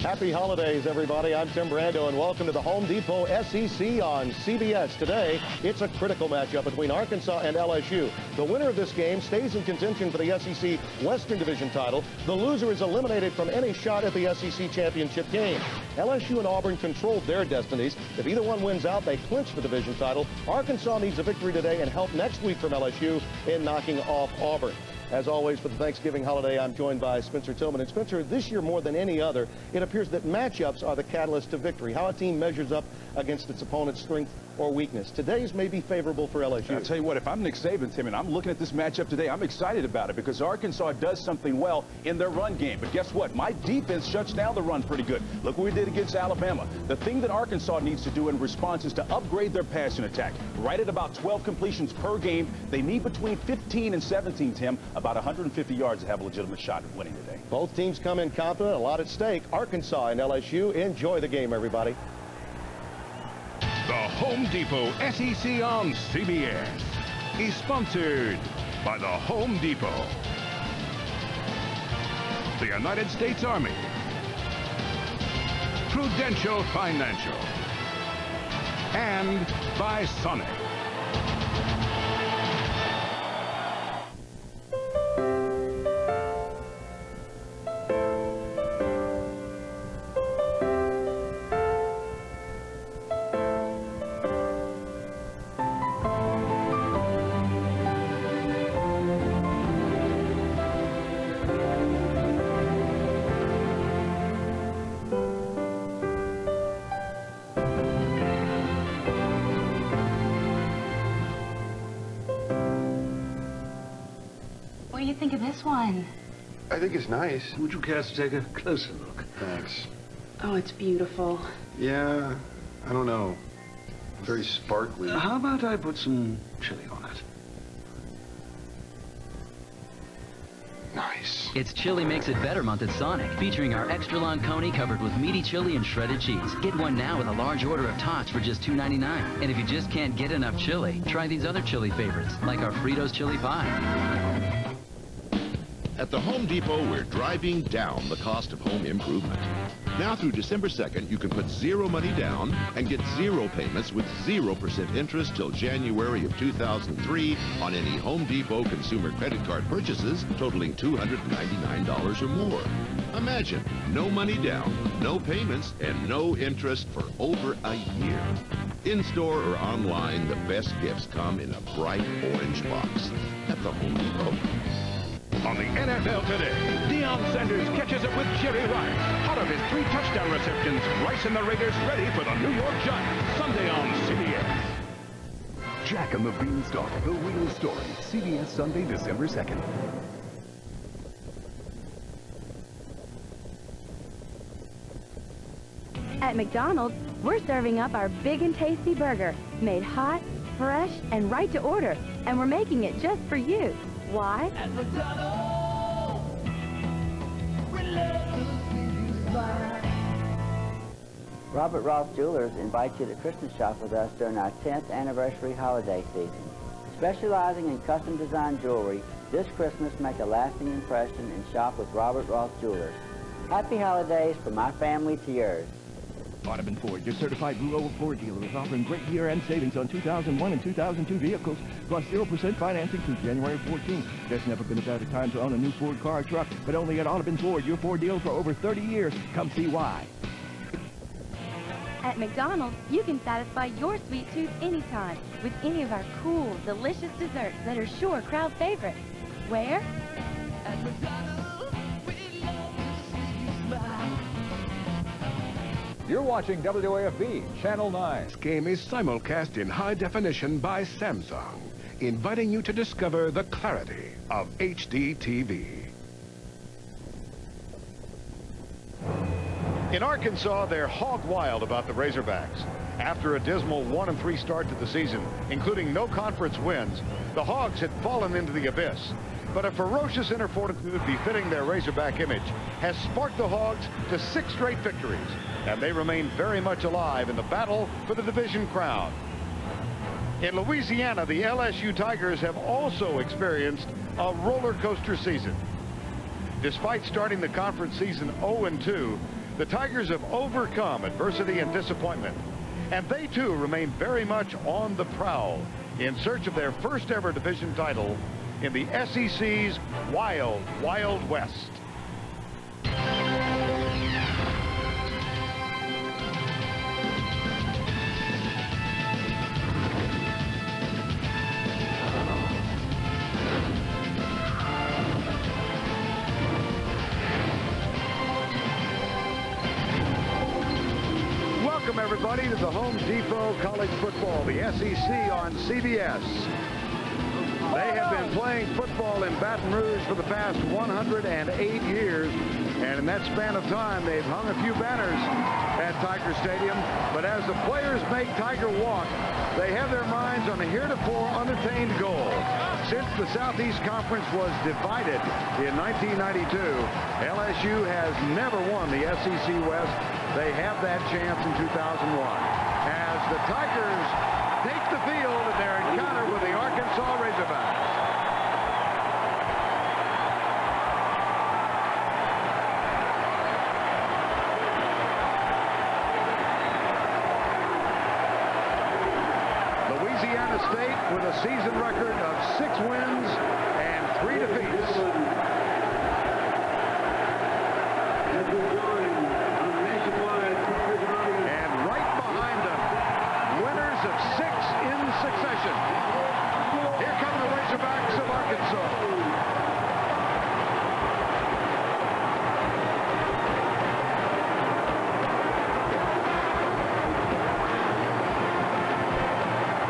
Happy holidays, everybody. I'm Tim Brando, and welcome to the Home Depot SEC on CBS. Today, it's a critical matchup between Arkansas and LSU. The winner of this game stays in contention for the SEC Western Division title. The loser is eliminated from any shot at the SEC championship game. LSU and Auburn controlled their destinies. If either one wins out, they clinch the division title. Arkansas needs a victory today and help next week from LSU in knocking off Auburn. As always, for the Thanksgiving holiday, I'm joined by Spencer Tillman. And Spencer, this year more than any other, it appears that matchups are the catalyst to victory, how a team measures up against its opponent's strength or weakness. Today's may be favorable for LSU. I'll tell you what, if I'm Nick Saban, Tim, and I'm looking at this matchup today, I'm excited about it because Arkansas does something well in their run game. But guess what? My defense shuts down the run pretty good. Look what we did against Alabama. The thing that Arkansas needs to do in response is to upgrade their passing attack. Right at about 12 completions per game. They need between 15 and 17, Tim, about 150 yards to have a legitimate shot at winning today. Both teams come in confident, a lot at stake. Arkansas and LSU, enjoy the game, everybody. The Home Depot SEC on CBS is sponsored by the Home Depot, the United States Army, Prudential Financial, and by Sonic. What do you think of this one? I think it's nice. Would you care to take a closer look? Thanks. Oh, it's beautiful. Yeah, I don't know. Very sparkly. How about I put some chili on it? Nice. It's Chili Makes It Better month at Sonic, featuring our extra long coney covered with meaty chili and shredded cheese. Get one now with a large order of tots for just $2.99. And if you just can't get enough chili, try these other chili favorites, like our Fritos chili pie. At the Home Depot, we're driving down the cost of home improvement. Now through December 2nd, you can put zero money down and get zero payments with 0% interest till January of 2003 on any Home Depot consumer credit card purchases totaling $299 or more. Imagine, no money down, no payments, and no interest for over a year. In-store or online, the best gifts come in a bright orange box at the Home Depot. On the NFL today, Deion Sanders catches up with Jerry Rice. Hot of his 3 touchdown receptions, Rice and the Raiders ready for the New York Giants. Sunday on CBS. Jack and the Beanstalk, the real story. CBS Sunday, December 2nd. At McDonald's, we're serving up our big and tasty burger, made hot, fresh, and right to order. And we're making it just for you. Why? At McDonald's, we love to see you smile. Robert Ross Jewelers invites you to Christmas shop with us during our 10th anniversary holiday season. Specializing in custom design jewelry, this Christmas make a lasting impression and shop with Robert Ross Jewelers. Happy holidays from my family to yours. Audubon Ford, your certified Blue Oval Ford dealer, is offering great year-end savings on 2001 and 2002 vehicles, plus 0% financing through January 14th. There's never been a better time to own a new Ford car or truck, but only at Audubon Ford, your Ford dealer for over 30 years. Come see why. At McDonald's, you can satisfy your sweet tooth anytime with any of our cool, delicious desserts that are sure crowd favorites. Where? At McDonald's, we love to see you smile. You're watching WAFB, Channel 9. This game is simulcast in high definition by Samsung, inviting you to discover the clarity of HD TV. In Arkansas, they're hog wild about the Razorbacks. After a dismal 1-3 start to the season, including no conference wins, the Hogs had fallen into the abyss. But a ferocious inner fortitude befitting their Razorback image has sparked the Hogs to 6 straight victories, and they remain very much alive in the battle for the division crown. In Louisiana, the LSU Tigers have also experienced a roller coaster season. Despite starting the conference season 0-2, The Tigers have overcome adversity and disappointment, and they too remain very much on the prowl in search of their first ever division title in the SEC's Wild, Wild West. Welcome, everybody, to the Home Depot College Football, the SEC on CBS. They have been playing football in Baton Rouge for the past 108 years, and in that span of time, they've hung a few banners at Tiger Stadium. But as the players make Tiger walk, they have their minds on a heretofore unattained goal. Since the Southeast Conference was divided in 1992, LSU has never won the SEC West. They have that chance in 2001. As the Tigers take the field in their encounter with the Arkansas Razorbacks. Louisiana State with a season record of 6 wins and 3 defeats. Succession. Here come the Razorbacks of Arkansas.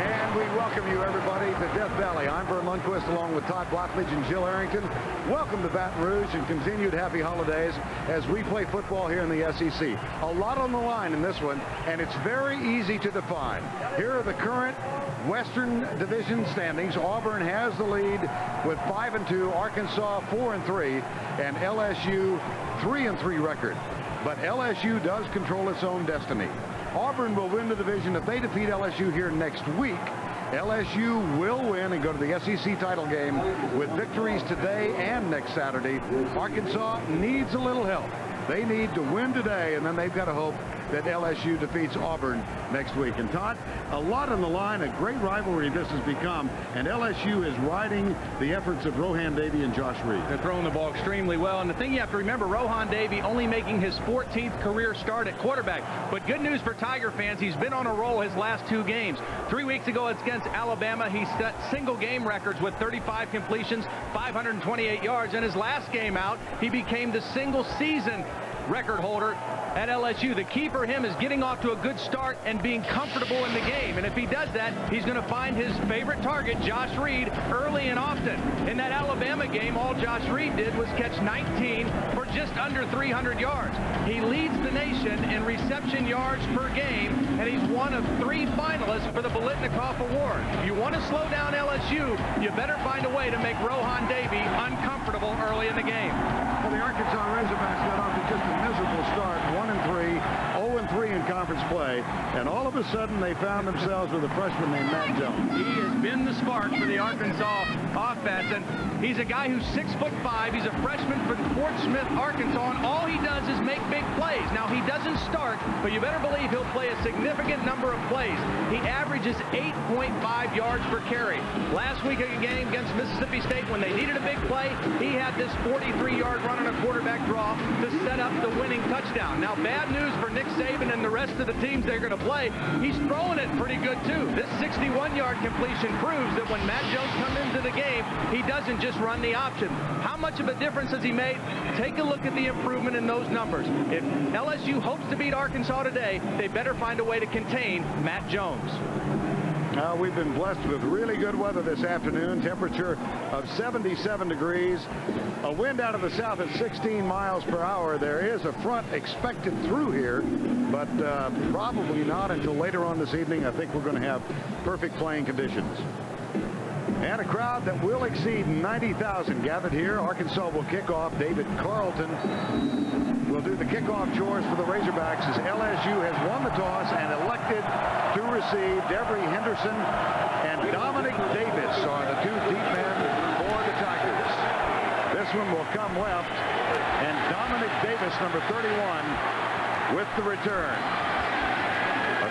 And we welcome you, everybody, to Death Valley. I'm Vern Lundquist, along with Todd Blackledge and Jill Arrington. Welcome to Baton Rouge and continued happy holidays as we play football here in the SEC. A lot on the line in this one, and it's very easy to define. Here are the current Western Division standings. Auburn has the lead with 5-2, Arkansas 4-3, and LSU 3-3 record. But LSU does control its own destiny. Auburn will win the division if they defeat LSU here next week. LSU will win and go to the SEC title game with victories today and next Saturday. Arkansas needs a little help. They need to win today, and then they've got to hope that LSU defeats Auburn next week. And Todd, a lot on the line, a great rivalry this has become, and LSU is riding the efforts of Rohan Davey and Josh Reed. They're throwing the ball extremely well, and the thing you have to remember, Rohan Davey only making his 14th career start at quarterback. But good news for Tiger fans, he's been on a roll his last 2 games. 3 weeks ago against Alabama, he set single game records with 35 completions, 528 yards. In his last game out, he became the single season record holder at LSU. The key for him is getting off to a good start and being comfortable in the game. And if he does that, he's going to find his favorite target, Josh Reed, early and often. In that Alabama game, all Josh Reed did was catch 19 for just under 300 yards. He leads the nation in reception yards per game, and he's one of 3 finalists for the Biletnikoff Award. If you want to slow down LSU, you better find a way to make Rohan Davey uncomfortable early in the game. Well, the Arkansas Razorbacks got off to just a miserable start, 1-3, 0-3 in conference play, and all of a sudden they found themselves with a freshman named Matt Jones. He has been the spark for the Arkansas offense, and he's a guy who's 6'5". He's a freshman from Fort Smith, Arkansas, and all he does is make big plays. Now, he doesn't start, but you better believe he'll play a significant number of plays. He averages 8.5 yards per carry. Last week in a game against Mississippi State, when they needed a big play, he had this 43-yard run on a quarterback draw to set up the winning touchdown. Now, bad news for Nick Saban and the rest of the teams they're going to play. He's throwing it pretty good, too. This 61-yard completion proves that when Matt Jones comes into the game, he doesn't just run the option. How much of a difference has he made? Take a look at the improvement in those numbers. If LSU hopes to beat Arkansas today, they better find a way to contain Matt Jones. We've been blessed with really good weather this afternoon. Temperature of 77 degrees. A wind out of the south at 16 miles per hour. There is a front expected through here, but probably not until later on this evening. I think we're going to have perfect playing conditions. And a crowd that will exceed 90,000 gathered here. Arkansas will kick off. David Carlton will do the kickoff chores for the Razorbacks as LSU has won the toss and elected to receive. Devery Henderson and Dominic Davis are the 2 deep men for the Tigers. This one will come left, and Dominic Davis, number 31, with the return.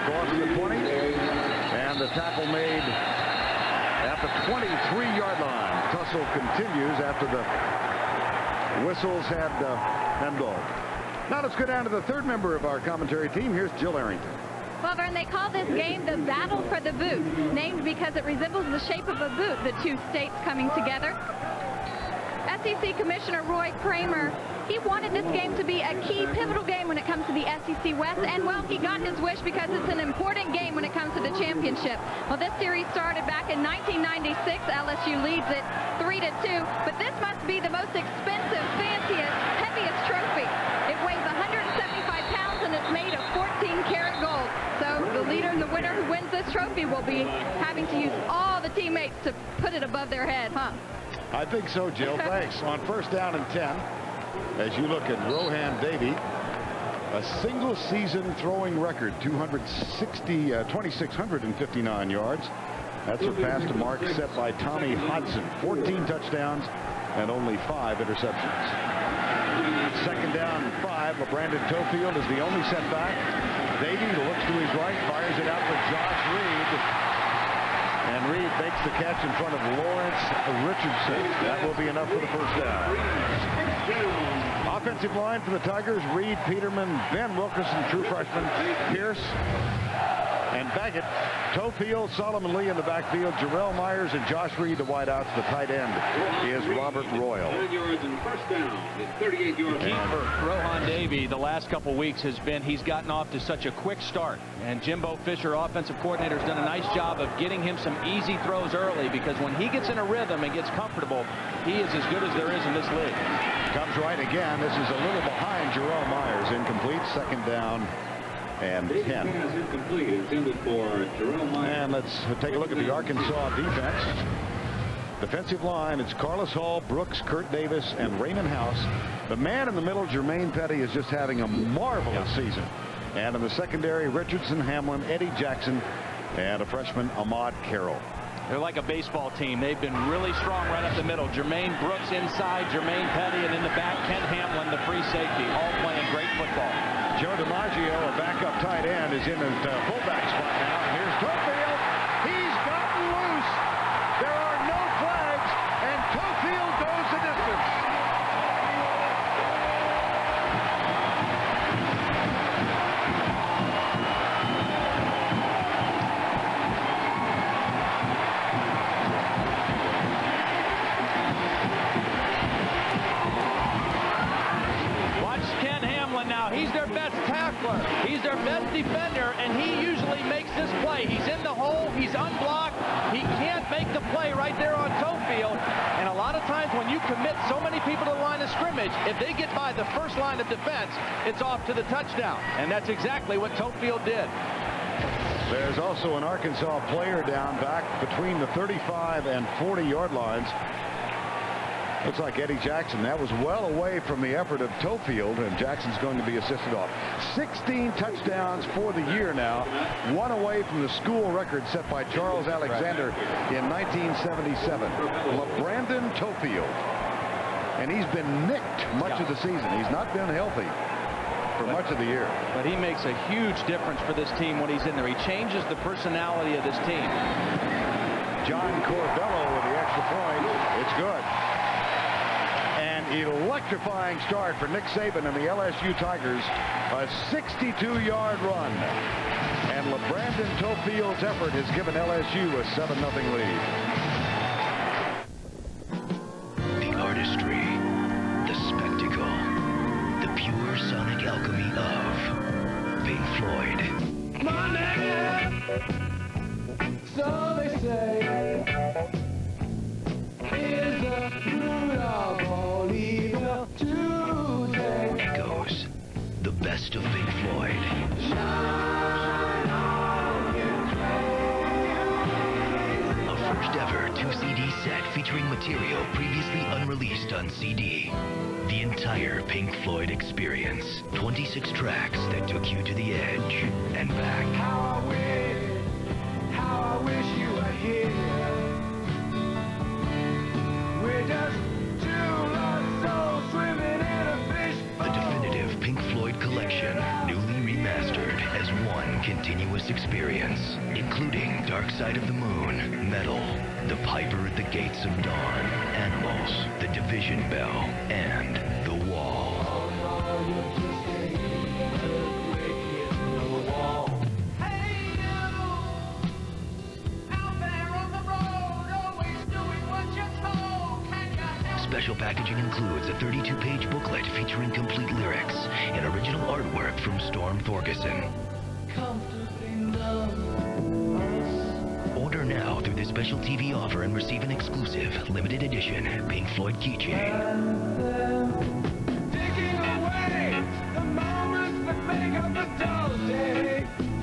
Across the 20, and the tackle made at the 23-yard line. Tussle continues after the whistles had been blown. Now let's go down to the third member of our commentary team. Here's Jill Arrington. Well, Vern, they call this game the Battle for the Boot, named because it resembles the shape of a boot, the two states coming together. SEC Commissioner Roy Kramer, he wanted this game to be a key, pivotal game when it comes to the SEC West, and, well, he got his wish because it's an important game when it comes to the championship. Well, this series started back in 1996. LSU leads it 3-2, but this must be the most expensive, fanciest, heaviest trophy. It weighs 175 pounds, and it's made of 14-karat gold. So the leader and the winner who wins this trophy will be having to use all the teammates to put it above their head, huh? I think so, Jill. Thanks. On first down and 10, as you look at Rohan Davey, a single season throwing record, 2,659 yards. That surpassed a mark set by Tommy Hodson, 14 touchdowns and only 5 interceptions. Second down and 5. LeBrandon Tofield is the only setback. Davey looks to his right, fires it out for Josh Reed. And Reed makes the catch in front of Lawrence Richardson. That will be enough for the first down. Offensive line for the Tigers: Reed, Peterman, Ben Wilkerson, true freshman, Pierce, and Baggett. Tofield, Solomon Lee in the backfield, Jarrell Myers and Josh Reed, the wideouts. The tight end is Robert Royal. 9 yards and first down. 38-yard key for Rohan Davey the last couple weeks has been he's gotten off to such a quick start. And Jimbo Fisher, offensive coordinator, has done a nice job of getting him some easy throws early, because when he gets in a rhythm and gets comfortable, he is as good as there is in this league. Comes right again. This is a little behind Jarrell Myers. Incomplete. Second down and 10. Incomplete, intended for Jerome Myers. And let's take a look at the Arkansas defense. Defensive line, it's Carlos Hall, Brooks, Kurt Davis, and Raymond House. The man in the middle, Jermaine Petty, is just having a marvelous season. And in the secondary, Richardson, Hamlin, Eddie Jackson, and a freshman, Ahmad Carroll. They're like a baseball team. They've been really strong right up the middle. Jermaine Brooks inside, Jermaine Petty, and in the back, Ken Hamlin, the free safety, all playing great football. Joe DiMaggio, a backup tight end, is in his fullback spot now. And here's Tofield. He's gotten loose. There are no flags, and Tofield goes the distance. He's their best tackler. He's their best defender, and he usually makes this play. He's in the hole. He's unblocked. He can't make the play right there on Tofield. And a lot of times when you commit so many people to the line of scrimmage, if they get by the first line of defense, it's off to the touchdown. And that's exactly what Tofield did. There's also an Arkansas player down back between the 35 and 40-yard lines. Looks like Eddie Jackson. That was well away from the effort of Tofield, and Jackson's going to be assisted off. 16 touchdowns for the year now. One away from the school record set by Charles Alexander in 1977. LeBrandon Tofield. And he's been nicked much of the season. He's not been healthy for much of the year. But he makes a huge difference for this team when he's in there. He changes the personality of this team. John Corbello with the extra point. It's good. Electrifying start for Nick Saban and the LSU Tigers. A 62-yard run. And LeBrandon Tofield's effort has given LSU a 7-0 lead. The artistry, the spectacle, the pure sonic alchemy of Pink Floyd. Money, so they say, is the root of all evil today. Echoes, the best of Pink Floyd. A first ever 2-CD set featuring material previously unreleased on CD. The entire Pink Floyd experience. 26 tracks that took you to the edge and back. How I wish you were here. We're just two lost souls swimming in a fish bowl. The definitive Pink Floyd collection, newly one continuous experience, including Dark Side of the Moon, Metal, The Piper at the Gates of Dawn, Animals, The Division Bell, and The Wall. Special packaging includes a 32-page booklet featuring complete lyrics and original artwork from Storm Thorgerson. Order now through this special TV offer and receive an exclusive, limited edition Pink Floyd keychain.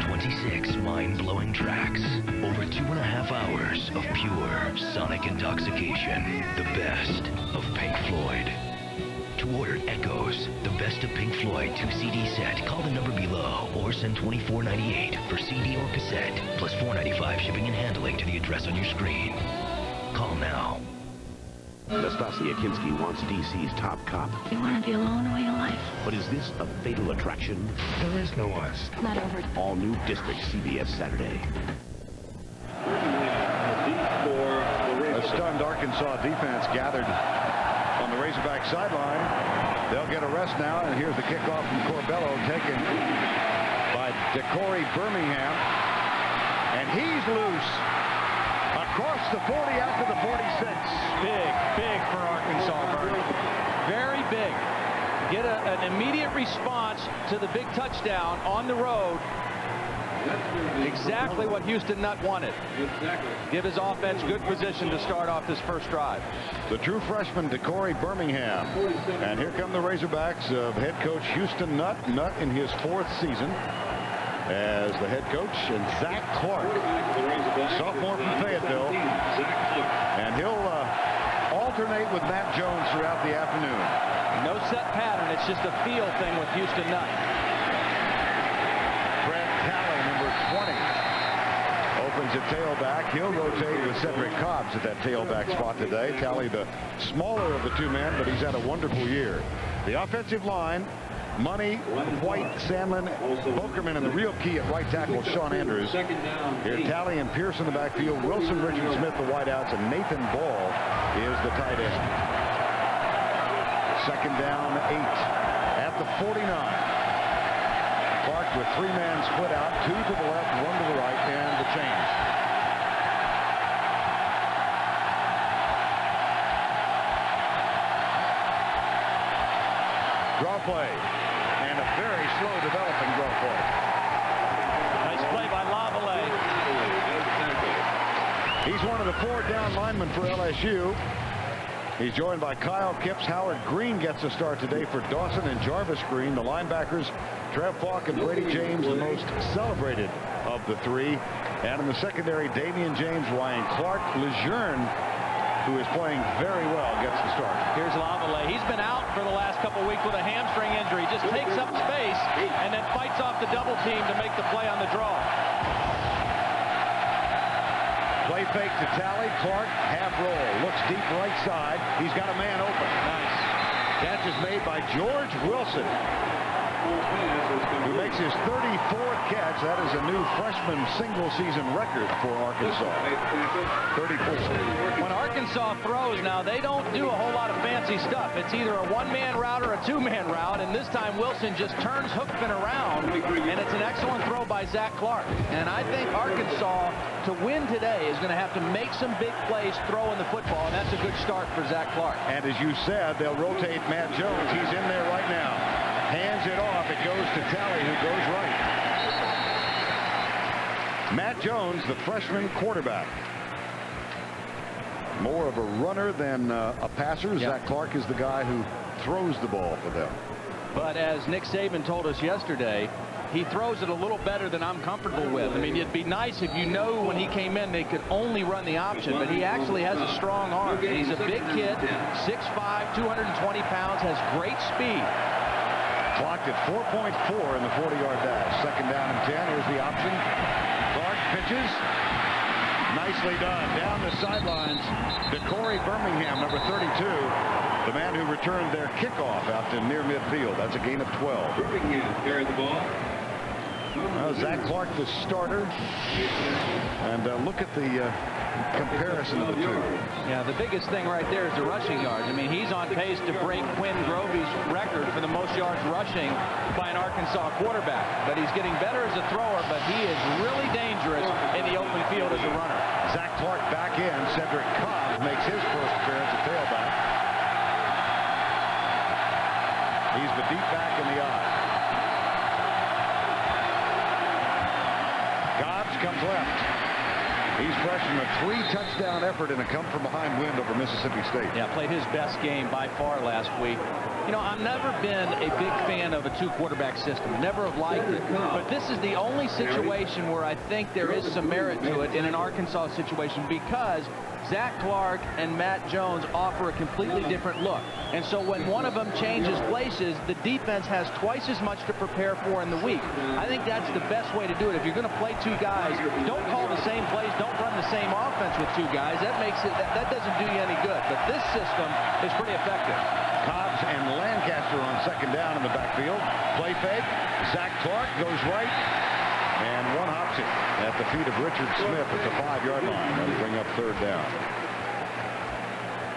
26 mind-blowing tracks. Over 2.5 hours of pure sonic intoxication. The best of Pink Floyd. To order Echoes, the best of Pink Floyd 2 CD set, call the number below or send $24.98 for CD or cassette, plus $4.95 shipping and handling to the address on your screen. Call now. Nastasia Kinski wants DC's top cop. You want to be alone all your life? But is this a fatal attraction? There is no us. Not over. All new District, CBS Saturday. A stunned Arkansas defense gathered on the Razorback sideline. They'll get a rest now, and here's the kickoff from Corbello, taken by DeCorey Birmingham. And he's loose across the 40 out to the 46. Big for Arkansas, Bernie. Very big. Get an immediate response to the big touchdown on the road. Exactly what Houston Nutt wanted. Give his offense good position to start off this first drive. The true freshman, DeCorey Birmingham. And here come the Razorbacks of head coach Houston Nutt. Nutt in his 4th season as the head coach, and Zach Clark, sophomore from Fayetteville. And he'll alternate with Matt Jones throughout the afternoon. No set pattern. It's just a feel thing with Houston Nutt. Opens at tailback. He'll rotate with Cedric Cobbs at that tailback spot today. Tally the smaller of the two men, but he's had a wonderful year. The offensive line, Money, White, Sandlin, Bokerman, and the real key at right tackle, Sean Andrews. Here, Tally and Pierce in the backfield. Wilson, Richard Smith, the wideouts, and Nathan Ball is the tight end. 2nd down, 8 at the 49. Clark with 3-man split out, 2 to the left, 1 to the right, and the change. Draw play, and a very slow developing draw play. Nice play by Lavallee. He's one of the 4 down linemen for LSU. He's joined by Kyle Kipps. Howard Green gets a start today for Dawson and Jarvis Green. The linebackers, Trev Falk and Brady James, the most celebrated of the 3. And in the secondary, Damian James, Ryan Clark, Lejeune, who is playing very well, gets the start. Here's Lavallee. He's been out for the last couple weeks with a hamstring injury. Just takes up space and then fights off the double team to make the play on the draw. Play fake to Tally. Clark, half roll. Looks deep right side. He's got a man open. Nice. Catch is made by George Wilson, who makes his 34th catch. That is a new freshman single-season record for Arkansas. 34. When Arkansas throws now, they don't do a whole lot of fancy stuff. It's either a 1-man route or a 2-man route, and this time Wilson just turns Hookman around, and it's an excellent throw by Zach Clark. And I think Arkansas, to win today, is going to have to make some big plays throwing the football, and that's a good start for Zach Clark. And as you said, they'll rotate Matt Jones. He's in there right now. Hands it off. It goes to Tally, who goes right. Matt Jones, the freshman quarterback. More of a runner than a passer. Yeah. Zach Clark is the guy who throws the ball for them. But as Nick Saban told us yesterday, he throws it a little better than I'm comfortable with. I mean, it'd be nice if you know when he came in they could only run the option, but he actually has a strong arm. He's a big kid, 6'5", 220 pounds, has great speed. Clocked at 4.4 in the 40-yard dash. 2nd down and 10. Here's the option. Clark pitches. Nicely done. Down the sidelines, DeCorey Birmingham, number 32, the man who returned their kickoff out to near midfield. That's a gain of 12. Birmingham carried the ball. Zach Clark, the starter. And look at the comparison of the two. Yeah, the biggest thing right there is the rushing yards. I mean, he's on pace to break Quinn Grovey's record for the most yards rushing by an Arkansas quarterback. But he's getting better as a thrower, but he is really dangerous in the open field as a runner. Zach Clark back in. Cedric Cobb makes his first appearance at tailback. He's the deep back in the eye. Gobbs comes left. He's fresh from a 3-touchdown effort in a come-from-behind win over Mississippi State. Yeah, played his best game by far last week. You know, I've never been a big fan of a 2-quarterback system. Never have liked it. But this is the only situation where I think there is some merit to it in an Arkansas situation, because Zach Clark and Matt Jones offer a completely different look. And so when one of them changes places, the defense has twice as much to prepare for in the week. I think that's the best way to do it. If you're going to play 2 guys, don't call the same plays, don't run the same offense with 2 guys. That makes it, that doesn't do you any good. But this system is pretty effective. Cobbs and Lancaster on second down in the backfield. Play fake. Zach Clark goes right. And one hops it at the feet of Richard Smith at the 5-yard line. That'll bring up third down.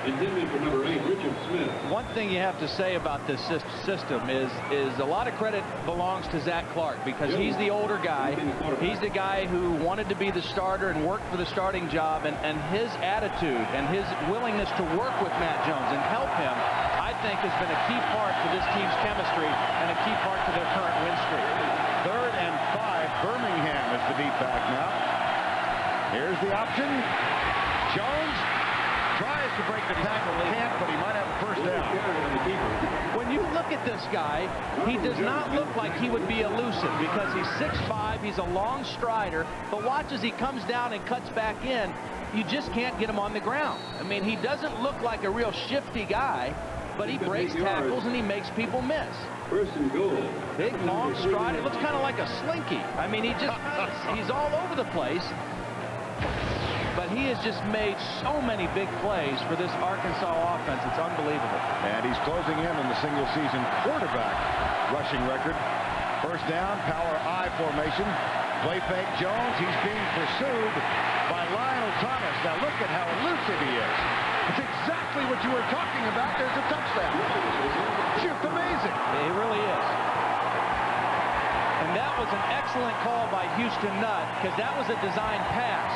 Intended for number 8, Richard Smith. One thing you have to say about this system is a lot of credit belongs to Zach Clark, because he's the older guy. He's the guy who wanted to be the starter and work for the starting job, and his attitude and his willingness to work with Matt Jones and help him, I think, has been a key part to this team's chemistry and a key part to their current win streak. Third and 5. Birmingham is the deep back now. Here's the option. Jones tries to break the tackle. Can't, but he might have a first down. When you look at this guy, he does not look like he would be elusive, because he's 6'5", he's a long strider, but watch as he comes down and cuts back in, you just can't get him on the ground. I mean, he doesn't look like a real shifty guy, but he breaks tackles and he makes people miss. First and goal. Big, long stride. It looks kind of like a slinky. I mean, he's all over the place. But he has just made so many big plays for this Arkansas offense. It's unbelievable. And he's closing in on the single-season quarterback rushing record. First down, power I formation. Play fake Jones. He's being pursued by Lionel Thomas. Now look at how elusive he is. It's exactly what you were talking about. There's a touchdown. Just amazing. He really is. And that was an excellent call by Houston Nutt, because that was a design pass.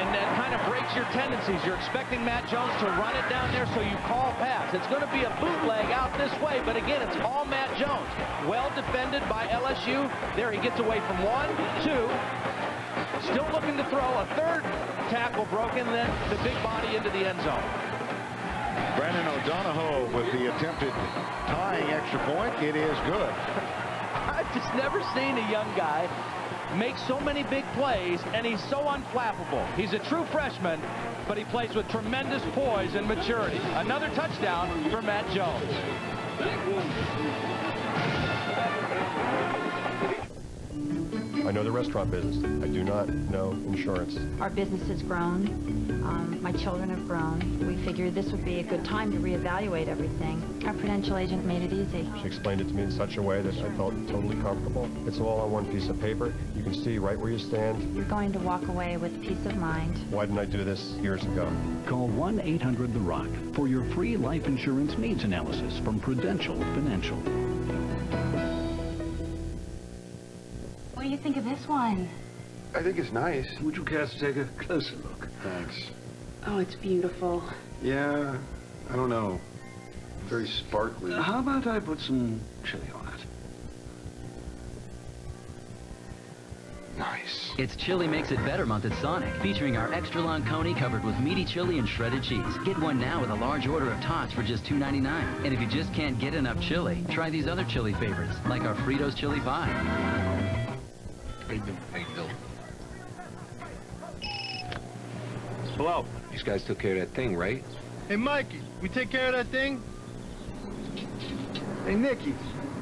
And that kind of breaks your tendencies. You're expecting Matt Jones to run it down there, so you call pass. It's going to be a bootleg out this way, but again, it's all Matt Jones. Well defended by LSU. There he gets away from 1, 2. Still looking to throw. A third tackle broken, then the big body into the end zone. Brandon O'Donohoe with the attempted tying extra point. It is good. I've just never seen a young guy make so many big plays, and he's so unflappable. He's a true freshman, but he plays with tremendous poise and maturity. Another touchdown for Matt Jones. I know the restaurant business. I do not know insurance. Our business has grown. My children have grown. We figured this would be a good time to reevaluate everything. Our prudential agent made it easy. She explained it to me in such a way that I felt totally comfortable. It's all on one piece of paper. You can see right where you stand. You're going to walk away with peace of mind. Why didn't I do this years ago? Call 1-800-THE-ROCK for your free life insurance needs analysis from Prudential Financial. What do you think of this one? I think it's nice. Would you care to take a closer look? Thanks. Oh, it's beautiful. Yeah, I don't know. Very sparkly. How about I put some chili on it? Nice. It's Chili Makes It Better month at Sonic, featuring our extra long coney covered with meaty chili and shredded cheese. Get one now with a large order of tots for just $2.99. And if you just can't get enough chili, try these other chili favorites, like our Fritos chili pie. How you doing? Hello. These guys took care of that thing, right? Hey, Mikey, we take care of that thing? Hey, Nicky,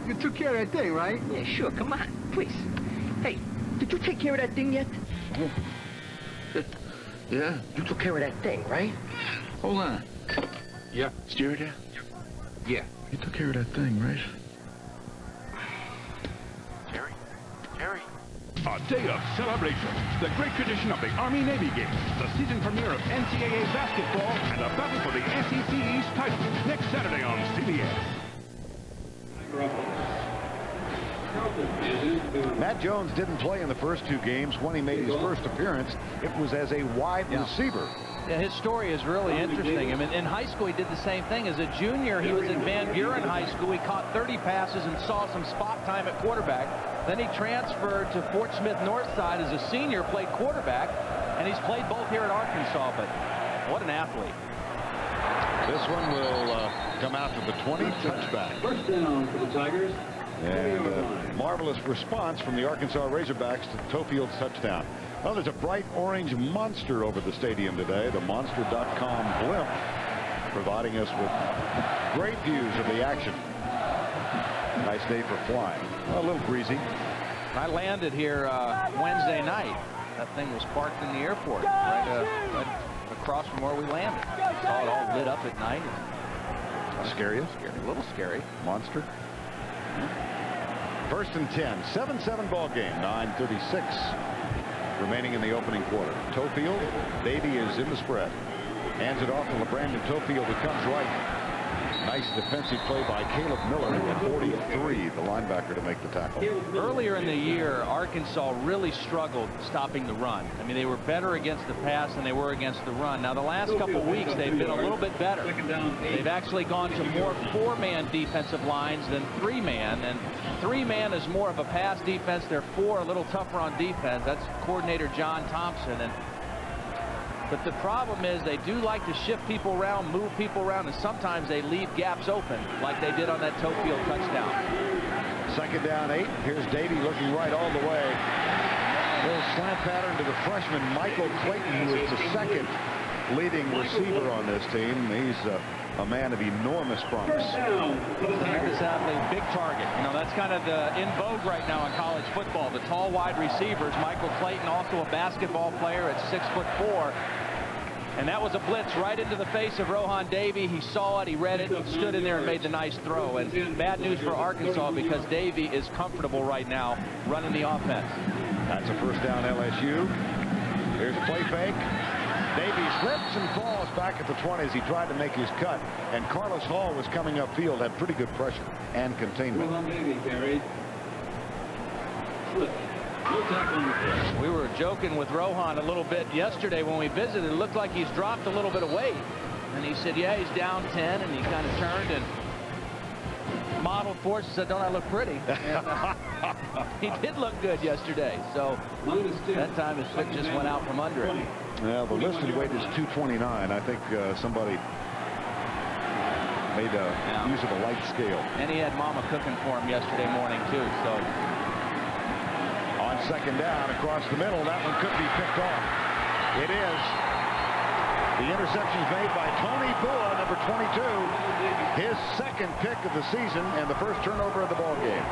you took care of that thing, right? Yeah, sure. Come on, please. Hey, did you take care of that thing yet? Yeah? You took care of that thing, right? Hold on. Yeah, steer it there? Yeah. You took care of that thing, right? Jerry? Jerry? day of celebration. The great tradition of the Army-Navy Games, the season premiere of NCAA basketball, and a battle for the SEC East title next Saturday on CBS. Matt Jones didn't play in the first 2 games. When he made his first appearance, it was as a wide receiver. Yeah, his story is really interesting. I mean, in high school, he did the same thing. As a junior, he was at Van Buren High School. He caught 30 passes and saw some spot time at quarterback. Then he transferred to Fort Smith Northside as a senior, played quarterback, and he's played both here at Arkansas. But what an athlete. This one will come out to the 20, touchback. First down for the Tigers. And marvelous response from the Arkansas Razorbacks to Tofield's touchdown. Well, there's a bright orange monster over the stadium today, the Monster.com blimp, providing us with great views of the action. Nice day for flying. Well, a little breezy. I landed here Wednesday night. That thing was parked in the airport, right across from where we landed. Saw it all lit up at night. Scary? Scary, a little scary. Monster. First and 10, 7-7 ball game, 9:36 remaining in the opening quarter. Tofield, Davey is in the spread. Hands it off to LeBrandon Tofield, who comes right. Nice defensive play by Caleb Miller at 43, the linebacker, to make the tackle. Earlier in the year, Arkansas really struggled stopping the run. I mean, they were better against the pass than they were against the run. Now, the last couple weeks, they've been a little bit better. They've actually gone to more 4-man defensive lines than 3-man, and 3-man is more of a pass defense. They're 4, a little tougher on defense. That's coordinator John Thompson. But the problem is they do like to shift people around, move people around, and sometimes they leave gaps open like they did on that Tofield touchdown. Second down 8. Here's Davey looking right all the way. Little slant pattern to the freshman Michael Clayton, who is the second leading receiver on this team. He's a man of enormous promise. Tremendous athlete, big target. You know, that's kind of in vogue right now in college football. The tall wide receivers. Michael Clayton, also a basketball player at 6'4". And that was a blitz right into the face of Rohan Davey. He saw it, he read it, stood in there and made the nice throw. And bad news for Arkansas because Davey is comfortable right now running the offense. That's a first down LSU. Here's a play fake. Davey slips and falls back at the 20 as he tried to make his cut. And Carlos Hall was coming upfield, had pretty good pressure and containment. We were joking with Rohan a little bit yesterday when we visited. It looked like he's dropped a little bit of weight. And he said, yeah, he's down 10. And he kind of turned and modeled for us and said, don't I look pretty? And, he did look good yesterday. So that time his foot just went out from under it. Yeah, the listed weight is 229. I think somebody made use of a light scale. And he had Mama cooking for him yesterday morning, too. So on second down across the middle, that one could be picked off. It is. The interception is made by Tony Bua, number 22. His second pick of the season and the first turnover of the ball game.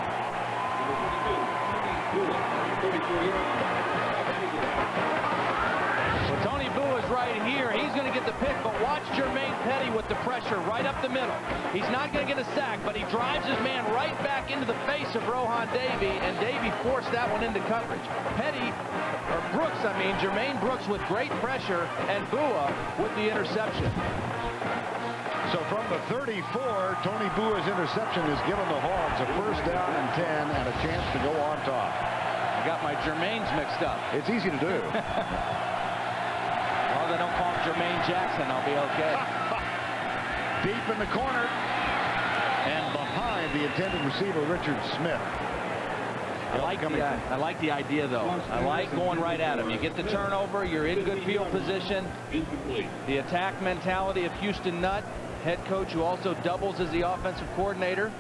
So Tony Bua is right here. He's going to get the pick, but watch Jermaine Petty with the pressure right up the middle. He's not going to get a sack, but he drives his man right back into the face of Rohan Davey, and Davey forced that one into coverage. Jermaine Brooks with great pressure, and Bua with the interception. So from the 34, Tony Bua's interception has given the Hogs a first down and 10 and a chance to go on top. I got my Jermaines mixed up. It's easy to do. As long as I don't call him Jermaine Jackson, I'll be okay. Deep in the corner and behind the intended receiver, Richard Smith. I like the idea, though. I like going right at him. You get the turnover, you're in good field position. The attack mentality of Houston Nutt, head coach who also doubles as the offensive coordinator.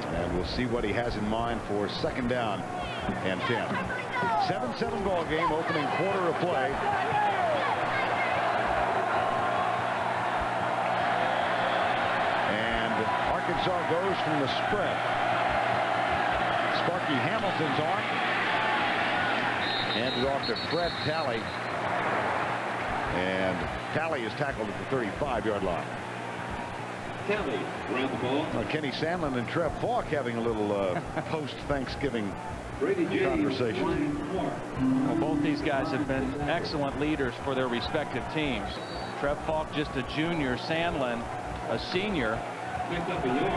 And we'll see what he has in mind for second down and 10. 7-7 ball game, opening quarter of play. Arkansas goes from the spread. Sparky Hamilton's on. Handed off to Fred Talley. And Talley is tackled at the 35-yard line. Kelly around the ball. Kenny Sandlin and Trev Falk having a little post-Thanksgiving conversation. Well, both these guys have been excellent leaders for their respective teams. Trev Falk, just a junior. Sandlin, a senior,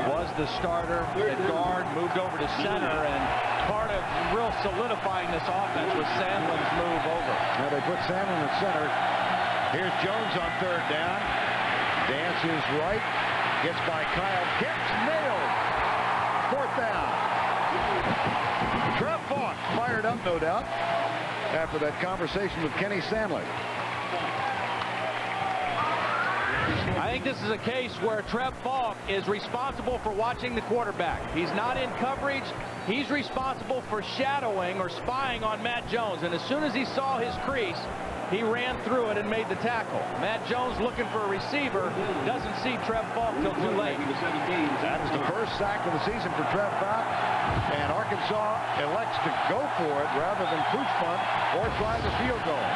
was the starter at guard, moved over to center, and part of real solidifying this offense was Sandlin's move over. Now they put Sandlin at center. Here's Jones on third down. Dances right. Gets by Kyle. Kicks. Nailed. Fourth down. Trev Falk fired up, no doubt, after that conversation with Kenny Sandlin. I think this is a case where Trev Falk is responsible for watching the quarterback. He's not in coverage. He's responsible for shadowing or spying on Matt Jones. And as soon as he saw his crease, he ran through it and made the tackle. Matt Jones, looking for a receiver, doesn't see Trev Falk till too late. That is the first sack of the season for Trev Falk. And Arkansas elects to go for it rather than pooch punt or try the field goal.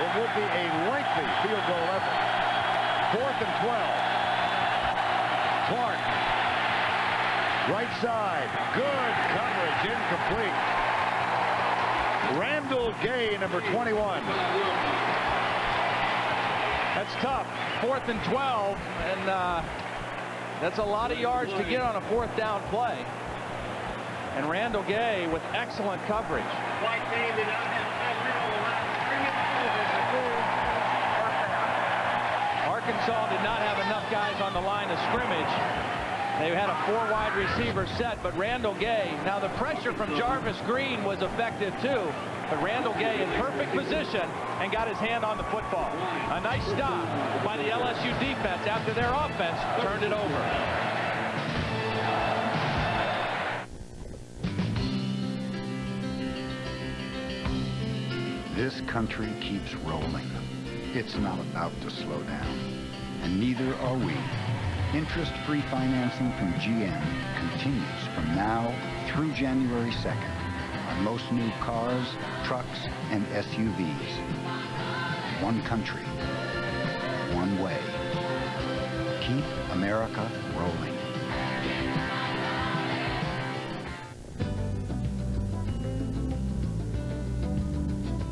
It would be a lengthy field goal effort. 4th and 12. Clark. Right side. Good coverage. Incomplete. Randall Gay, number 21. That's tough. 4th and 12. And that's a lot of yards to get on a 4th down play. And Randall Gay with excellent coverage. Arkansas did not have enough guys on the line of scrimmage. They had a 4-wide receiver set, but Randall Gay, now the pressure from Jarvis Green was effective too, but Randall Gay in perfect position and got his hand on the football. A nice stop by the LSU defense after their offense turned it over. This country keeps rolling. It's not about to slow down, and neither are we. Interest-free financing from GM continues from now through January 2nd on most new cars, trucks, and SUVs. One country, one way. Keep America rolling.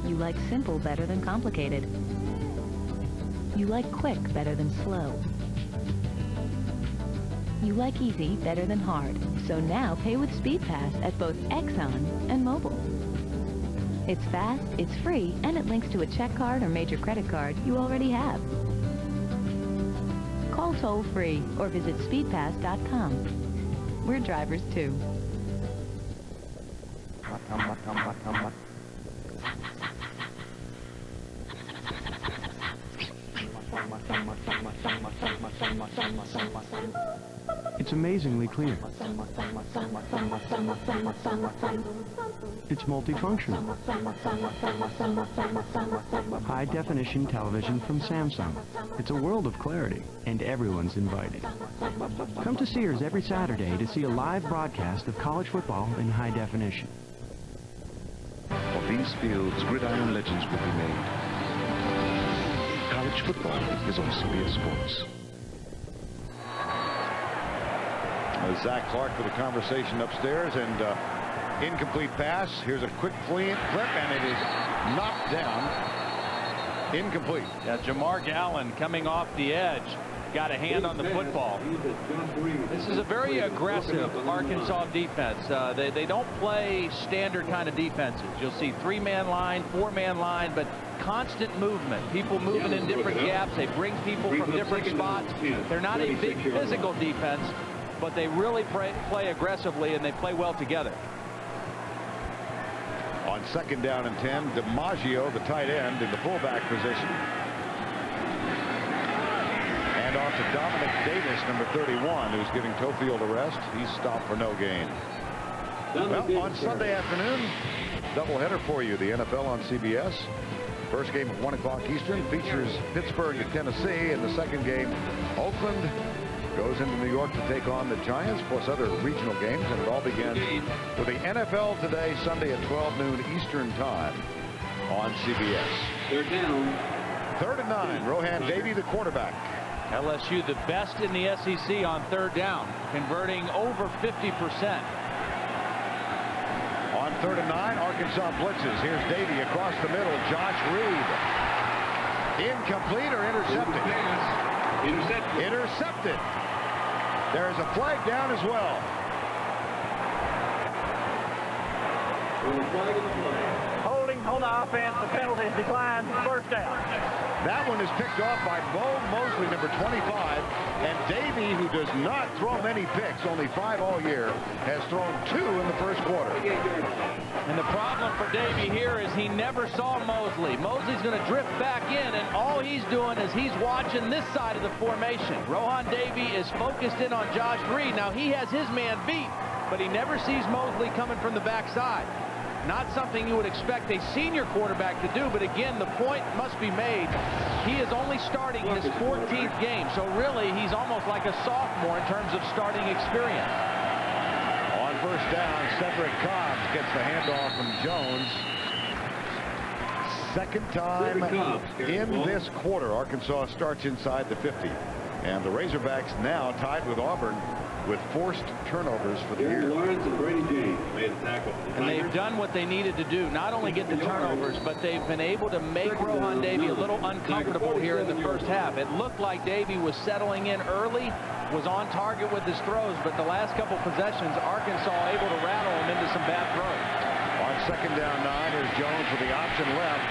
You like simple better than complicated. You like quick better than slow. You like easy better than hard. So now pay with SpeedPass at both Exxon and Mobil. It's fast, it's free, and it links to a check card or major credit card you already have. Call toll-free or visit speedpass.com. We're drivers too. It's amazingly clear. It's multifunctional. High-definition television from Samsung. It's a world of clarity, and everyone's invited. Come to Sears every Saturday to see a live broadcast of college football in high definition. Of these fields, gridiron legends will be made. College football is on CBS Sports. Zach Clark for the conversation upstairs, and incomplete pass. Here's a quick clip, and it is knocked down. Incomplete. Yeah, Jamar Gallen coming off the edge. Got a hand on the football. This is a very aggressive Arkansas defense. They don't play standard kind of defenses. You'll see 3-man line, 4-man line, but constant movement. People moving in different gaps. They bring people from different spots. They're not a big physical defense, but they really play aggressively, and they play well together. On 2nd down and 10, DiMaggio, the tight end, in the fullback position. And off to Dominic Davis, number 31, who's giving Tofield a rest. He's stopped for no gain. Well, on Sunday afternoon, doubleheader for you. The NFL on CBS. First game at 1 o'clock Eastern features Pittsburgh at Tennessee. And the second game, Oakland goes into New York to take on the Giants, plus other regional games. And it all begins with the NFL Today, Sunday at 12 noon Eastern time on CBS. 3rd down. 3rd and 9. Rohan Davey, the quarterback. LSU the best in the SEC on third down, converting over 50%. On 3rd and 9, Arkansas blitzes. Here's Davey across the middle. Josh Reed. Incomplete or intercepted? Intercepted. There's a flag down as well. Holding on the offense. The penalty is declined. First down. That one is picked off by Bo Mosley, number 25. And Davey, who does not throw many picks, only 5 all year, has thrown 2 in the first quarter. And the problem for Davey here is he never saw Mosley. Mosley's going to drift back in, and all he's doing is he's watching this side of the formation. Rohan Davey is focused in on Josh Reed. Now, he has his man beat, but he never sees Mosley coming from the backside. Not something you would expect a senior quarterback to do, but again, the point must be made. He is only starting his 14th game, so really he's almost like a sophomore in terms of starting experience. On first down, Cedric Cobbs gets the handoff from Jones. Second time in this quarter, Arkansas starts inside the 50. And the Razorbacks now tied with Auburn with forced turnovers for the year. Lawrence and Brady James made a tackle. And they've done what they needed to do, not only get the turnovers, but they've been able to make Rohan Davey a little uncomfortable here in the first half. It looked like Davey was settling in early, was on target with his throws, but the last couple possessions, Arkansas able to rattle him into some bad throws. On second down 9, here's Jones with the option left.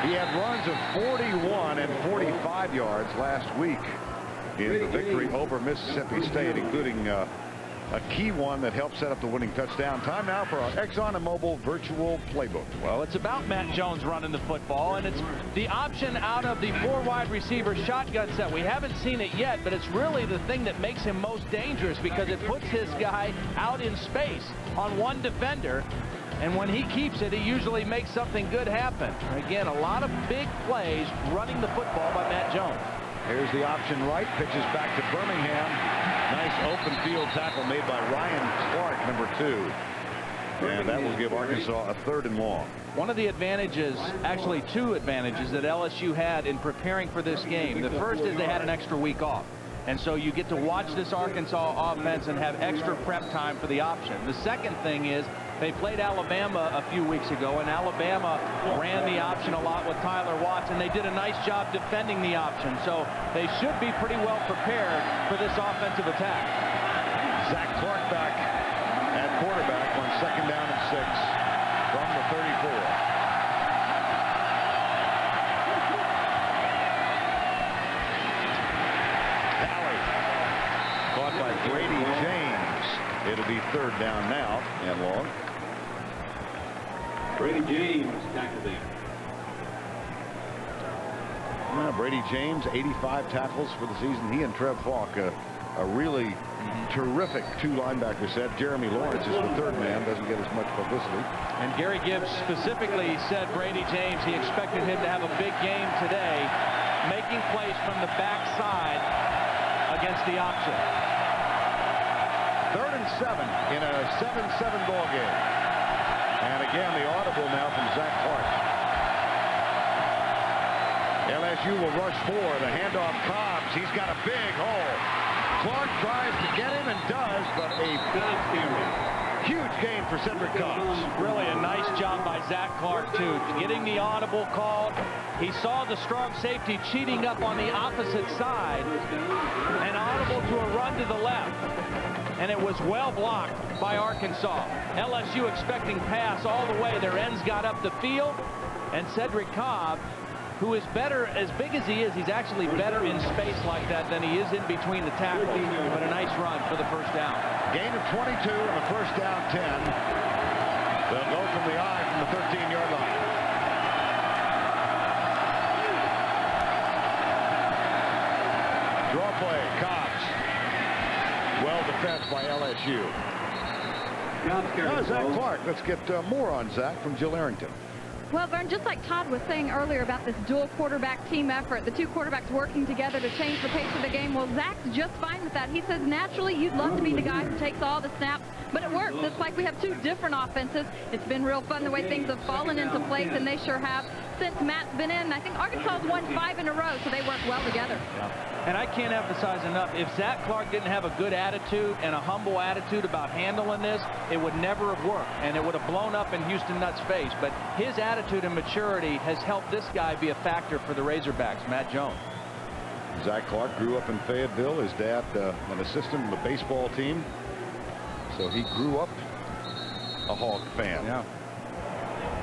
He had runs of 41 and 45 yards last week in the victory over Mississippi State, including a key one that helped set up the winning touchdown. Time now for our Exxon and Mobil virtual playbook. Well, it's about Matt Jones running the football, and it's the option out of the 4 wide receiver shotgun set. We haven't seen it yet, but it's really the thing that makes him most dangerous because it puts his guy out in space on one defender. And when he keeps it, he usually makes something good happen. Again, a lot of big plays running the football by Matt Jones. Here's the option right, pitches back to Birmingham. Nice open field tackle made by Ryan Clark, number 2. And that will give Arkansas a 3rd and long. One of the advantages, actually 2 advantages that LSU had in preparing for this game. The first is they had an extra week off. And so you get to watch this Arkansas offense and have extra prep time for the option. The second thing is they played Alabama a few weeks ago, and Alabama ran the option a lot with Tyler Watts, and they did a nice job defending the option. So they should be pretty well prepared for this offensive attack. Zach Clark back at quarterback on second down and 6 from the 34. Caught by Brady James. It'll be 3rd down now and long. Brady James tackled him. Brady James, 85 tackles for the season. He and Trev Falk, a really terrific 2 linebacker set. Jeremy Lawrence is the 3rd man, doesn't get as much publicity. And Gary Gibbs specifically said Brady James, he expected him to have a big game today, making plays from the backside against the option. 3rd and 7 in a 7-7 ball game. And again, the audible now from Zach Clark. LSU will rush 4. The handoff Cobbs. He's got a big hole. Clark tries to get him and does, but a huge gain for Cedric Cobbs. Really a nice job by Zach Clark, too. Getting the audible called. He saw the strong safety cheating up on the opposite side. An audible to a run to the left. And it was well blocked by Arkansas. LSU expecting pass all the way. Their ends got up the field. And Cedric Cobb, who is better, as big as he is, he's actually better in space like that than he is in between the tackles. But a nice run for the first down. Gain of 22 and the first down 10. They'll go from the eye from the 13-yard line. Draw play, Cobbs. Well defensed by LSU. Now Zach Clark. Let's get more on Zach from Jill Arrington. Well, Vern, just like Todd was saying earlier about this dual quarterback team effort, the 2 quarterbacks working together to change the pace of the game, well, Zach's just fine with that. He says naturally you'd love to be the guy who takes all the snaps, but it works. It's like we have 2 different offenses. It's been real fun the way things have fallen into place, and they sure have. since Matt's been in. I think Arkansas's won 5 in a row, so they work well together. Yeah. And I can't emphasize enough, if Zach Clark didn't have a good attitude and a humble attitude about handling this, it would never have worked, and it would have blown up in Houston Nutt's face. But his attitude and maturity has helped this guy be a factor for the Razorbacks, Matt Jones. Zach Clark grew up in Fayetteville. His dad, an assistant on the baseball team. So he grew up a Hog fan. Yeah.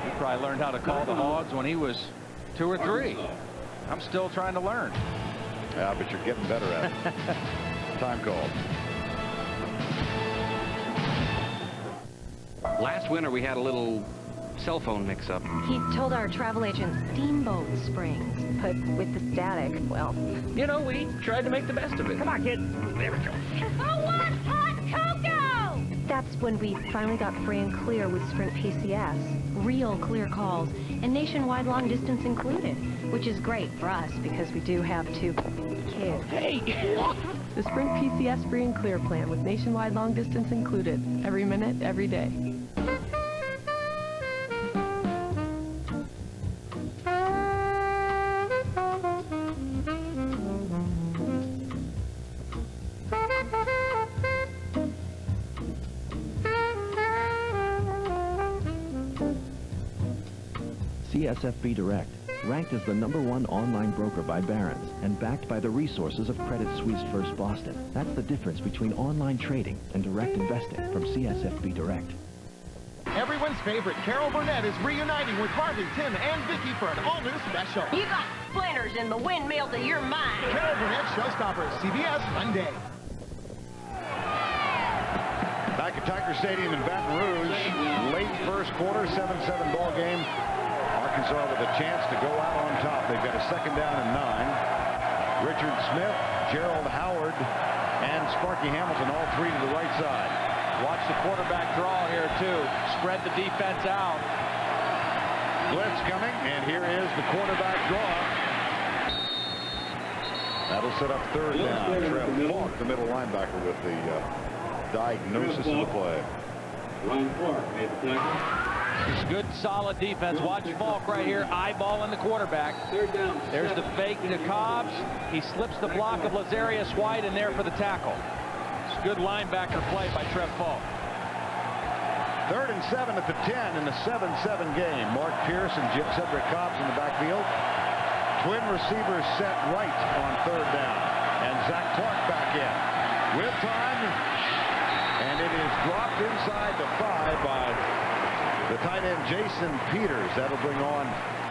He probably learned how to call the Hogs when he was 2 or 3. I'm still trying to learn. Yeah, but you're getting better at it. Time called. Last winter we had a little cell phone mix-up. He told our travel agent Steamboat Springs, but with the static, well... You know, we tried to make the best of it. Come on, kid. There we go. Who wants hot cocoa? That's when we finally got free and clear with Sprint PCS. Real clear calls, and nationwide long distance included, which is great for us because we do have 2 kids. Hey! The Sprint PCS free and clear plan with nationwide long distance included. Every minute, every day. CSFB Direct, ranked as the #1 online broker by Barron's and backed by the resources of Credit Suisse First Boston. That's the difference between online trading and direct investing from CSFB Direct. Everyone's favorite Carol Burnett is reuniting with Harvey, Tim, and Vicky for an all-new special. You got splinters in the windmill to your mind. Carol Burnett Showstopper, CBS Monday. Back at Tiger Stadium in Baton Rouge, late first quarter, 7-7 ball game. Arkansas with a chance to go out on top. They've got a 2nd down and 9. Richard Smith, Gerald Howard, and Sparky Hamilton, all 3 to the right side. Watch the quarterback draw here, too. Spread the defense out. Blitz coming, and here is the quarterback draw. That'll set up 3rd down. Trev Falk, the middle linebacker, with the diagnosis of the play. Ryan Clark made the tackle. It's good, solid defense. Watch Falk right here, eyeballing the quarterback. 3rd down. There's the fake to Cobbs. He slips the block of Lazarius White in there for the tackle. It's a good linebacker play by Trev Falk. 3rd and 7 at the 10 in the 7-7 game. Mark Pierce and Cedric Cobbs in the backfield. Twin receivers set right on 3rd down. And Zach Clark back in. With time. And it is dropped inside the 5 by the tight end Jason Peters. That'll bring on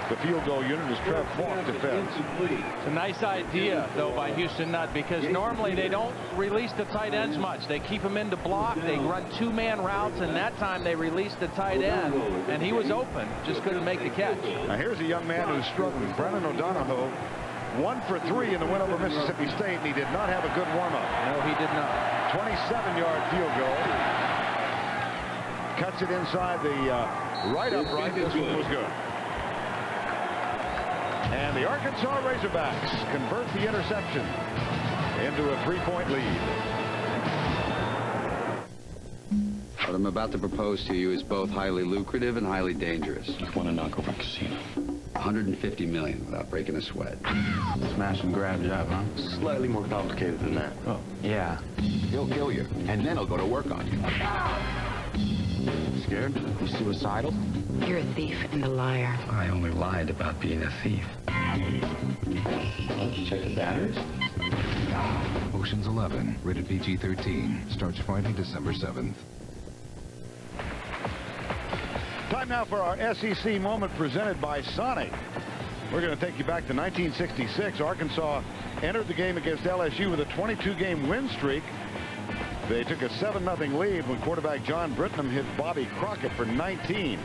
the field goal unit as Trev Falk defends. It's a nice idea, though, by Houston Nutt, because normally they don't release the tight ends much. They keep them in to block. They run 2-man routes, and that time they released the tight end, and he was open. Just couldn't make the catch. Now here's a young man who's struggling. Brennan O'Donohoe, 1 for 3 in the win over Mississippi State, and he did not have a good warm-up. No, he did not. 27-yard field goal. Cuts it inside the right upright. This one was good. And the Arkansas Razorbacks convert the interception into a 3-point lead. What I'm about to propose to you is both highly lucrative and highly dangerous. You want to knock over a casino? $150 million without breaking a sweat. Smash and grab job, huh? Slightly more complicated than that. Oh, yeah. He'll kill you, and then he'll go to work on you. Scared? You suicidal? You're a thief and a liar. I only lied about being a thief. Check the batteries. Ocean's 11, rated PG-13. Starts Friday, December 7th. Time now for our SEC moment presented by Sonic. We're going to take you back to 1966. Arkansas entered the game against LSU with a 22-game win streak. They took a 7-0 lead when quarterback John Brittenham hit Bobby Crockett for 19.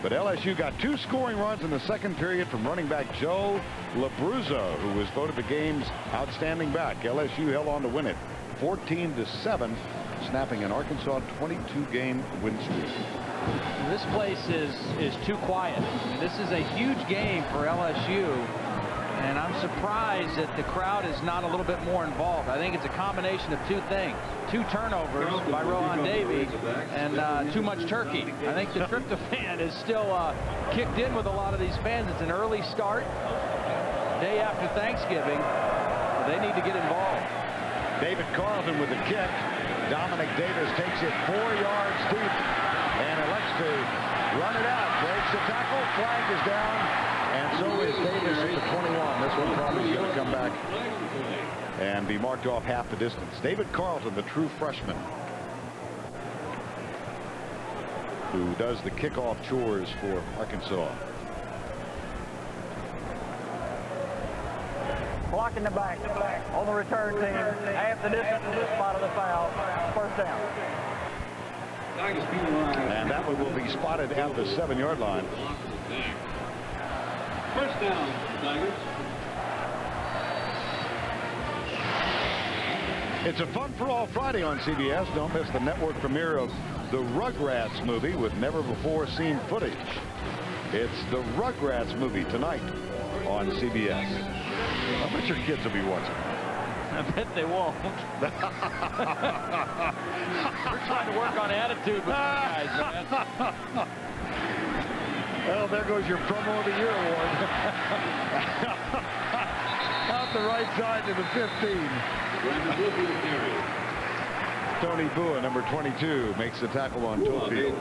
But LSU got 2 scoring runs in the second period from running back Joe Labruzzo, who was voted the game's outstanding back. LSU held on to win it 14-7, snapping an Arkansas 22-game win streak. This place is too quiet. I mean, this is a huge game for LSU. And I'm surprised that the crowd is not a little bit more involved. I think it's a combination of two things. 2 turnovers by Rohan Davey and too much turkey. I think the tryptophan is still kicked in with a lot of these fans. It's an early start, day after Thanksgiving. They need to get involved. David Carlton with the kick. Dominic Davis takes it 4 yards deep and elects to run it out. Breaks the tackle. Flag is down. And so is Davis at the 21. This one probably is going to come back and be marked off half the distance. David Carlton, the true freshman, who does the kickoff chores for Arkansas. Blocking the back on the return team. Half the distance to the spot of the foul. First down. And that one will be spotted at the 7-yard line. First down, Tigers. It's a Fun for All Friday on CBS. Don't miss the network premiere of the Rugrats movie with never-before-seen footage. It's the Rugrats movie tonight on CBS. I bet your kids will be watching. I bet they won't. We're trying to work on attitude with you guys, man. Well, there goes your Promo of the Year award. Out the right side to the 15. Tony Bua, number 22, makes the tackle on Tofield.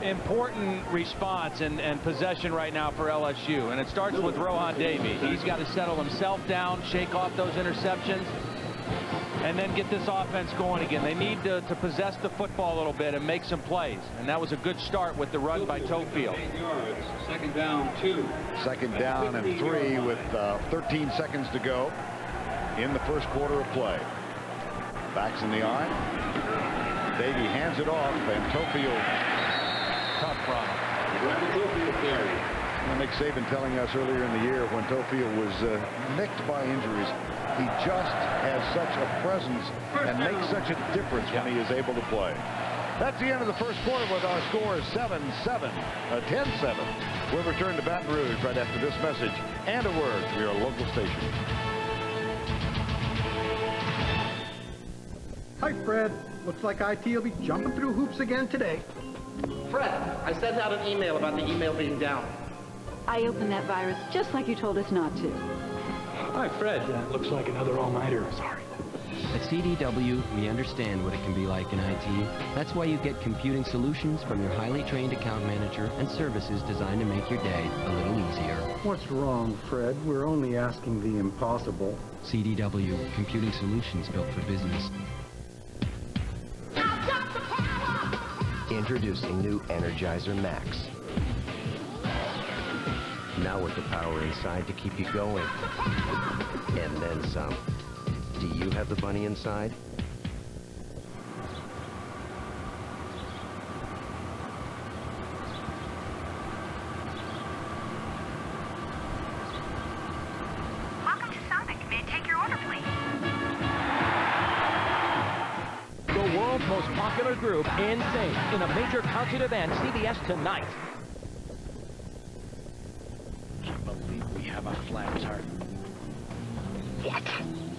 Important response and possession right now for LSU. And it starts with Rohan Davey. He's got to settle himself down, shake off those interceptions, and then get this offense going again. They need to possess the football a little bit and make some plays. And that was a good start with the run by Tofield. Second down, 2. Second down and 3 with 13 seconds to go in the first quarter of play. Backs in the eye. Davey hands it off, and Tofield. Tough run. Nick Saban telling us earlier in the year when Tofield was nicked by injuries, he just has such a presence and makes such a difference when he is able to play. That's the end of the first quarter with our score 10-7. We'll return to Baton Rouge right after this message and a word from your local station. Hi, Fred. Looks like IT will be jumping through hoops again today. Fred, I sent out an email about the email being down. I opened that virus just like you told us not to. Hi, Fred. Looks like another all-nighter. Sorry. At CDW, we understand what it can be like in IT. That's why you get computing solutions from your highly trained account manager and services designed to make your day a little easier. What's wrong, Fred? We're only asking the impossible. CDW, computing solutions built for business. Introducing new Energizer Max. Now with the power inside to keep you going. And then some. Do you have the bunny inside? Welcome to Sonic. May I take your order, please? The world's most popular group, Insane, in a major concert event, CBS tonight. Can't believe we have our flags hard. What?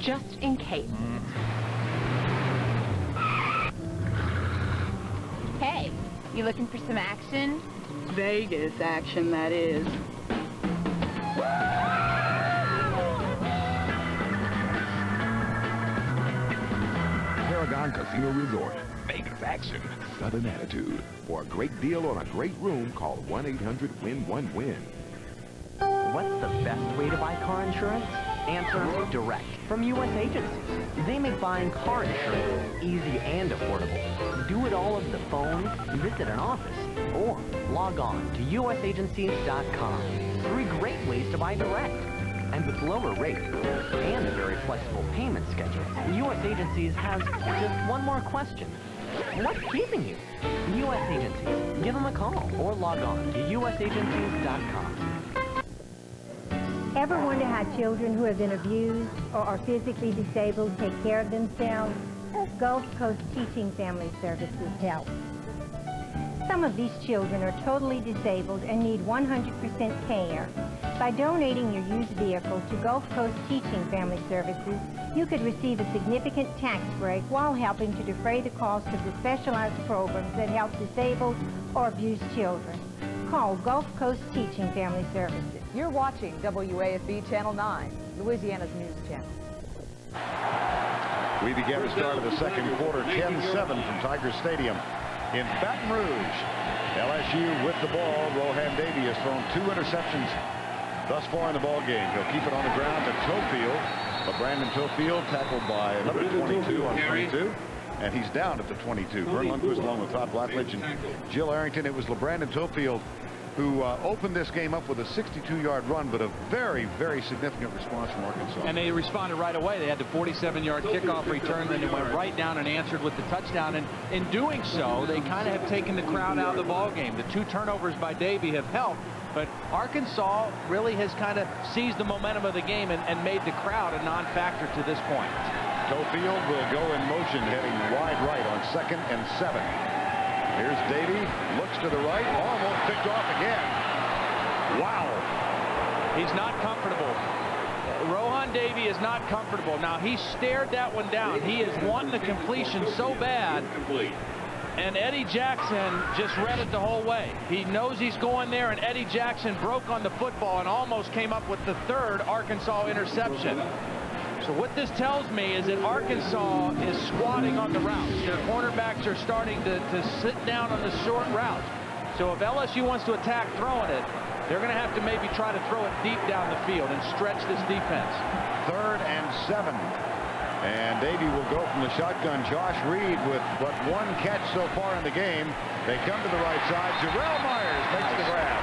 Just in case. Hey, you looking for some action? Vegas action, that is. Paragon Casino Resort. Vegas action. Southern attitude. For a great deal on a great room, call 1-800-WIN-1-WIN. What's the best way to buy car insurance? Answer, direct. From U.S. agencies. They make buying car insurance easy and affordable. Do it all over the phone, visit an office, or log on to usagencies.com. 3 great ways to buy direct. And with lower rates and a very flexible payment schedule, U.S. Agencies has just one more question. What's keeping you? U.S. Agencies. Give them a call or log on to usagencies.com. Ever wonder how children who have been abused or are physically disabled take care of themselves? Gulf Coast Teaching Family Services helps. Some of these children are totally disabled and need 100% care. By donating your used vehicle to Gulf Coast Teaching Family Services, you could receive a significant tax break while helping to defray the cost of the specialized programs that help disabled or abused children. Call Gulf Coast Teaching Family Services. You're watching WAFB Channel 9, Louisiana's news channel. We begin the start of the second quarter, 10-7 from Tiger Stadium in Baton Rouge. LSU with the ball. Rohan Davey has thrown 2 interceptions thus far in the ball game. He'll keep it on the ground to Tofield. But Brandon Tofield tackled by number 22 on 22. And he's down at the 22. Vern Lundquist along with Todd Blackledge and Jill Arrington. It was LeBrandon Tofield who opened this game up with a 62-yard run, but a very, very significant response from Arkansas. And they responded right away. They had the 47-yard kickoff return, then they went right down and answered with the touchdown. And in doing so, they kind of have taken the crowd out of the ball game. The 2 turnovers by Davey have helped, but Arkansas really has kind of seized the momentum of the game and made the crowd a non-factor to this point. Tofield will go in motion, heading wide right on 2nd and 7. Here's Davey, looks to the right, almost picked off again. Wow. He's not comfortable. Rohan Davey is not comfortable. Now, he stared that one down. He is wanting the completion so bad. And Eddie Jackson just read it the whole way. He knows he's going there, and Eddie Jackson broke on the football and almost came up with the 3rd Arkansas interception. So what this tells me is that Arkansas is squatting on the routes. Their cornerbacks are starting to sit down on the short routes. So if LSU wants to attack throwing it, they're going to have to maybe try to throw it deep down the field and stretch this defense. 3rd and 7. And Davey will go from the shotgun. Josh Reed with but 1 catch so far in the game. They come to the right side. Jarrell Myers makes the grab.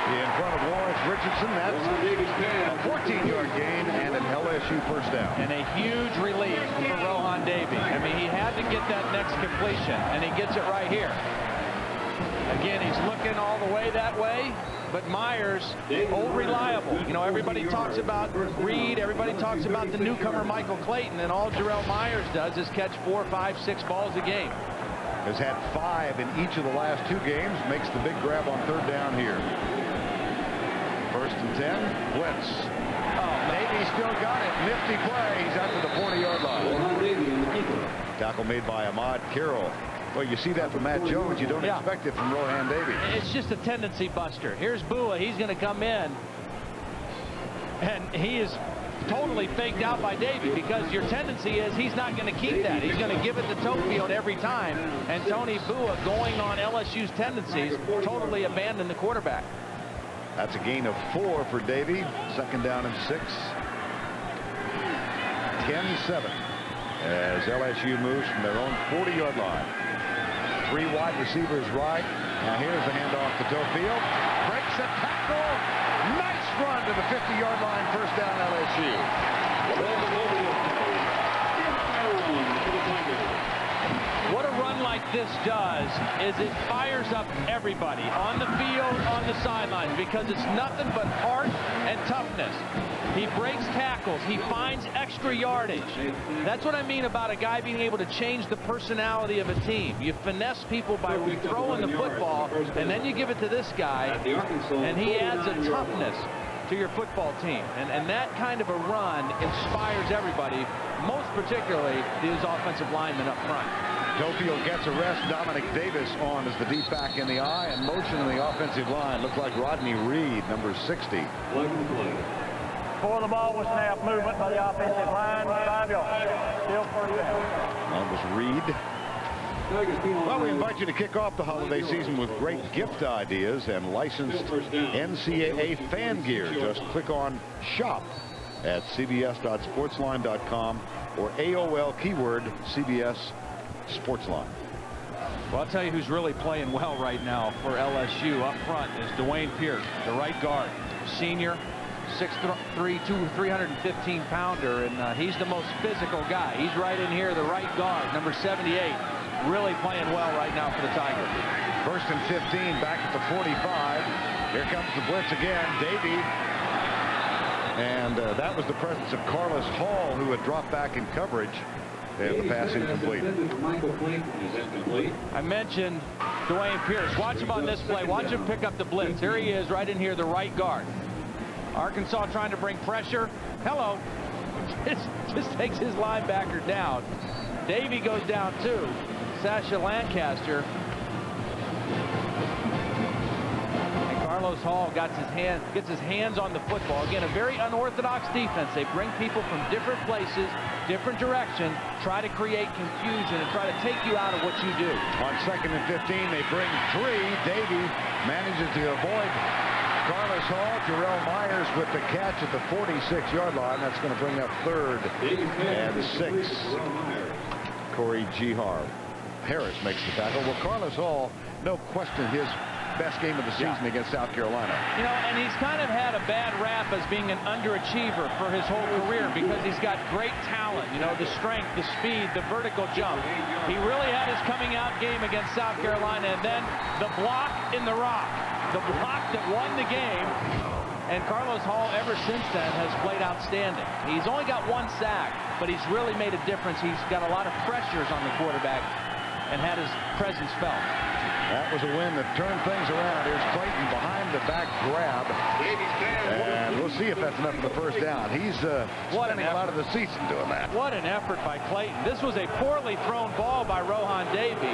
In front of Lawrence Richardson. That's a 14-yard gain and an LSU first down. And a huge relief for Rohan Davey. I mean, he had to get that next completion, and he gets it right here. Again, he's looking all the way that way, but Myers, old reliable. You know, everybody talks about Reed, everybody talks about the newcomer Michael Clayton, and all Jarrell Myers does is catch 4, 5, 6 balls a game. Has had 5 in each of the last 2 games. Makes the big grab on 3rd down here. 1st and 10. Blitz. Davey still got it. Nifty play. He's out to the 40-yard line. Tackle made by Ahmad Carroll. Well, you see that from Matt Jones. You don't expect it from Rohan Davey. It's just a tendency buster. Here's Bua. He's going to come in. And he is totally faked out by Davey, because your tendency is he's not going to keep that. He's going to give it to Tofield every time. And Tony Bua, going on LSU's tendencies, totally abandoned the quarterback. That's a gain of 4 for Davey. 2nd down and 6. 10-7 as LSU moves from their own 40-yard line. 3 wide receivers right. Now here's the handoff to Tofield. Breaks a tackle. Nice run to the 50-yard line. First down LSU. What a run like this does is it fires up everybody on the field, on the sidelines, because it's nothing but heart and toughness. He breaks tackles. He finds extra yardage. That's what I mean about a guy being able to change the personality of a team. You finesse people by throwing the football, and then you give it to this guy, and he adds a toughness to your football team. And that kind of a run inspires everybody, most particularly these offensive linemen up front. Tofield gets a rest. Dominic Davis on as the deep back in the eye, and motion in the offensive line. Looked like Rodney Reed, number 60. Before the ball was snapped, movement by the offensive line, 5 yards. Still first down. That was Reed. Well, we invite you to kick off the holiday season with great gift ideas and licensed NCAA fan gear. Just click on Shop at cbs.sportsline.com or AOL keyword CBS Sportsline. Well, I'll tell you who's really playing well right now for LSU up front is Dwayne Pierce, the right guard. Senior, 6'3", 315-pounder, and he's the most physical guy. He's right in here, the right guard, number 78. Really playing well right now for the Tigers. 1st and 15, back at the 45. Here comes the blitz again. Davey. And that was the presence of Carlos Hall, who had dropped back in coverage. And the pass incomplete. I mentioned Dwayne Pierce. Watch him on this play. Watch him pick up the blitz. Here he is right in here, the right guard. Arkansas trying to bring pressure. Hello. Just takes his linebacker down. Davey goes down too. Sasha Lancaster. And Carlos Hall gets his hands on the football. Again, a very unorthodox defense. They bring people from different places, different direction, try to create confusion and try to take you out of what you do. On 2nd and 15, they bring 3. Davey manages to avoid Carlos Hall. Jarrell Myers with the catch at the 46-yard line. That's going to bring up 3rd and 6. Corey Harris makes the tackle. Well, Carlos Hall, no question, his best game of the season against South Carolina. You know, and he's kind of had a bad rap as being an underachiever for his whole career because he's got great talent, you know, the strength, the speed, the vertical jump. He really had his coming out game against South Carolina, and then the block in the rock, the block that won the game. And Carlos Hall, ever since then, has played outstanding. He's only got 1 sack, but he's really made a difference. He's got a lot of pressures on the quarterback and had his presence felt. That was a win that turned things around. Here's Clayton behind the back grab. And we'll see if that's enough for the first down. He's spending a lot of the season doing that. What an effort by Clayton. This was a poorly thrown ball by Rohan Davey.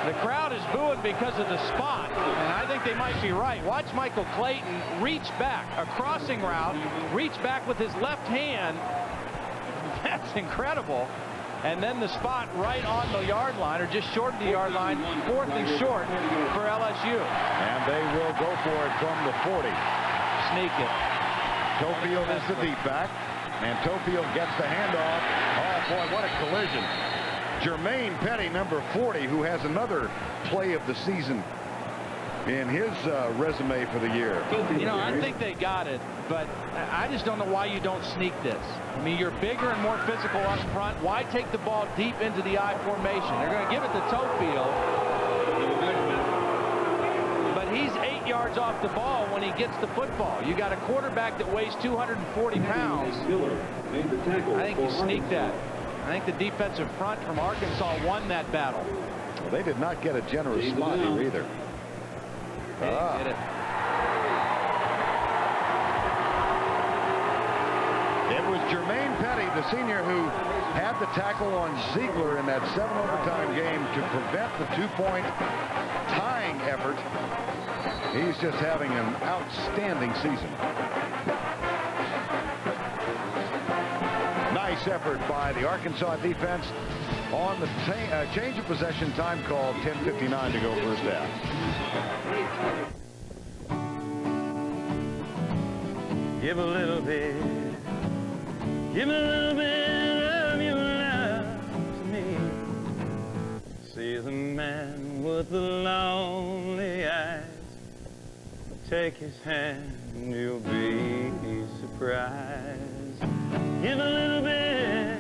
The crowd is booing because of the spot, and I think they might be right. Watch Michael Clayton reach back, a crossing route, reach back with his left hand. That's incredible. And then the spot right on the yard line, or just short of the yard line, 4th and short for LSU. And they will go for it from the 40. Sneak it. Tofield is the deep back, and Tofield gets the handoff. Oh, boy, what a collision. Jermaine Petty, number 40, who has another play of the season in his resume for the year. You know, I think they got it, but I just don't know why you don't sneak this. I mean, you're bigger and more physical up front. Why take the ball deep into the I formation? They're going to give it to Tofield, but he's 8 yards off the ball when he gets the football. You got a quarterback that weighs 240 pounds. I think you sneak that. I think the defensive front from Arkansas won that battle. Well, they did not get a generous spot here either. Hit it. It was Jermaine Petty, the senior, who had the tackle on Ziegler in that 7-overtime game to prevent the 2-point tying effort. He's just having an outstanding season. Nice effort by the Arkansas defense on the change of possession time called. 10:59 to go first half. Give a little bit. Give a little bit of your love to me. See the man with the lonely eyes. Take his hand, you'll be surprised. Give a little bit,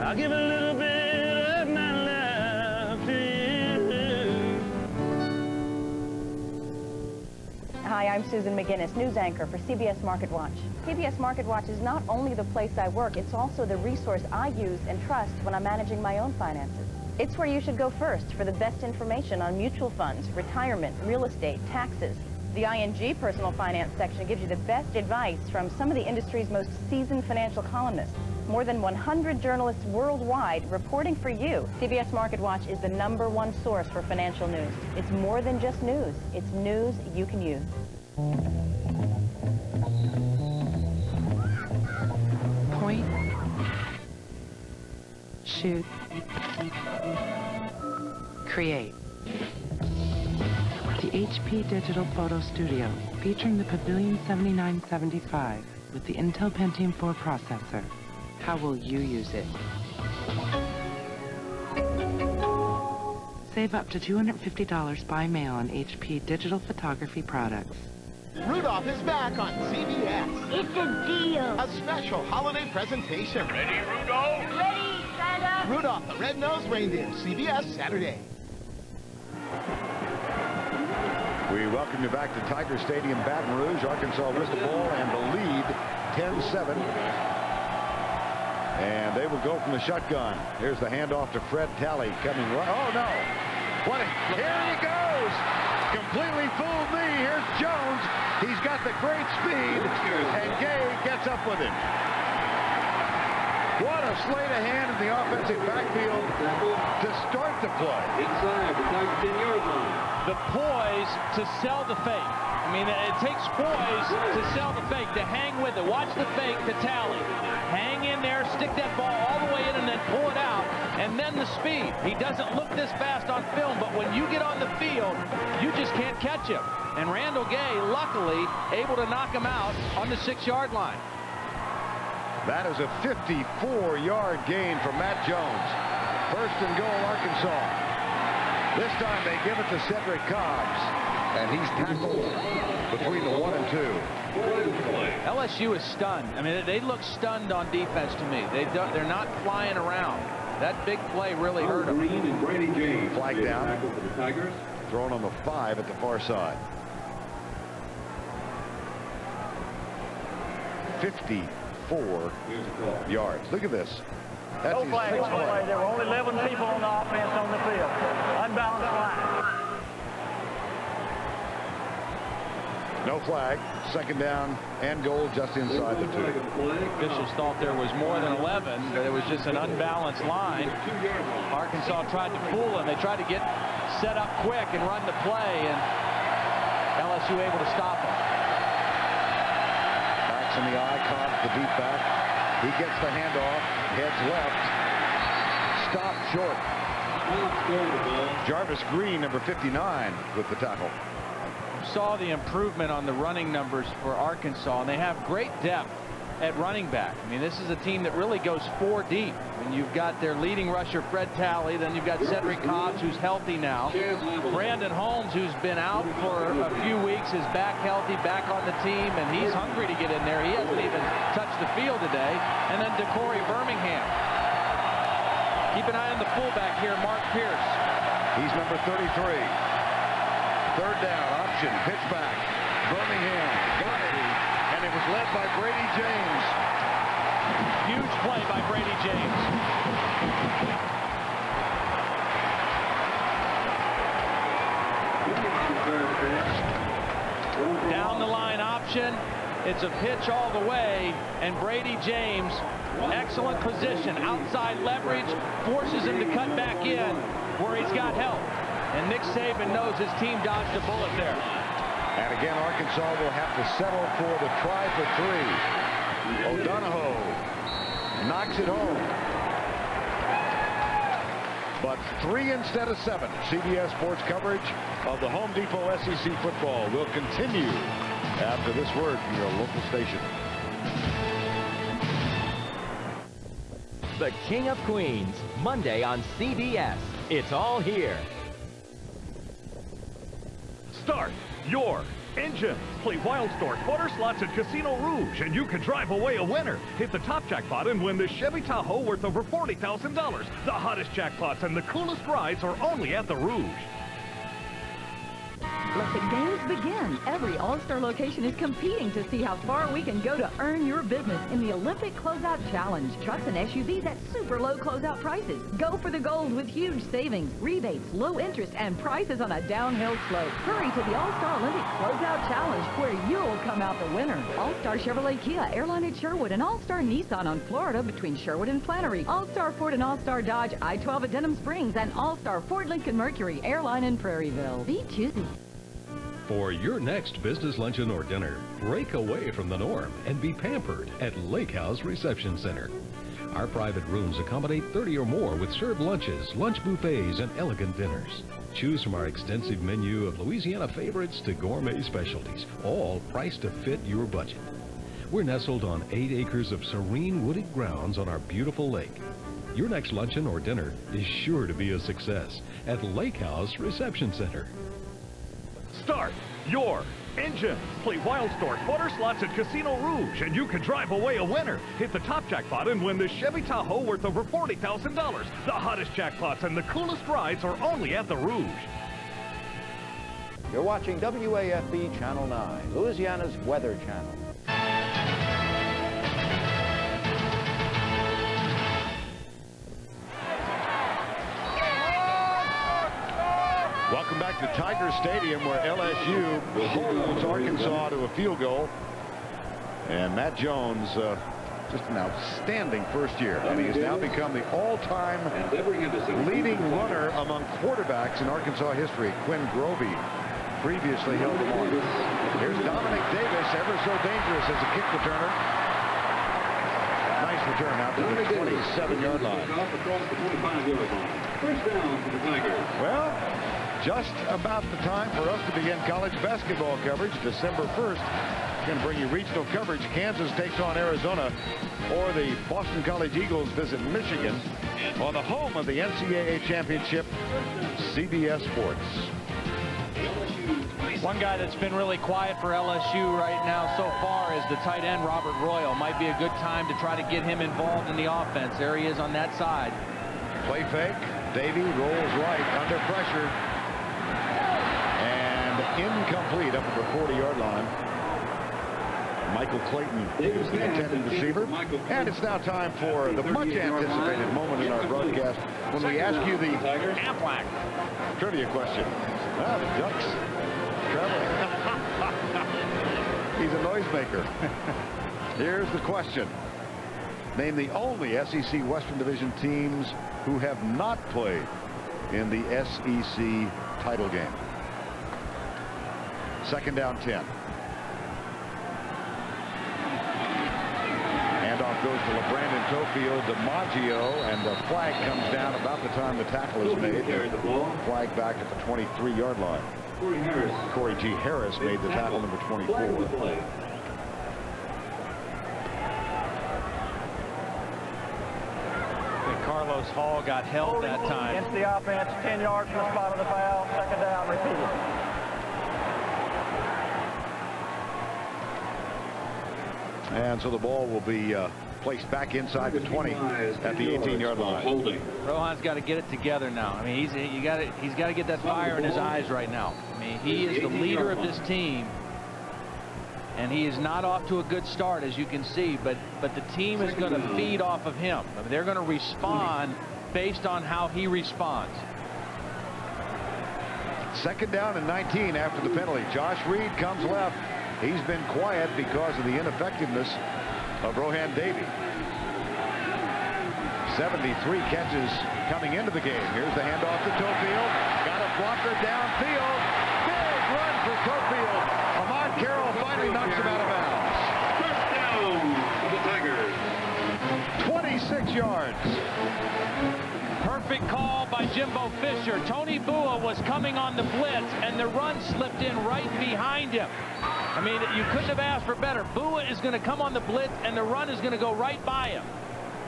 I'll give a little bit of my love to you. Hi, I'm Susan McGinnis, news anchor for CBS Market Watch. CBS Market Watch is not only the place I work, it's also the resource I use and trust when I'm managing my own finances. It's where you should go first for the best information on mutual funds, retirement, real estate, taxes. The ING personal finance section gives you the best advice from some of the industry's most seasoned financial columnists. More than 100 journalists worldwide reporting for you. CBS Market Watch is the #1 source for financial news. It's more than just news. It's news you can use. Point. Shoot. Create. The HP Digital Photo Studio, featuring the Pavilion 7975 with the Intel Pentium 4 processor. How will you use it? Save up to $250 by mail on HP digital photography products. Rudolph is back on CBS. It's a deal. A special holiday presentation. Ready, Rudolph? Ready, Santa. Rudolph the Red-Nosed Reindeer, CBS Saturday. We welcome you back to Tiger Stadium, Baton Rouge. Arkansas with the ball and the lead, 10-7. And they will go from the shotgun. Here's the handoff to Fred Talley coming right. Oh, no. Here he goes. Completely fooled me. Here's Jones. He's got the great speed. And Gay gets up with him. What a sleight of hand in the offensive backfield to start the play. Inside the Tigers 10-yard line. The poise to sell the fake. I mean, it takes poise to sell the fake, to hang with it. Watch the fake to Talley. Hang in there, stick that ball all the way in, and then pull it out. And then the speed. He doesn't look this fast on film, but when you get on the field, you just can't catch him. And Randall Gay, luckily, able to knock him out on the 6-yard line. That is a 54-yard gain for Matt Jones. First and goal, Arkansas. This time they give it to Cedric Cobbs, and he's tackled between the 1 and 2. LSU is stunned. I mean, they look stunned on defense to me. They're not flying around. That big play really hurt them. Flag down. Thrown on the 5 at the far side. 54 yards. Look at this. That's no flag. There were only 11 people on the offense on the field. Unbalanced line. No flag. Second down and goal just inside the 2. Officials thought there was more than 11, but it was just an unbalanced line. Arkansas tried to fool them. They tried to get set up quick and run the play, and LSU able to stop them. Backs in the eye, Cobb, the deep back. He gets the handoff, heads left, stopped short. Jarvis Green, number 59, with the tackle. Saw the improvement on the running numbers for Arkansas, and they have great depth at running back. I mean, this is a team that really goes 4 deep. And you've got their leading rusher, Fred Talley. Then you've got Cedric Cobbs, who's healthy now. Brandon Holmes, who's been out for a few weeks, is back healthy, back on the team, and he's hungry to get in there. He hasn't even touched the field today. And then DeCorey Birmingham. Keep an eye on the fullback here, Mark Pierce. He's number 33. Third down, option, pitch back. Birmingham got it, and it was led by Brady James. Huge play by Brady James. Down the line option. It's a pitch all the way, and Brady James, excellent position, outside leverage, forces him to cut back in where he's got help. And Nick Saban knows his team dodged a bullet there. And again, Arkansas will have to settle for the try for 3. O'Donohoe knocks it home. But 3 instead of 7. CBS Sports coverage of the Home Depot SEC football will continue after this word from your local station. The King of Queens, Monday on CBS. It's all here. Start your engine. Play Wild Stork, Water Slots at Casino Rouge, and you can drive away a winner. Hit the top jackpot and win this Chevy Tahoe worth over $40,000. The hottest jackpots and the coolest rides are only at the Rouge. Let the games begin. Every All-Star location is competing to see how far we can go to earn your business in the Olympic Closeout Challenge. Trucks and SUVs at super low closeout prices. Go for the gold with huge savings, rebates, low interest, and prices on a downhill slope. Hurry to the All-Star Olympic Closeout Challenge where you'll come out the winner. All-Star Chevrolet Kia Airline at Sherwood and All-Star Nissan on Florida between Sherwood and Flannery. All-Star Ford and All-Star Dodge I-12 at Denham Springs and All-Star Ford Lincoln Mercury Airline in Prairieville. Be choosy. For your next business luncheon or dinner, break away from the norm and be pampered at Lake House Reception Center. Our private rooms accommodate 30 or more with served lunches, lunch buffets, and elegant dinners. Choose from our extensive menu of Louisiana favorites to gourmet specialties, all priced to fit your budget. We're nestled on 8 acres of serene wooded grounds on our beautiful lake. Your next luncheon or dinner is sure to be a success at Lake House Reception Center. Start your engine. Play Wild Stork, Water Slots at Casino Rouge, and you can drive away a winner. Hit the top jackpot and win this Chevy Tahoe worth over $40,000. The hottest jackpots and the coolest rides are only at the Rouge. You're watching WAFB Channel 9, Louisiana's Weather Channel. Welcome back to Tiger Stadium, where LSU holds Arkansas to a field goal. And Matt Jones, just an outstanding first year. And he has now become the all-time leading runner among quarterbacks in Arkansas history. Quinn Grovey previously held the mark. Here's Dominic Davis, ever so dangerous as a kick returner. Nice return out to the 27-yard line. First down for the Tigers. Well, just about the time for us to begin college basketball coverage. December 1st, going to bring you regional coverage. Kansas takes on Arizona, or the Boston College Eagles visit Michigan on the home of the NCAA championship, CBS Sports. One guy that's been really quiet for LSU right now so far is the tight end, Robert Royal. Might be a good time to try to get him involved in the offense. There he is on that side. Play fake. Davey rolls right under pressure. And incomplete up at the 40-yard line. Michael Clayton is the intended receiver. And it's now time for the much anticipated moment in our broadcast when we ask you the Aflac trivia question. Ah, the Ducks traveling. He's a noisemaker. Here's the question. Name the only SEC Western Division teams who have not played in the SEC title game. Second down 10. Handoff goes to LeBrandon Tofield, DiMaggio, and the flag comes down about the time the tackle is made. Flag back at the 23-yard line. Corey G. Harris made the tackle, number 24. Carlos Hall got held that time. Against the offense, 10 yards from the spot of the foul. Second down, repeated. And so the ball will be placed back inside the 20 at the 18-yard line. Rohan's got to get it together now. I mean, he's got to get that fire in his eyes right now. I mean, he is the leader of this team, and he is not off to a good start, as you can see. But the team is going to feed off of him. I mean, they're going to respond based on how he responds. Second down and 19 after the penalty. Josh Reed comes left. He's been quiet because of the ineffectiveness of Rohan Davey. 73 catches coming into the game. Here's the handoff to Tofield. Got a blocker downfield. Big run for Tofield. Ahmad Carroll finally knocks him out of bounds. First down for the Tigers. 26 yards. Perfect call by Jimbo Fisher. Tony Bua was coming on the blitz, and the run slipped in right behind him. I mean, you couldn't have asked for better. Bua is going to come on the blitz, and the run is going to go right by him.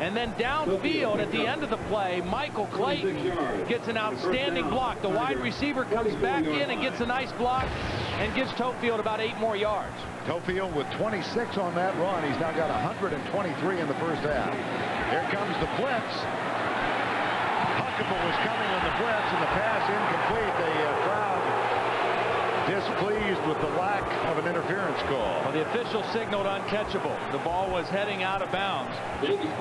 And then downfield at the end of the play, Michael Clayton gets an outstanding block. The wide receiver comes back in and gets a nice block and gives Tofield about 8 more yards. Tofield with 26 on that run. He's now got 123 in the first half. Here comes the blitz. Huckable was coming on the blitz, and the pass incomplete. The crowd displeased with the lack of an interference call. Well, the official signaled uncatchable. The ball was heading out of bounds.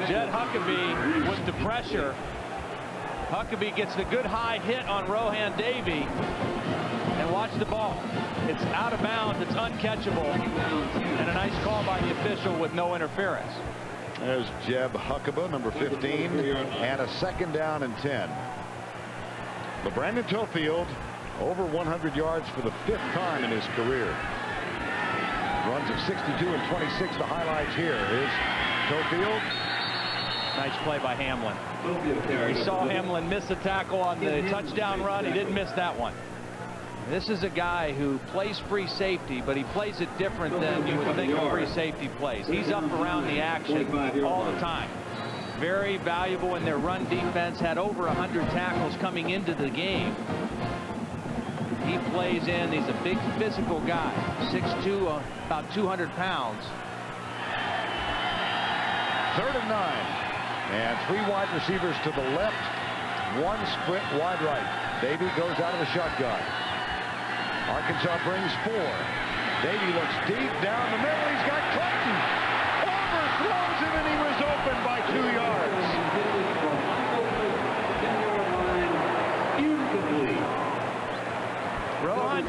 Jed Huckabee with the pressure. Huckabee gets the good high hit on Rohan Davey. And watch the ball. It's out of bounds. It's uncatchable. And a nice call by the official with no interference. There's Jeb Huckabee, number 15, and a second down and 10. LeBrandon Tofield, over 100 yards for the 5th time in his career. Runs of 62 and 26. The highlights here is Tofield. Nice play by Hamlin. He saw Hamlin miss a tackle on the touchdown run. He didn't miss that one. This is a guy who plays free safety, but he plays it different than you would think a free safety plays. He's up around the action all the time. Very valuable in their run defense. Had over 100 tackles coming into the game. He plays in. He's a big physical guy. 6'2", about 200 pounds. 3rd and 9. And 3 wide receivers to the left. 1 split wide right. Davey goes out of the shotgun. Arkansas brings 4. Davey looks deep down the middle. He's got Clayton. Overthrows him, and he was open by 2 yards.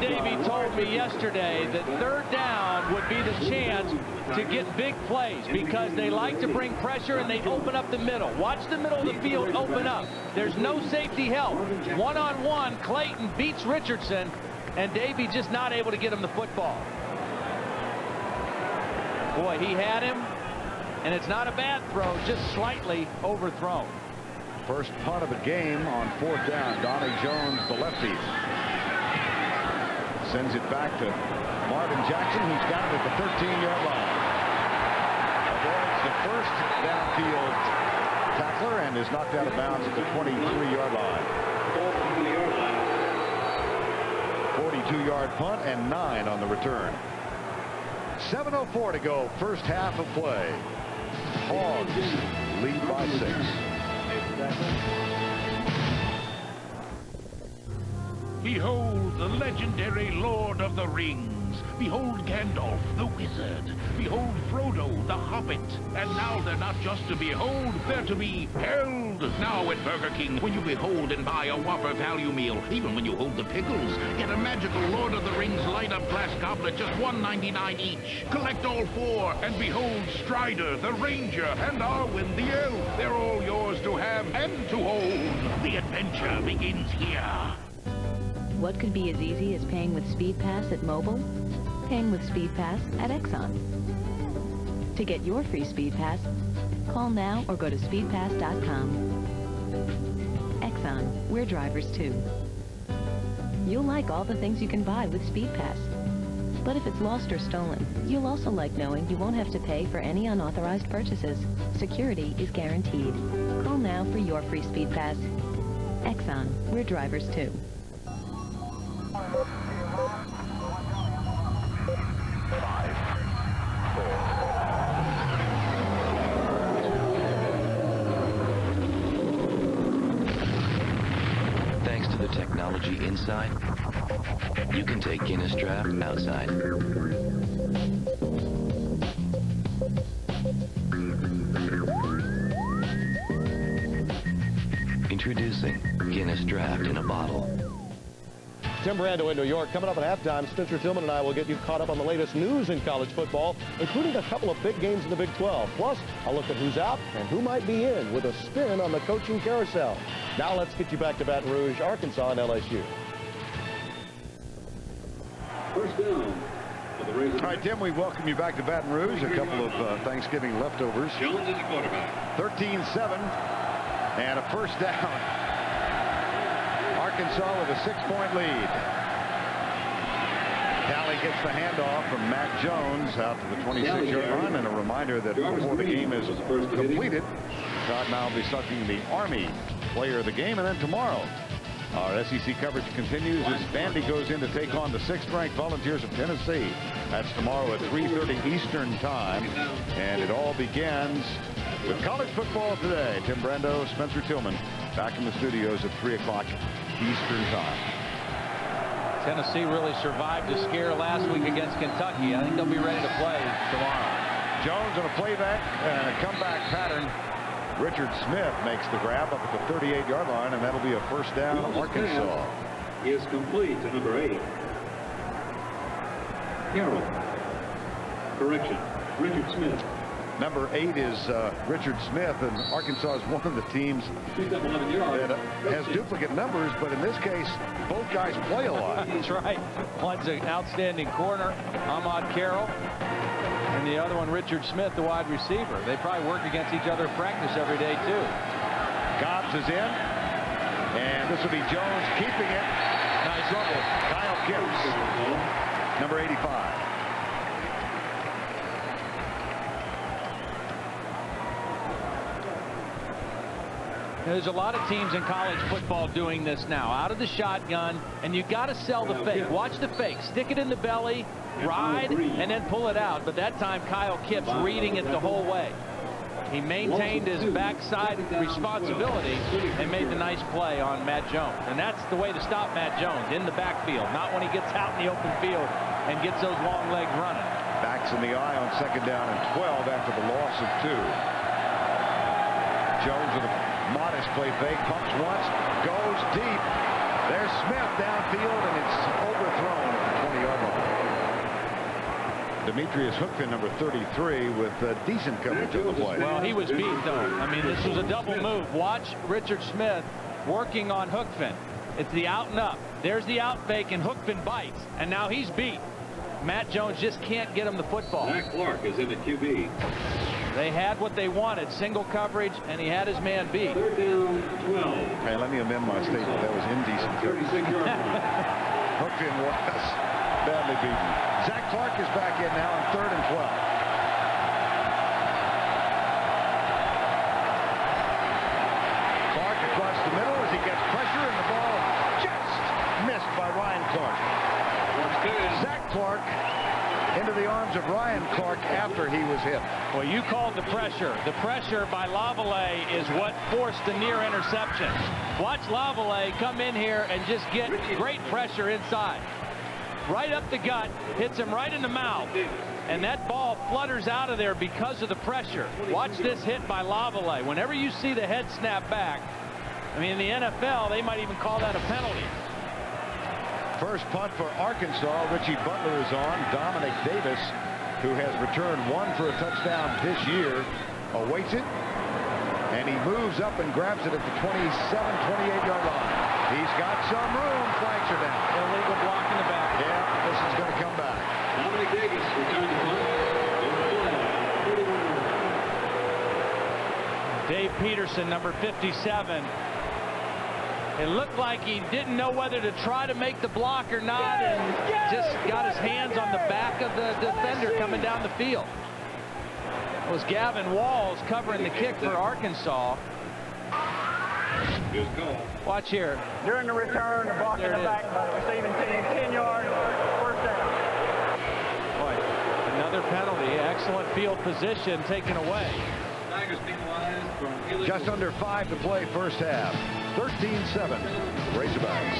Davey told me yesterday that third down would be the chance to get big plays because they like to bring pressure and they open up the middle. Watch the middle of the field open up. There's no safety help. One-on-one, Clayton beats Richardson, and Davey just not able to get him the football. Boy, he had him, and it's not a bad throw, just slightly overthrown. First punt of the game on fourth down. Donnie Jones, the lefty, sends it back to Marvin Jackson, who's got it at the 13-yard line. Avoids the first downfield tackler and is knocked out of bounds at the 23-yard line. 42-yard punt and 9 on the return. 7:04 to go, first half of play. Hogs lead by 6. Behold the legendary Lord of the Rings. Behold Gandalf, the wizard. Behold Frodo, the hobbit. And now they're not just to behold, they're to be held. Now at Burger King, when you behold and buy a Whopper value meal, even when you hold the pickles, get a magical Lord of the Rings light-up glass goblet, just $1.99 each. Collect all 4, and behold Strider, the Ranger, and Arwen, the Elf. They're all yours to have and to hold. The adventure begins here. What could be as easy as paying with SpeedPass at Mobile? Paying with SpeedPass at Exxon. To get your free SpeedPass, call now or go to speedpass.com. Exxon, we're drivers too. You'll like all the things you can buy with SpeedPass. But if it's lost or stolen, you'll also like knowing you won't have to pay for any unauthorized purchases. Security is guaranteed. Call now for your free SpeedPass. Exxon, we're drivers too. Thanks to the technology inside, you can take Guinness Draft outside. Introducing Guinness Draft in a bottle. Tim Brando in New York. Coming up at halftime, Spencer Tillman and I will get you caught up on the latest news in college football, including a couple of big games in the Big 12. Plus, a look at who's out and who might be in with a spin on the coaching carousel. Now let's get you back to Baton Rouge, Arkansas, and LSU. First down. All right, Tim, we welcome you back to Baton Rouge. A couple of Thanksgiving leftovers. 13-7 and a first down. Arkansas with a 6-point lead. Talley gets the handoff from Matt Jones out to the 26-yard line, and a reminder that before the game is completed, Todd now will be selecting the Army player of the game, and then tomorrow our SEC coverage continues as Vandy goes in to take on the 6th-ranked Volunteers of Tennessee. That's tomorrow at 3:30 Eastern time, and it all begins with college football today. Tim Brando, Spencer Tillman, back in the studios at 3 o'clock Eastern time. Tennessee really survived a scare last week against Kentucky. I think they'll be ready to play tomorrow. Jones on a playback and a comeback pattern. Richard Smith makes the grab up at the 38-yard line, and that'll be a first down. Arkansas is complete to number 8. Carroll. Correction. Richard Smith. Number 8 is Richard Smith, and Arkansas is one of the teams that has duplicate numbers, but in this case, both guys play a lot. That's right. One's an outstanding corner, Ahmad Carroll, and the other one, Richard Smith, the wide receiver. They probably work against each other in practice every day, too. Cobbs is in, and this will be Jones keeping it. Nice run. Kyle Kipps, number 85. There's a lot of teams in college football doing this now. Out of the shotgun, and you got to sell the fake. Watch the fake. Stick it in the belly, ride, and then pull it out. But that time, Kyle Kipps reading it the whole way. He maintained his backside responsibility and made the nice play on Matt Jones. And that's the way to stop Matt Jones, in the backfield, not when he gets out in the open field and gets those long legs running. Backs in the eye on 2nd down and 12 after the loss of 2. Jones with a modest play fake, pumps once, goes deep. There's Smith downfield, and it's overthrown Demetrius Hookfin, number 33, with decent coverage of the play. Well, he was beat, though. I mean, this was a double move. Watch Richard Smith working on Hookfin. It's the out and up. There's the out fake, and Hookfin bites, and now he's beat. Matt Jones just can't get him the football. Zach Clark is in at QB. They had what they wanted, single coverage, and he had his man beat. 3rd down, 12. Hey, let me amend my statement. That was indecent. 36-yard line. Hookfin was badly beaten. Zach Clark is back in now on 3rd and 12. Clark across the middle as he gets pressure, and the ball just missed by Ryan Clark. Zach Clark into the arms of Ryan Clark after he was hit. Well, you called the pressure. The pressure by Lavallee is what forced the near interception. Watch Lavallee come in here and just get great pressure inside. Right up the gut, hits him right in the mouth, and that ball flutters out of there because of the pressure. Watch this hit by Lavallee. Whenever you see the head snap back, I mean, in the NFL, they might even call that a penalty. First punt for Arkansas. Richie Butler is on. Dominic Davis, who has returned 1 for a touchdown this year, awaits it, and he moves up and grabs it at the 28-yard line. He's got some room. Flags are down. Illegal block in the back. Yeah, this is going to come back. Dominic Davis returns the punt. Dave Peterson, number 57. It looked like he didn't know whether to try to make the block or not, and just got his hands on the back of the defender coming down the field. It was Gavin Walls covering the kick for Arkansas. Good call. Watch here. During the return, the block in the back by the receiving team, 10 yards, 1st down. Boy, another penalty. Excellent field position taken away. Tigers penalized from illegal. Just under 5 to play first half. 13-7. Razorbacks.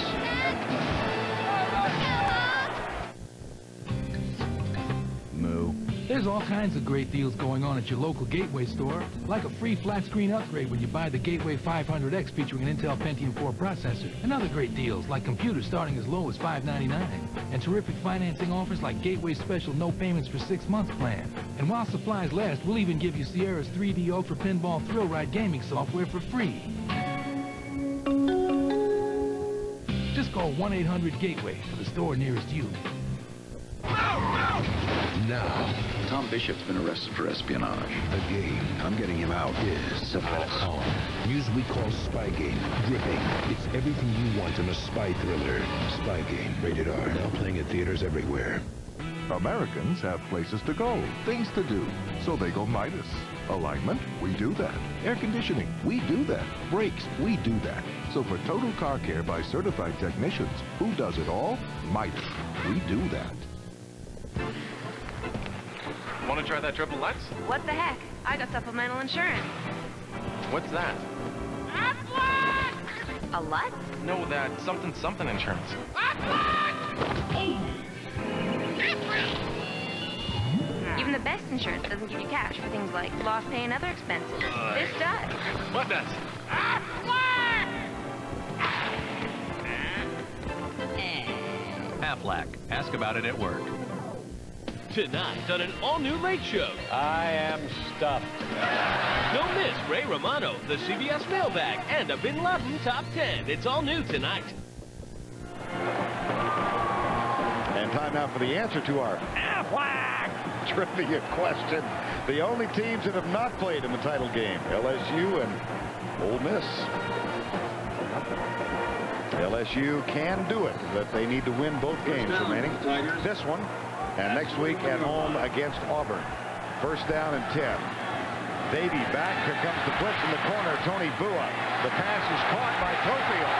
Moo. There's all kinds of great deals going on at your local Gateway store, like a free flat screen upgrade when you buy the Gateway 500X featuring an Intel Pentium 4 processor, and other great deals like computers starting as low as $599, and terrific financing offers like Gateway's special no payments for 6 months plan. And while supplies last, we'll even give you Sierra's 3D Ultra Pinball Thrill Ride gaming software for free. Just call 1-800-GATEWAY for the store nearest you. Now, Tom Bishop's been arrested for espionage. The game, I'm getting him out, is on. News we call Spy Game. Gripping. It's everything you want in a spy thriller. Spy Game, rated R. Now playing at theaters everywhere. Americans have places to go, things to do, so they go Midas. Alignment, we do that. Air conditioning, we do that. Brakes, we do that. So for total car care by certified technicians, who does it all? Midas. We do that. Want to try that triple X? What the heck? I got supplemental insurance. What's that? A what? No, that something insurance. Even the best insurance doesn't give you cash for things like lost pay and other expenses. This does. What does? Aflac. Ask about it at work. Tonight on an all-new Late Show. I am stuffed. Don't miss Ray Romano, the CBS Mailbag, and a Bin Laden Top 10. It's all new tonight. And time now for the answer to our trivia question. The only teams that have not played in the title game, LSU and Ole Miss. LSU can do it, but they need to win both games remaining. This one, and next week at home against Auburn. First down and 10. Davey back. Here comes the blitz in the corner. Tony Bua. The pass is caught by Cofield.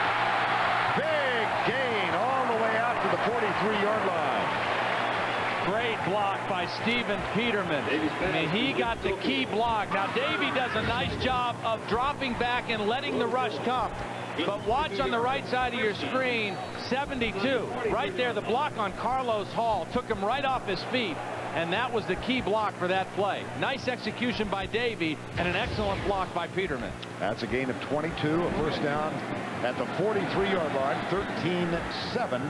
Big gain all the way out to the 43-yard line. Great block by Stephen Peterman. I mean, he got the key block. Now, Davey does a nice job of dropping back and letting the rush come. But watch on the right side of your screen, 72. Right there, the block on Carlos Hall took him right off his feet. And that was the key block for that play. Nice execution by Davey and an excellent block by Peterman. That's a gain of 22, a first down at the 43-yard line, 13-7.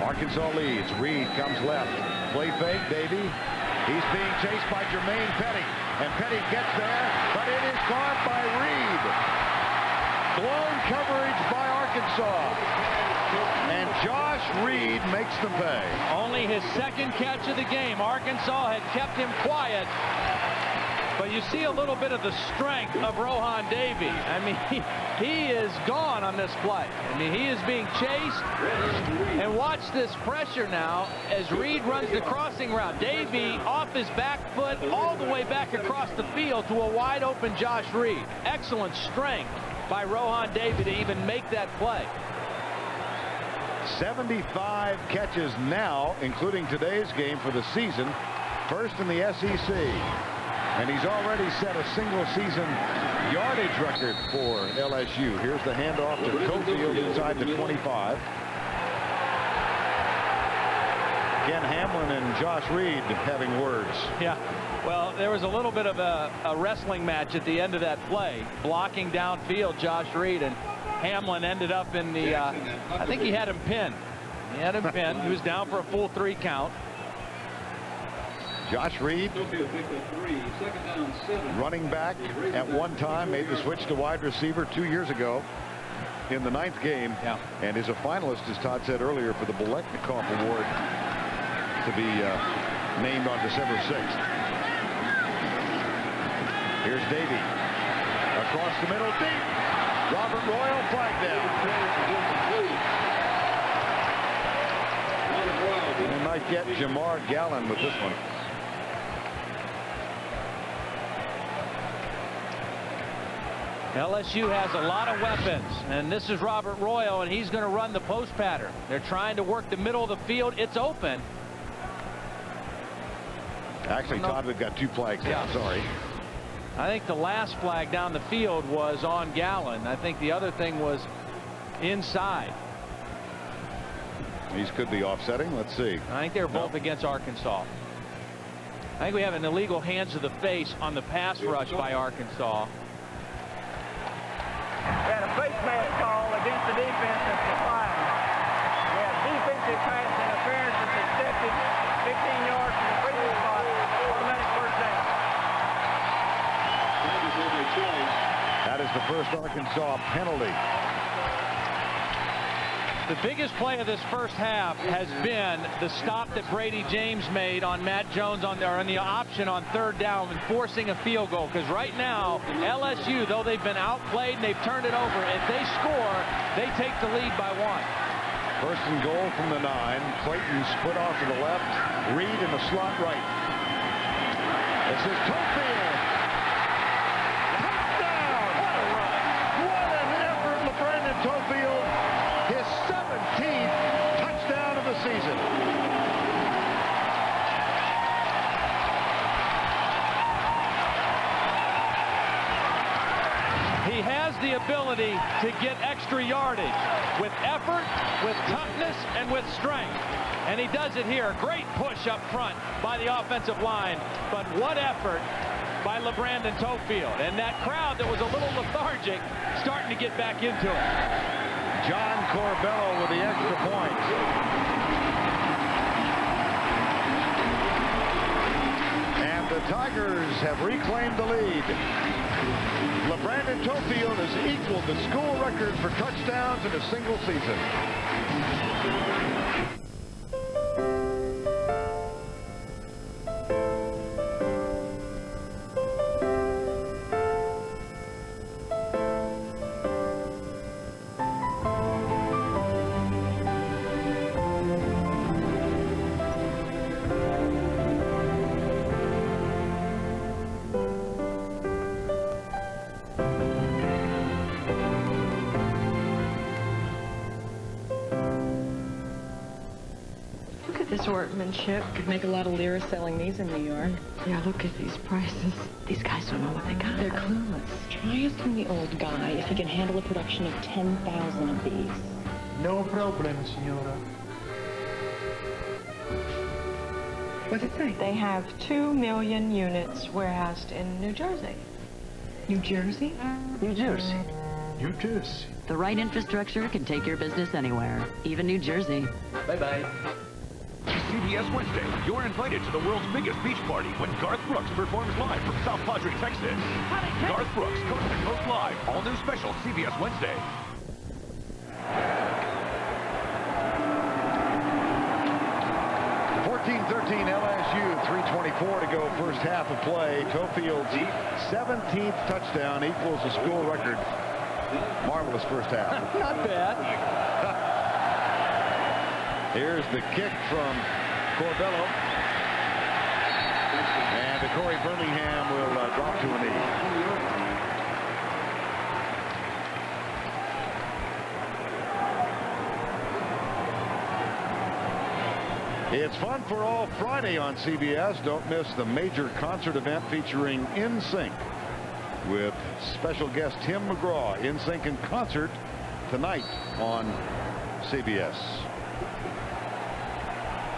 Arkansas leads. Reed comes left. Play fake. Davey He's being chased by Jermaine Petty. And Petty gets there, but it is caught by Reed. Blown coverage by Arkansas. And Josh Reed makes them pay. Only his second catch of the game. Arkansas had kept him quiet. But you see a little bit of the strength of Rohan Davey. I mean, he is gone on this play. I mean, he is being chased. And watch this pressure now as Reed runs the crossing route. Davey off his back foot all the way back across the field to a wide open Josh Reed. Excellent strength by Rohan Davey to even make that play. 75 catches now, including today's game for the season. First in the SEC. And he's already set a single-season yardage record for LSU. Here's the handoff to Cofield inside the 25. Again, Hamlin and Josh Reed having words. Yeah, well, there was a little bit of a wrestling match at the end of that play. Blocking downfield, Josh Reed, and Hamlin ended up in the, I think he had him pinned. He had him pinned. He was down for a full 3 count. Josh Reed, running back at one time, made the switch to wide receiver 2 years ago in the 9th game. Yeah. And is a finalist, as Todd said earlier, for the Boleknikov Award to be named on December 6th. Here's Davey. Across the middle, deep. Robert Royal, flag down. They might get Jamar Gallen with this one. LSU has a lot of weapons, and this is Robert Royal, and he's going to run the post pattern. They're trying to work the middle of the field. It's open. Actually, Todd, we've got 2 flags now. Sorry. I think the last flag down the field was on Gallen. I think the other thing was inside. These could be offsetting. Let's see. I think they're both against Arkansas. I think we have an illegal hands to the face on the pass rush by Arkansas. We had a face mask call against the defense that's declined. We had defensive pass interference that's accepted 15 yards from the previous spot. Automatic first down. That is the first Arkansas penalty. The biggest play of this first half has been the stop that Brady James made on Matt Jones on the option on 3rd down and forcing a field goal. Because right now, LSU, though they've been outplayed and they've turned it over, if they score, they take the lead by 1. First and goal from the 9. Clayton split off to the left. Reed in the slot right. This is Cofield. Touchdown! What a run! What an effort, LeBrandon Cofield. His 17th touchdown of the season. He has the ability to get extra yardage with effort, with toughness, and with strength. And he does it here. Great push up front by the offensive line. But what effort by LeBrandon Cofield. And that crowd that was a little lethargic starting to get back into it. John Corbello with the extra point. And the Tigers have reclaimed the lead. LeBrandon Cofield has equaled the school record for touchdowns in a single season. This workmanship could make a lot of lira selling these in New York. Yeah, look at these prices. These guys don't know what they got. They're clueless. Try asking the old guy if he can handle a production of 10,000 of these. No problem, Senora. What's it say? They have 2 million units warehoused in New Jersey. New Jersey? New Jersey. New Jersey. The right infrastructure can take your business anywhere, even New Jersey. Bye-bye. CBS Wednesday. You're invited to the world's biggest beach party when Garth Brooks performs live from South Padre, Texas. Garth Brooks, Coast to Coast Live. All new special CBS Wednesday. LSU, 3:24 to go, first half of play. Tofield's 17th touchdown equals the school record. Marvelous first half. Not bad. Here's the kick from Corbello. And Corey Birmingham will drop to a knee. It's Fun for All Friday on CBS. Don't miss the major concert event featuring NSYNC with special guest Tim McGraw. NSYNC in concert tonight on CBS.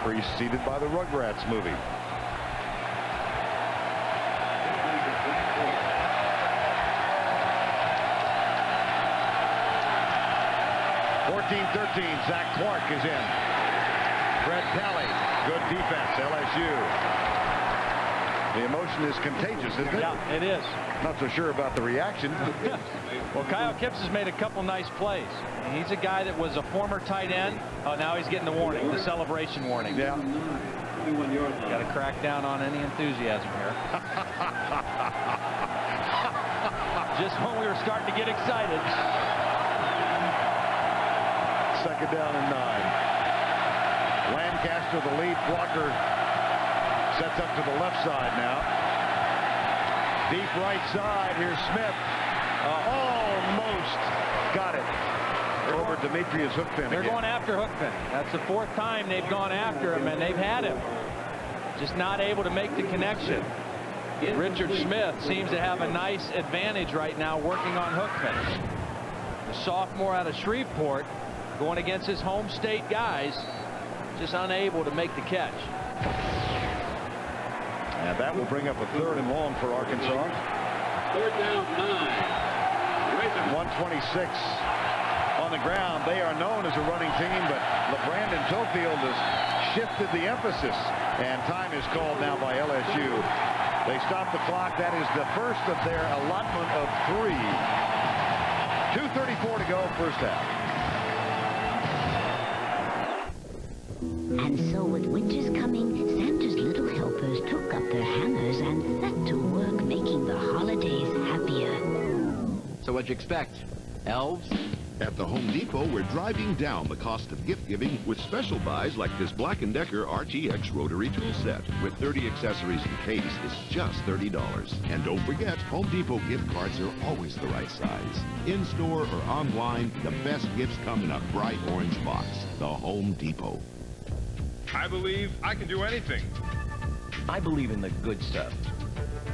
Preceded by the Rugrats movie. Zach Clark is in. Fred Talley, good defense, LSU. The emotion is contagious, isn't it? Yeah, it is. Not so sure about the reaction. Well, Kyle Kipps has made a couple nice plays. He's a guy that was a former tight end. Oh, now he's getting the warning, the celebration warning. Yeah. Got to crack down on any enthusiasm here. Just when we were starting to get excited. Second down and 9. Lancaster, the lead blocker, sets up to the left side now. Deep right side. Here's Smith. Almost got it. Over Demetrius Hookfin. They're going after Hookfin. That's the fourth time they've gone after him, and they've had him. Just not able to make the connection. Richard Smith seems to have a nice advantage right now working on Hookfin. The sophomore out of Shreveport going against his home state guys. Just unable to make the catch. And that will bring up a 3rd and long for Arkansas. 3rd down 9. 126 on the ground. They are known as a running team, but LeBrandon Tofield has shifted the emphasis. And time is called now by LSU. They stop the clock. That is the first of their allotment of 3. 2:34 to go, first half. And so with winter's coming, Santa's little helpers took up their hammers and set to work making the holidays happier. So what'd you expect? Elves? At the Home Depot, we're driving down the cost of gift giving with special buys like this Black & Decker RTX rotary tool set. With 30 accessories and case, it's just $30. And don't forget, Home Depot gift cards are always the right size. In-store or online, the best gifts come in a bright orange box. The Home Depot. I believe I can do anything. I believe in the good stuff,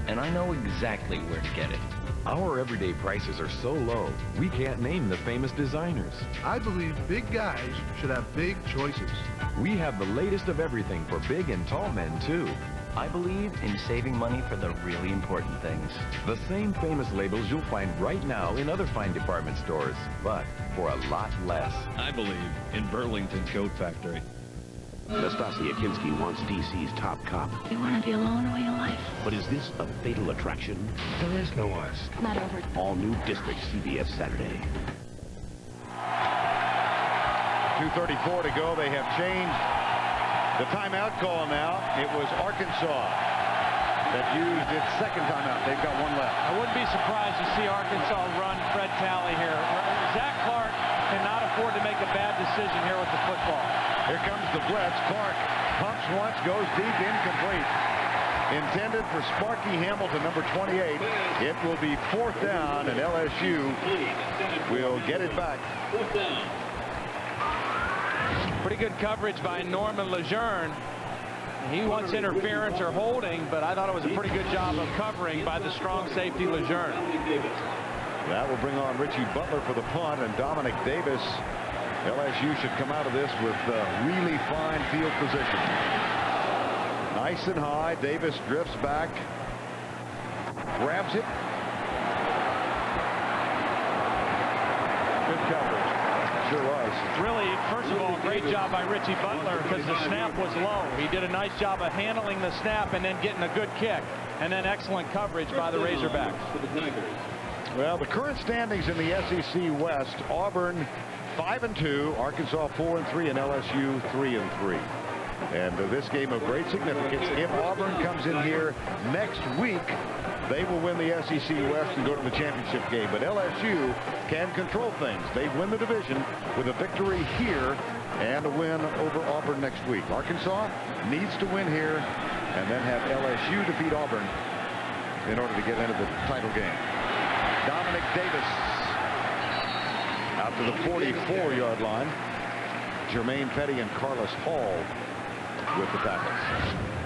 and I know exactly where to get it. Our everyday prices are so low, we can't name the famous designers. I believe big guys should have big choices. We have the latest of everything for big and tall men, too. I believe in saving money for the really important things. The same famous labels you'll find right now in other fine department stores, but for a lot less. I believe in Burlington Coat Factory. Nastasia Kinski wants DC's top cop. You want to be alone all your life? But is this a fatal attraction? There is no us. Not over. All new District, CBS Saturday. 2:34 to go. They have changed the timeout call now. It was Arkansas that used its second timeout. They've got one left. I wouldn't be surprised to see Arkansas run Fred Talley here. Zach Clark cannot afford to make a bad decision here with the football. Here comes the blitz. Clark pumps once, goes deep, incomplete. Intended for Sparky Hamilton, number 28. It will be 4th down, and LSU will get it back. Pretty good coverage by Norman Lejeune. He wants interference or holding, but I thought it was a pretty good job of covering by the strong safety Lejeune. That will bring on Richie Butler for the punt, and Dominic Davis. LSU should come out of this with really fine field position. Nice and high. Davis drifts back, grabs it. Good coverage. sure was. Really, first of all, great job by Richie Butler because the snap was low. He did a nice job of handling the snap and then getting a good kick. And then excellent coverage by the Razorbacks. Well, the current standings in the SEC West, Auburn 5-2, Arkansas 4-3, and LSU 3-3. And this game of great significance. If Auburn comes in here next week, they will win the SEC West and go to the championship game. But LSU can control things. They win the division with a victory here and a win over Auburn next week. Arkansas needs to win here and then have LSU defeat Auburn in order to get into the title game. Dominic Davis out to the 44-yard line. Jermaine Petty and Carlos Hall with the tackles.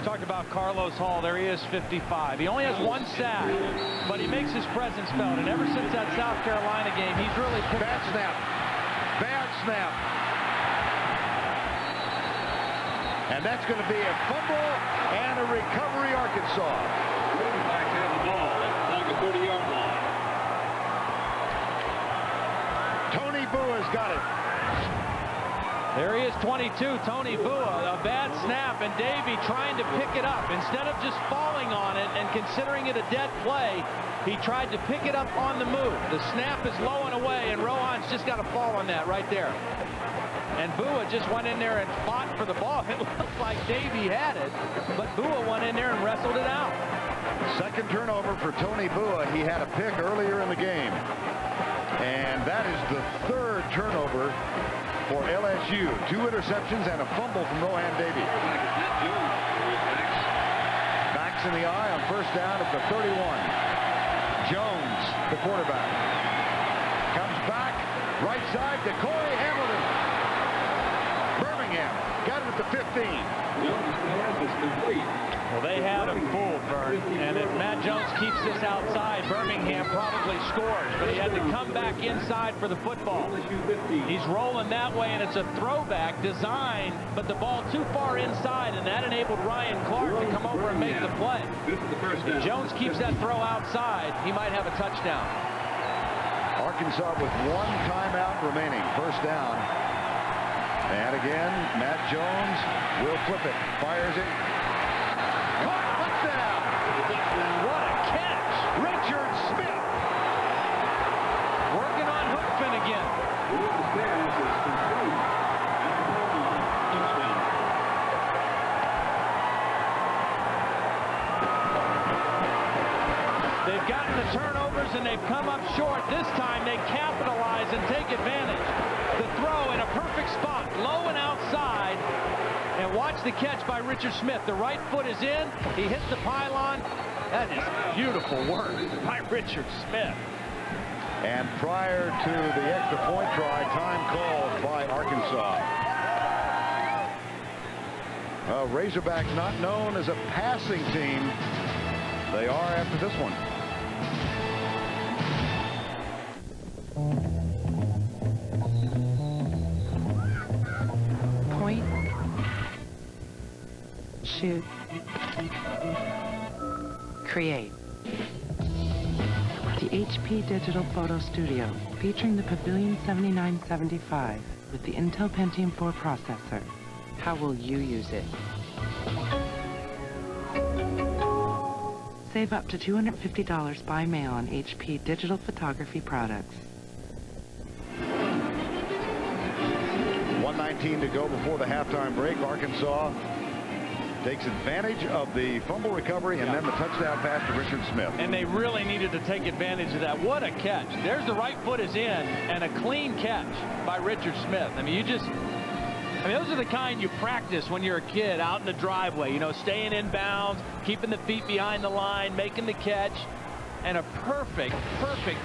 Talk about Carlos Hall. There he is, 55. He only has one sack, but he makes his presence felt. And ever since that South Carolina game, he's really picked bad snap. Bad snap. And that's going to be a fumble and a recovery, Arkansas. Back has the ball at the 30-yard line. Tony Bua's got it. There he is, 22, Tony Bua. A bad snap, and Davey trying to pick it up. Instead of just falling on it and considering it a dead play, he tried to pick it up on the move. The snap is low and away, and Rohan's just got to fall on that right there. And Bua just went in there and fought for the ball. It looked like Davey had it, but Bua went in there and wrestled it out. Second turnover for Tony Bua. He had a pick earlier in the game. And that is the third turnover for LSU. 2 interceptions and a fumble from Rohan Davey. Backs in the eye on first down at the 31. Jones, the quarterback, comes back, right side to Corey Hamilton. Birmingham got it at the 15. Well, they had him fooled, Vern, and if Matt Jones keeps this outside, Birmingham probably scores, but he had to come back inside for the football. He's rolling that way, and it's a throwback design, but the ball too far inside, and that enabled Ryan Clark to come over and make the play. If Jones keeps that throw outside, he might have a touchdown. Arkansas with 1 timeout remaining. First down. And again, Matt Jones will flip it. Fires it. Caught, touchdown! What a catch! Richard Smith. Working on Hookfin again. They've gotten the turnovers and they've come up short. This time they capitalize and take advantage. The throw in a perfect spot, low and outside. And watch the catch by Richard Smith. The right foot is in. He hits the pylon. That is beautiful work by Richard Smith. And prior to the extra point try, time called by Arkansas. Razorbacks not known as a passing team. They are after this one. Point. Shoot. Create. The HP Digital Photo Studio, featuring the Pavilion 7975 with the Intel Pentium 4 processor. How will you use it? Save up to $250 by mail on HP digital photography products. 1:19 to go before the halftime break. Arkansas takes advantage of the fumble recovery and then the touchdown pass to Richard Smith. And they really needed to take advantage of that. What a catch. There's the right foot is in and a clean catch by Richard Smith. I mean, those are the kind you practice when you're a kid out in the driveway, you know, staying in bounds, keeping the feet behind the line, making the catch, and a perfect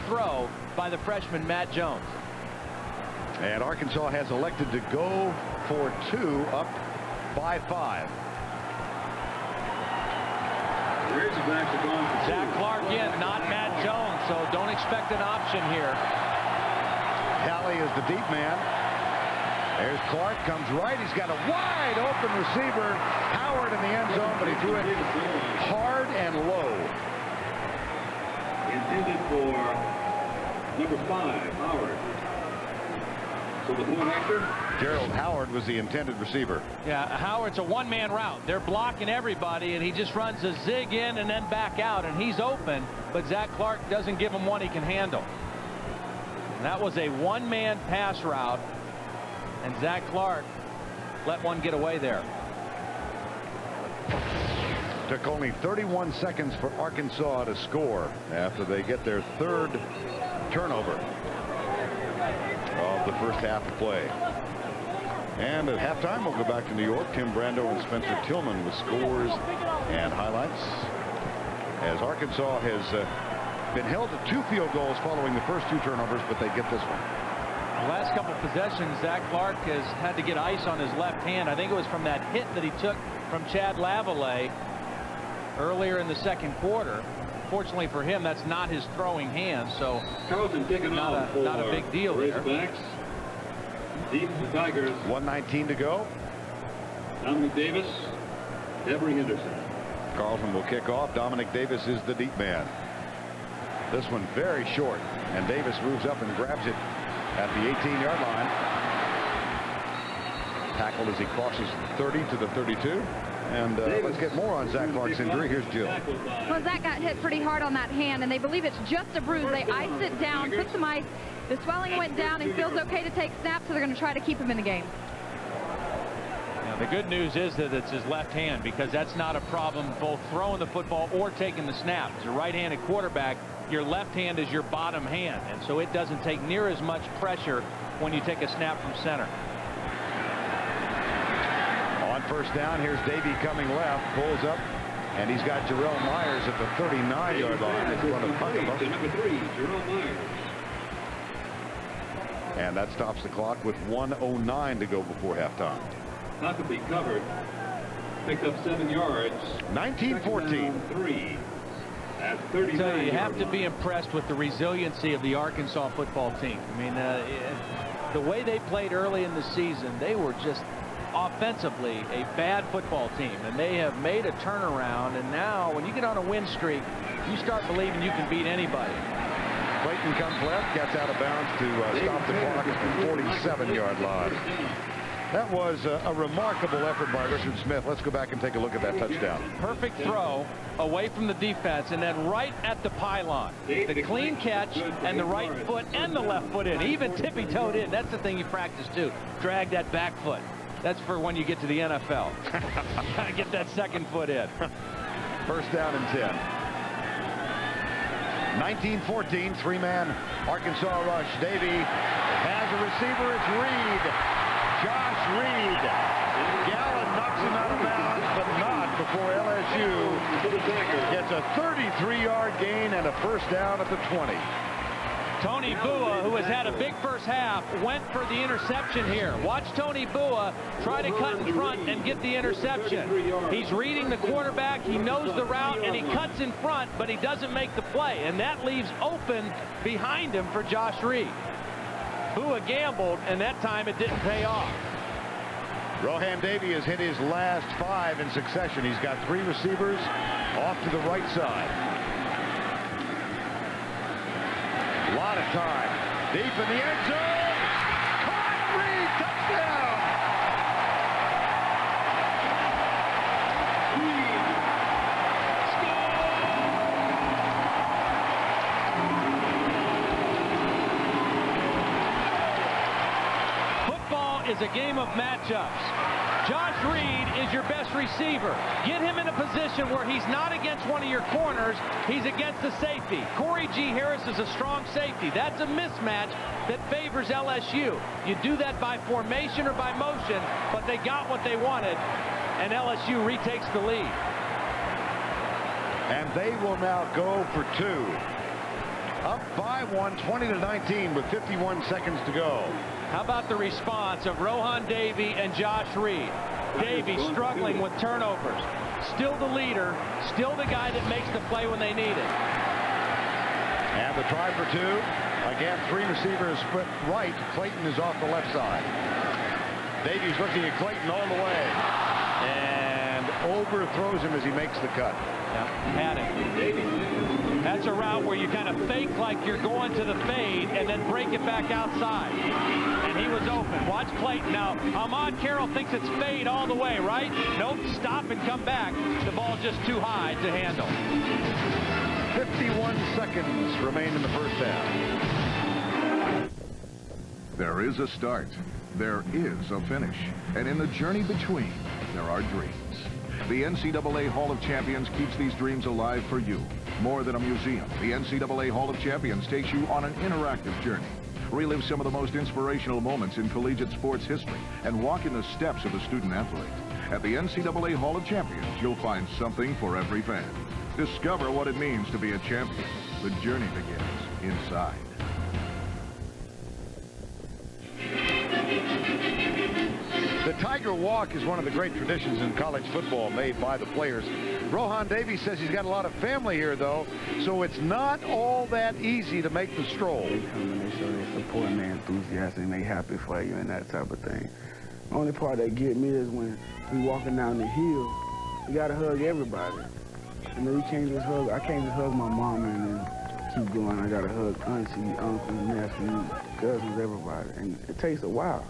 throw by the freshman Matt Jones. And Arkansas has elected to go for 2 up by 5. Zach Clark in, not Matt Jones, so don't expect an option here. Talley is the deep man. There's Clark, comes right. He's got a wide open receiver. Howard in the end zone, but he threw it hard and low. Intended for number 5, Howard. So the point after? Gerald Howard was the intended receiver. Yeah, Howard's a one-man route. They're blocking everybody, and he just runs a zig in and then back out, and he's open, but Zach Clark doesn't give him one he can handle. And that was a one-man pass route, and Zach Clark let one get away there. Took only 31 seconds for Arkansas to score after they get their third turnover of the first half of play. And at halftime, we'll go back to New York. Tim Brando and Spencer Tillman with scores and highlights, as Arkansas has been held to 2 field goals following the first 2 turnovers, but they get this one. The last couple possessions, Zach Clark has had to get ice on his left hand. I think it was from that hit that he took from Chad Lavallee earlier in the second quarter. Fortunately for him, that's not his throwing hand, so not a big deal there. Deep the Tigers. 1:19 to go. Dominic Davis, Devery Henderson. Carlton will kick off. Dominic Davis is the deep man. This one very short, and Davis moves up and grabs it at the 18-yard line. Tackled as he crosses 30 to the 32. And let's get more on Zach Clark's injury. Here's Jill. Well, Zach got hit pretty hard on that hand, and they believe it's just a bruise. They iced it down, put some ice. The swelling went down. He feels okay to take snaps, so they're going to try to keep him in the game. Now, the good news is that it's his left hand, because that's not a problem both throwing the football or taking the snap. As a right-handed quarterback, your left hand is your bottom hand, and so it doesn't take near as much pressure when you take a snap from center. On first down, here's Davey coming left, pulls up, and he's got Jerome Myers at the 39-yard line in front of Huckabee. Number 3, Jerome Myers. And that stops the clock with 1:09 to go before halftime. Huckabee covered, picked up 7 yards. 19-14. 3 at I 39. tell you have to be impressed with the resiliency of the Arkansas football team. I mean, the way they played early in the season, they were just offensively a bad football team, and they have made a turnaround, and now when you get on a win streak, you start believing you can beat anybody. Clayton comes left, gets out of bounds to stop the clock at the 47-yard line. That was a remarkable effort by Richard Smith. Let's go back and take a look at that touchdown. Perfect throw away from the defense, and then right at the pylon. The clean catch and the right foot and the left foot in. He even tippy-toed in. That's the thing you practice too. Drag that back foot. That's for when you get to the NFL. Gotta get that second foot in. First down and 10. 19-14, 3-man Arkansas rush. Davey has a receiver. It's Reed. Josh Reed. Gallen knocks him out of bounds, but not before LSU gets a 33-yard gain and a first down at the 20. Tony Bua, who has had a big first half, went for the interception here. Watch Tony Bua try to cut in front and get the interception. He's reading the quarterback, he knows the route, and he cuts in front, but he doesn't make the play, and that leaves open behind him for Josh Reed. Bua gambled, and that time it didn't pay off. Rohan Davey has hit his last 5 in succession. He's got 3 receivers off to the right side. A lot of time. Deep in the end zone. Caught. Reed, touchdown. Football is a game of matchups. Josh Reed is your best receiver. Get him in a position where he's not against one of your corners, he's against the safety. Corey G. Harris is a strong safety. That's a mismatch that favors LSU. You do that by formation or by motion, but they got what they wanted, and LSU retakes the lead. And they will now go for 2. Up by 1, 20-19 with 51 seconds to go. How about the response of Rohan Davey and Josh Reed? Davey struggling with turnovers. Still the leader, still the guy that makes the play when they need it. And the try for 2. Again, 3 receivers split right. Clayton is off the left side. Davey's looking at Clayton all the way. And overthrows him as he makes the cut. Yep, had him. That's a route where you kind of fake like you're going to the fade and then break it back outside. And he was open. Watch Clayton now. Ahmad Carroll thinks it's fade all the way, right? Nope, stop and come back. The ball's just too high to handle. 51 seconds remain in the first half. There is a start. There is a finish. And in the journey between, there are dreams. The NCAA Hall of Champions keeps these dreams alive for you. More than a museum, the NCAA Hall of Champions takes you on an interactive journey. Relive some of the most inspirational moments in collegiate sports history and walk in the steps of a student athlete. At the NCAA Hall of Champions, you'll find something for every fan. Discover what it means to be a champion. The journey begins inside. The Tiger Walk is one of the great traditions in college football made by the players. Rohan Davies says he's got a lot of family here, though, so it's not all that easy to make the stroll. They come and they show their support and they're enthusiastic and they happy for you and that type of thing. The only part that get me is when we walking down the hill, you got to hug everybody. You know, you can't just hug, I can't just hug my mom and then keep going. I got to hug auntie, uncle, nephew, cousins, everybody, and it takes a while.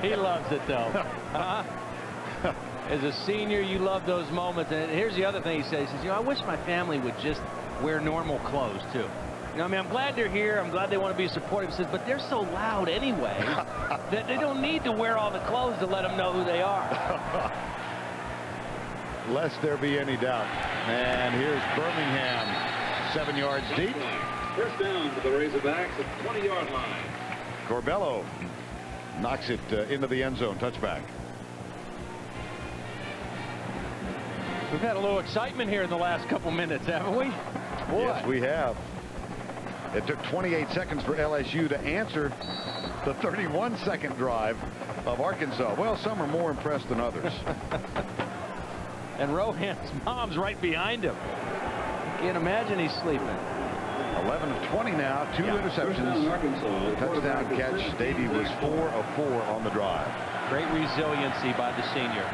He loves it, though. As a senior, you love those moments. And here's the other thing he says. He says, you know, I wish my family would just wear normal clothes, too. You know, I mean, I'm glad they're here. I'm glad they want to be supportive. He says, but they're so loud anyway that they don't need to wear all the clothes to let them know who they are. Lest there be any doubt. And here's Birmingham, 7 yards deep. First down to the Razorbacks at the 20-yard line. Corbello knocks it into the end zone. Touchback. We've had a little excitement here in the last couple minutes, haven't we? Boy. Yes, we have. It took 28 seconds for LSU to answer the 31-second drive of Arkansas. Well, some are more impressed than others. And Rohan's mom's right behind him. Can't imagine he's sleeping. 11 of 20 now, 2 interceptions. Touchdown catch. Davey was 4 of 4 on the drive. Great resiliency by the senior.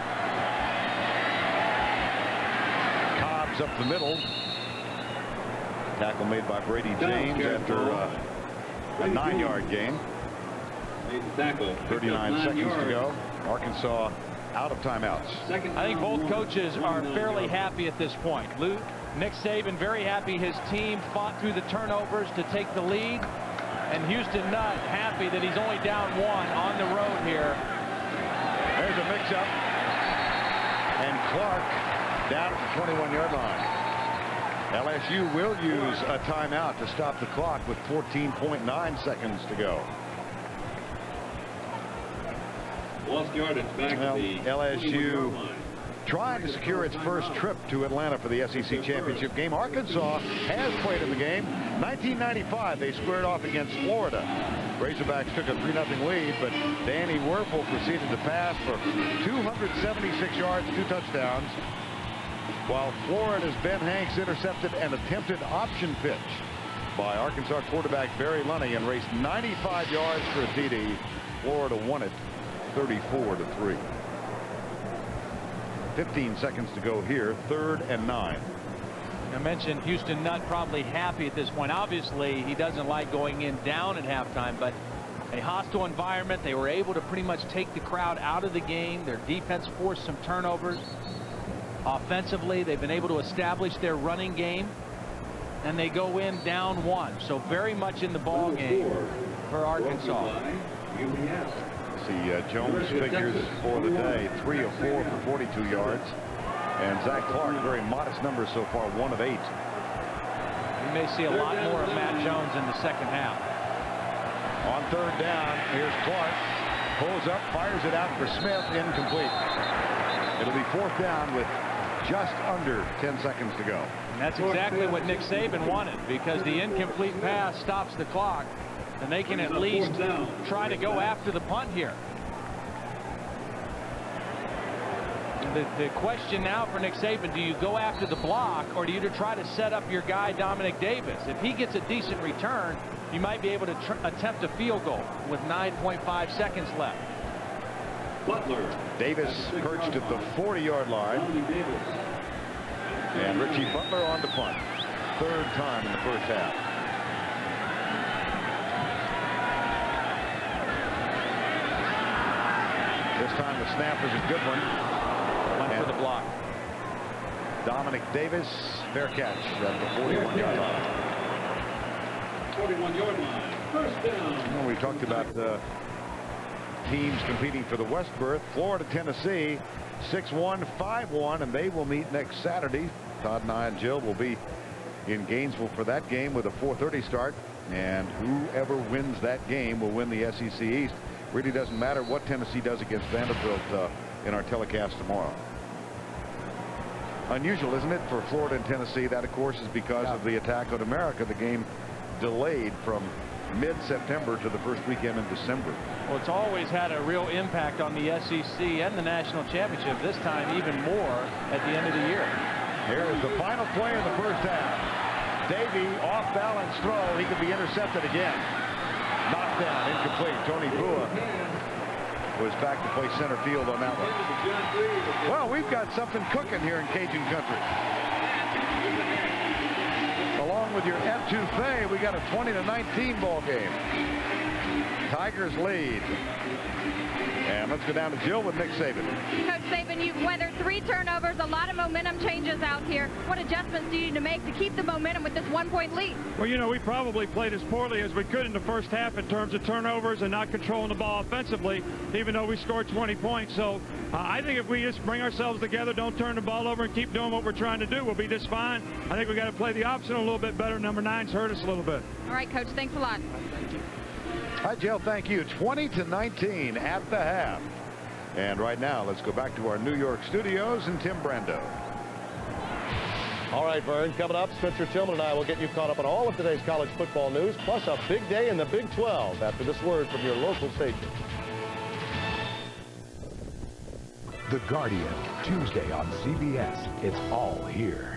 Cobbs up the middle. Tackle made by Brady James after a 9-yard gain. 39 seconds to go. Arkansas out of timeouts. I think both coaches are fairly happy at this point. Nick Saban very happy his team fought through the turnovers to take the lead. And Houston Nutt happy that he's only down 1 on the road here. There's a mix-up. And Clark down at the 21-yard line. LSU will use a timeout to stop the clock with 14.9 seconds to go. Lost yardage back at the LSU trying to secure its first trip to Atlanta for the SEC championship game. Arkansas has played in the game. 1995, they squared off against Florida. Razorbacks took a 3-0 lead, but Danny Werfel proceeded to pass for 276 yards, 2 touchdowns, while Florida's Ben Hanks intercepted an attempted option pitch by Arkansas quarterback Barry Lunny and raced 95 yards for a TD. Florida won it 34-3. 15 seconds to go here, 3rd and 9. I mentioned Houston Nutt probably happy at this point. Obviously, he doesn't like going in down at halftime, but a hostile environment. They were able to pretty much take the crowd out of the game. Their defense forced some turnovers. Offensively, they've been able to establish their running game, and they go in down 1. So very much in the ball game for Arkansas. See Jones figures for the day, 3 of 4 for 42 yards. And Zach Clark, very modest numbers so far, 1 of 8. We may see a lot more of Matt Jones in the second half. On 3rd down, here's Clark. Pulls up, fires it out for Smith, incomplete. It'll be 4th down with just under 10 seconds to go. And that's exactly what Nick Saban wanted, because the incomplete pass stops the clock. And they can at least try to go after the punt here. The question now for Nick Saban, do you go after the block or do you try to set up your guy Dominic Davis? If he gets a decent return, you might be able to attempt a field goal with 9.5 seconds left. Butler. Davis perched at the 40-yard line. And Richie Butler on to punt. Third time in the first half. This time the snap is a good one. Went for the block. Dominic Davis, fair catch at the 41-yard line. 41-yard line. First down. Well, we talked about the teams competing for the West berth. Florida, Tennessee, 6-1, 5-1, and they will meet next Saturday. Todd and I and Jill will be in Gainesville for that game with a 4:30 start, and whoever wins that game will win the SEC East. Really doesn't matter what Tennessee does against Vanderbilt in our telecast tomorrow. Unusual, isn't it, for Florida and Tennessee? That, of course, is because of the attack on America. The game delayed from mid-September to the first weekend in December. Well, it's always had a real impact on the SEC and the national championship. This time even more at the end of the year. Here is the final play of the first half. Davey, off-balance throw. He could be intercepted again. Knocked down, incomplete. Tony Bua was back to play center field on that one. Well, we've got something cooking here in Cajun country. Along with your etouffee, we got a 20-19 ball game. Tigers lead. And let's go down to Jill with Nick Saban. Coach Saban, you've weathered 3 turnovers, a lot of momentum changes out here. What adjustments do you need to make to keep the momentum with this 1-point lead? Well, you know, we probably played as poorly as we could in the first half in terms of turnovers and not controlling the ball offensively, even though we scored 20 points. So I think if we just bring ourselves together, don't turn the ball over, and keep doing what we're trying to do, we'll be just fine. I think we got to play the option a little bit better. Number 9's hurt us a little bit. All right, Coach, thanks a lot. Thank you. Hi, Jill. Thank you. 20-19 at the half. And right now, let's go back to our New York studios and Tim Brando. All right, Vern, coming up, Spencer Tillman and I will get you caught up on all of today's college football news, plus a big day in the Big 12 after this word from your local station. The Guardian, Tuesday on CBS. It's all here.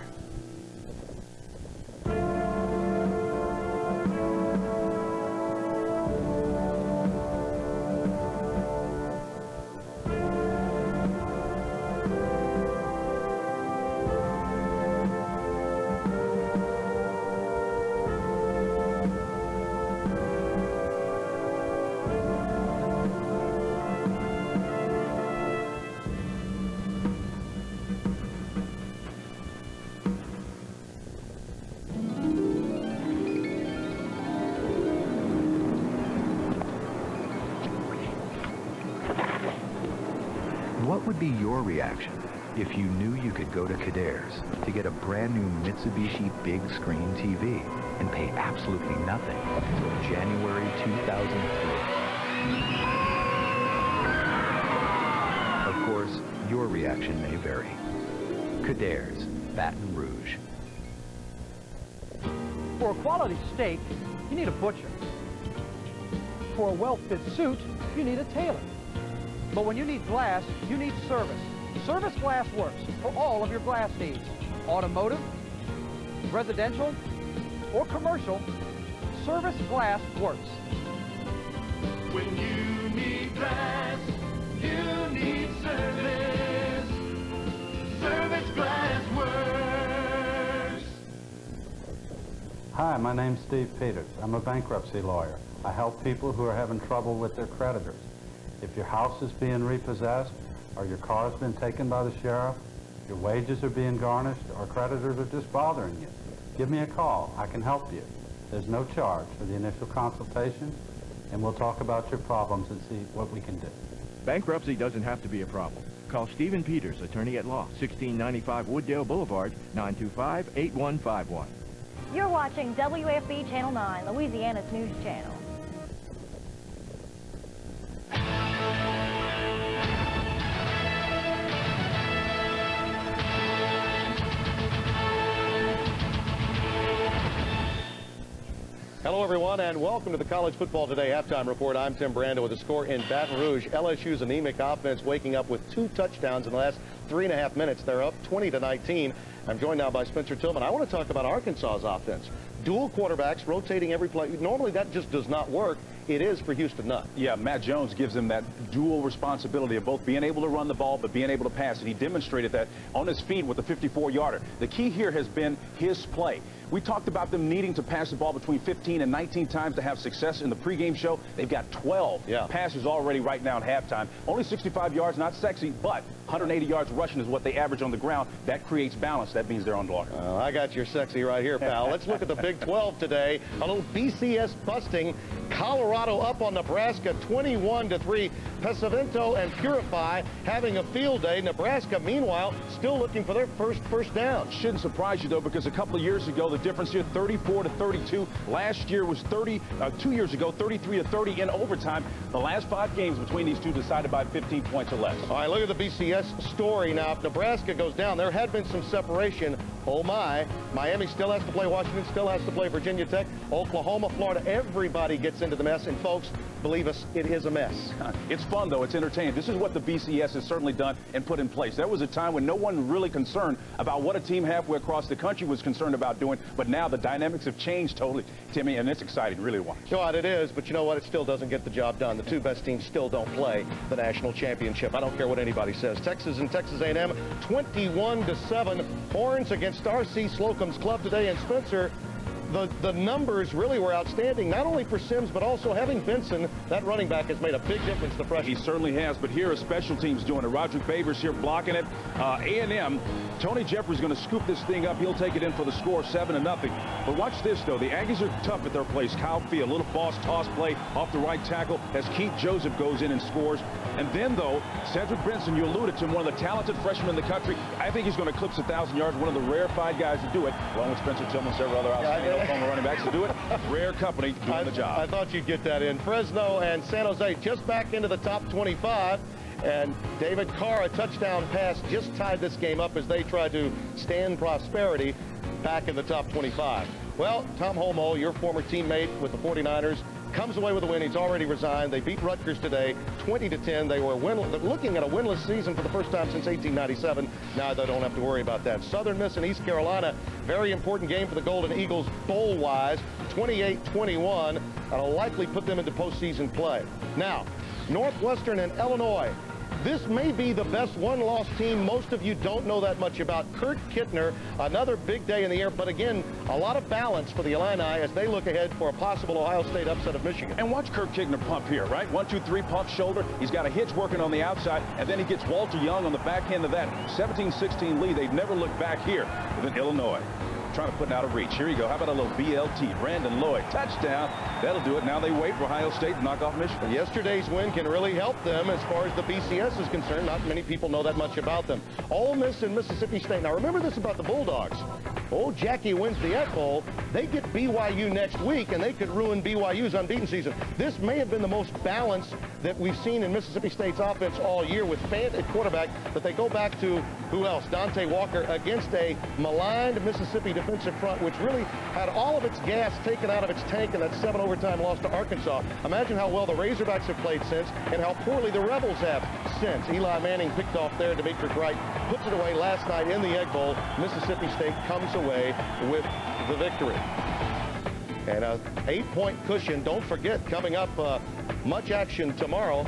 What would be your reaction if you knew you could go to Kadere's to get a brand new Mitsubishi big screen TV and pay absolutely nothing until January 2003? Of course, your reaction may vary. Kadere's, Baton Rouge. For a quality steak, you need a butcher. For a well-fit suit, you need a tailor. But when you need glass, you need Service. Service Glass works for all of your glass needs. Automotive, residential, or commercial, Service Glass works. When you need glass, you need service. Service Glass works. Hi, my name's Steve Peters. I'm a bankruptcy lawyer. I help people who are having trouble with their creditors. If your house is being repossessed, or your car's been taken by the sheriff, your wages are being garnished, or creditors are just bothering you, give me a call. I can help you. There's no charge for the initial consultation, and we'll talk about your problems and see what we can do. Bankruptcy doesn't have to be a problem. Call Stephen Peters, attorney at law, 1695 Wooddale Boulevard, 925-8151. You're watching WFB Channel 9, Louisiana's news channel. Hello, everyone, and welcome to the College Football Today Halftime Report. I'm Tim Brando with the score in Baton Rouge. LSU's anemic offense waking up with 2 touchdowns in the last 3.5 minutes. They're up 20-19. I'm joined now by Spencer Tillman. I want to talk about Arkansas's offense. dual quarterbacks rotating every play. Normally that just does not work. It is for Houston Nutt. Yeah, Matt Jones gives them that dual responsibility of both being able to run the ball but being able to pass, and he demonstrated that on his feet with the 54-yarder. The key here has been his play. We talked about them needing to pass the ball between 15 and 19 times to have success in the pregame show. They've got 12 passes already right now at halftime. Only 65 yards, not sexy, but 180 yards rushing is what they average on the ground. That creates balance. That means they're on guard. I got your sexy right here, pal. Let's look at the Big 12 today. A little BCS busting. Colorado up on Nebraska 21-3. Pesavento and Purify having a field day. Nebraska, meanwhile, still looking for their first down. Shouldn't surprise you, though, because a couple of years ago, the difference here, 34-32. Last year was 2 years ago, 33-30 in overtime. The last 5 games between these two decided by 15 points or less. All right, look at the BCS story now. If Nebraska goes down, there had been some separation. Oh, my. Miami still has to play Washington, still has to play Virginia Tech, Oklahoma, Florida. Everybody gets into the mess, and folks, believe us, it is a mess. It's fun, though. It's entertaining. This is what the BCS has certainly done and put in place. There was a time when no one really concerned about what a team halfway across the country was concerned about doing, but now the dynamics have changed totally, Timmy, and it's exciting, really, to watch. You know what, it is, but you know what? It still doesn't get the job done. The 2 best teams still don't play the national championship. I don't care what anybody says. Texas and Texas A&M, 21-7. Horns against R.C. Slocum's club today, and Spencer, the numbers really were outstanding, not only for Sims, but also having Benson, that running back, has made a big difference, the freshman. He certainly has, but here are special teams doing it. Roderick Babers here blocking it. A&M, Tony Jeffrey's going to scoop this thing up. He'll take it in for the score, 7-0. But watch this, though. The Aggies are tough at their place. Kyle Field, little boss toss play off the right tackle as Keith Joseph goes in and scores. And then, though, Cedric Benson, you alluded to him, one of the talented freshmen in the country. I think he's going to eclipse 1,000 yards, one of the rarefied guys to do it, along with Spencer Tillman, several other outstanding Oklahoma running backs to do it. Rare company doing the job. I thought you'd get that in. Fresno and San Jose just back into the top 25. And David Carr, a touchdown pass, just tied this game up as they tried to stand prosperity back in the top 25. Well, Tom Holmoe, your former teammate with the 49ers, comes away with a win. He's already resigned. They beat Rutgers today, 20-10. They were looking at a winless season for the first time since 1897. Now they don't have to worry about that. Southern Miss and East Carolina, very important game for the Golden Eagles bowl-wise, 28-21. That'll likely put them into postseason play. Now, Northwestern and Illinois. This may be the best one-loss team most of you don't know that much about. Kurt Kittner, another big day in the air, but again, a lot of balance for the Illini as they look ahead for a possible Ohio State upset of Michigan. And watch Kurt Kittner pump here, right? 1, 2, 3, pump shoulder. He's got a hitch working on the outside, and then he gets Walter Young on the back end of that 17-16 lead. They've never looked back here with Illinois. Trying to put it out of reach. Here you go. How about a little BLT? Brandon Lloyd, touchdown. That'll do it. Now they wait for Ohio State to knock off Michigan. Yesterday's win can really help them as far as the BCS is concerned. Not many people know that much about them. Ole Miss and Mississippi State. Now remember this about the Bulldogs. Old Jackie wins the Egg Bowl. They get BYU next week, and they could ruin BYU's unbeaten season. This may have been the most balanced that we've seen in Mississippi State's offense all year with Fant at quarterback, but they go back to, who else? Dante Walker against a maligned Mississippi defensive front, which really had all of its gas taken out of its tank in that 7 overtime loss to Arkansas. Imagine how well the Razorbacks have played since and how poorly the Rebels have since. Eli Manning picked off there. Demetric Wright puts it away last night in the Egg Bowl. Mississippi State comes away with the victory. And an 8-point cushion. Don't forget, coming up, much action tomorrow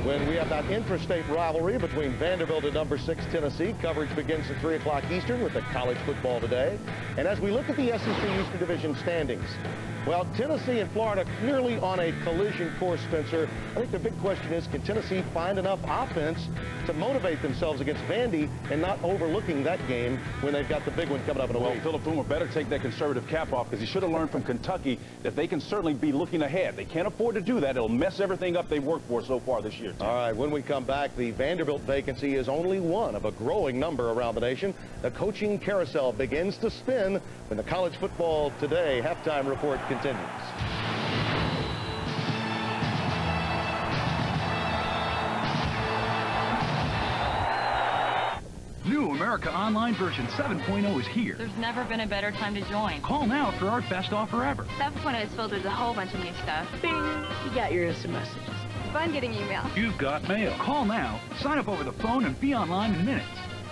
when we have that intrastate rivalry between Vanderbilt and number 6 Tennessee. Coverage begins at 3 o'clock Eastern with the College Football Today. And as we look at the SEC Eastern Division standings, well, Tennessee and Florida clearly on a collision course, Spencer. I think the big question is, can Tennessee find enough offense to motivate themselves against Vandy and not overlooking that game when they've got the big one coming up in a week? Well, Philip Boomer better take that conservative cap off, because he should have learned from Kentucky that they can certainly be looking ahead. They can't afford to do that. It'll mess everything up they've worked for so far this year. All right, when we come back, the Vanderbilt vacancy is only one of a growing number around the nation. The coaching carousel begins to spin when the College Football Today halftime report continues. New America Online version 7.0 is here. There's never been a better time to join. Call now for our best offer ever. 7.0 is filled with a whole bunch of new stuff. Bing! You got your instant messages. It's fun getting email. You've got mail. Call now, sign up over the phone, and be online in minutes.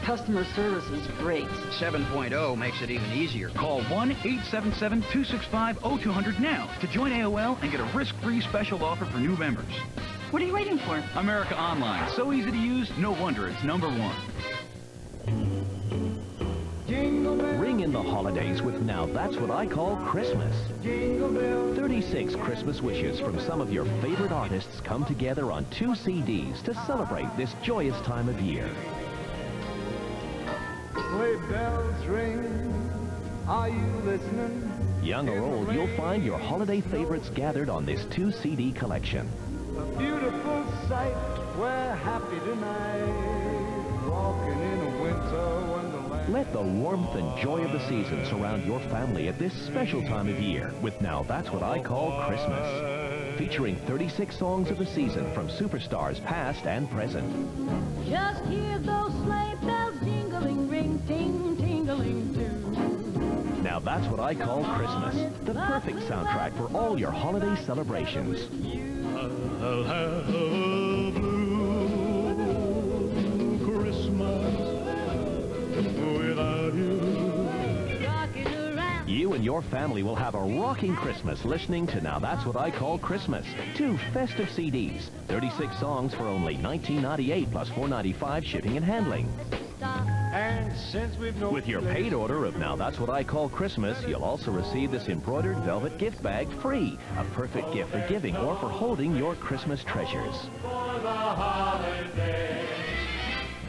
Customer service is great. 7.0 makes it even easier. Call 1-877-265-0200 now to join AOL and get a risk-free special offer for new members. What are you waiting for? America Online. So easy to use, no wonder it's #1. Ring in the holidays with Now That's What I Call Christmas. 36 Christmas wishes from some of your favorite artists come together on 2 CDs to celebrate this joyous time of year. Sleigh bells ring, are you listening? Young or old, you'll find your holiday favorites gathered on this 2 CD collection. A beautiful sight, we're happy tonight, walking in a winter wonderland. Let the warmth and joy of the season surround your family at this special time of year with Now That's What I Call Christmas. Featuring 36 songs of the season from superstars past and present. Just hear those sleigh bells jingling, ring, ting, tingling too. Now That's What I Call Christmas, the perfect soundtrack for all your holiday celebrations. I'll have a blue Christmas without you. You and your family will have a rocking Christmas listening to Now That's What I Call Christmas. 2 festive CDs, 36 songs for only $19.98 plus $4.95 shipping and handling. And since we've no With your paid order of Now That's What I Call Christmas, you'll also receive this embroidered velvet gift bag free. A perfect gift for giving or for holding your Christmas treasures. For the holidays,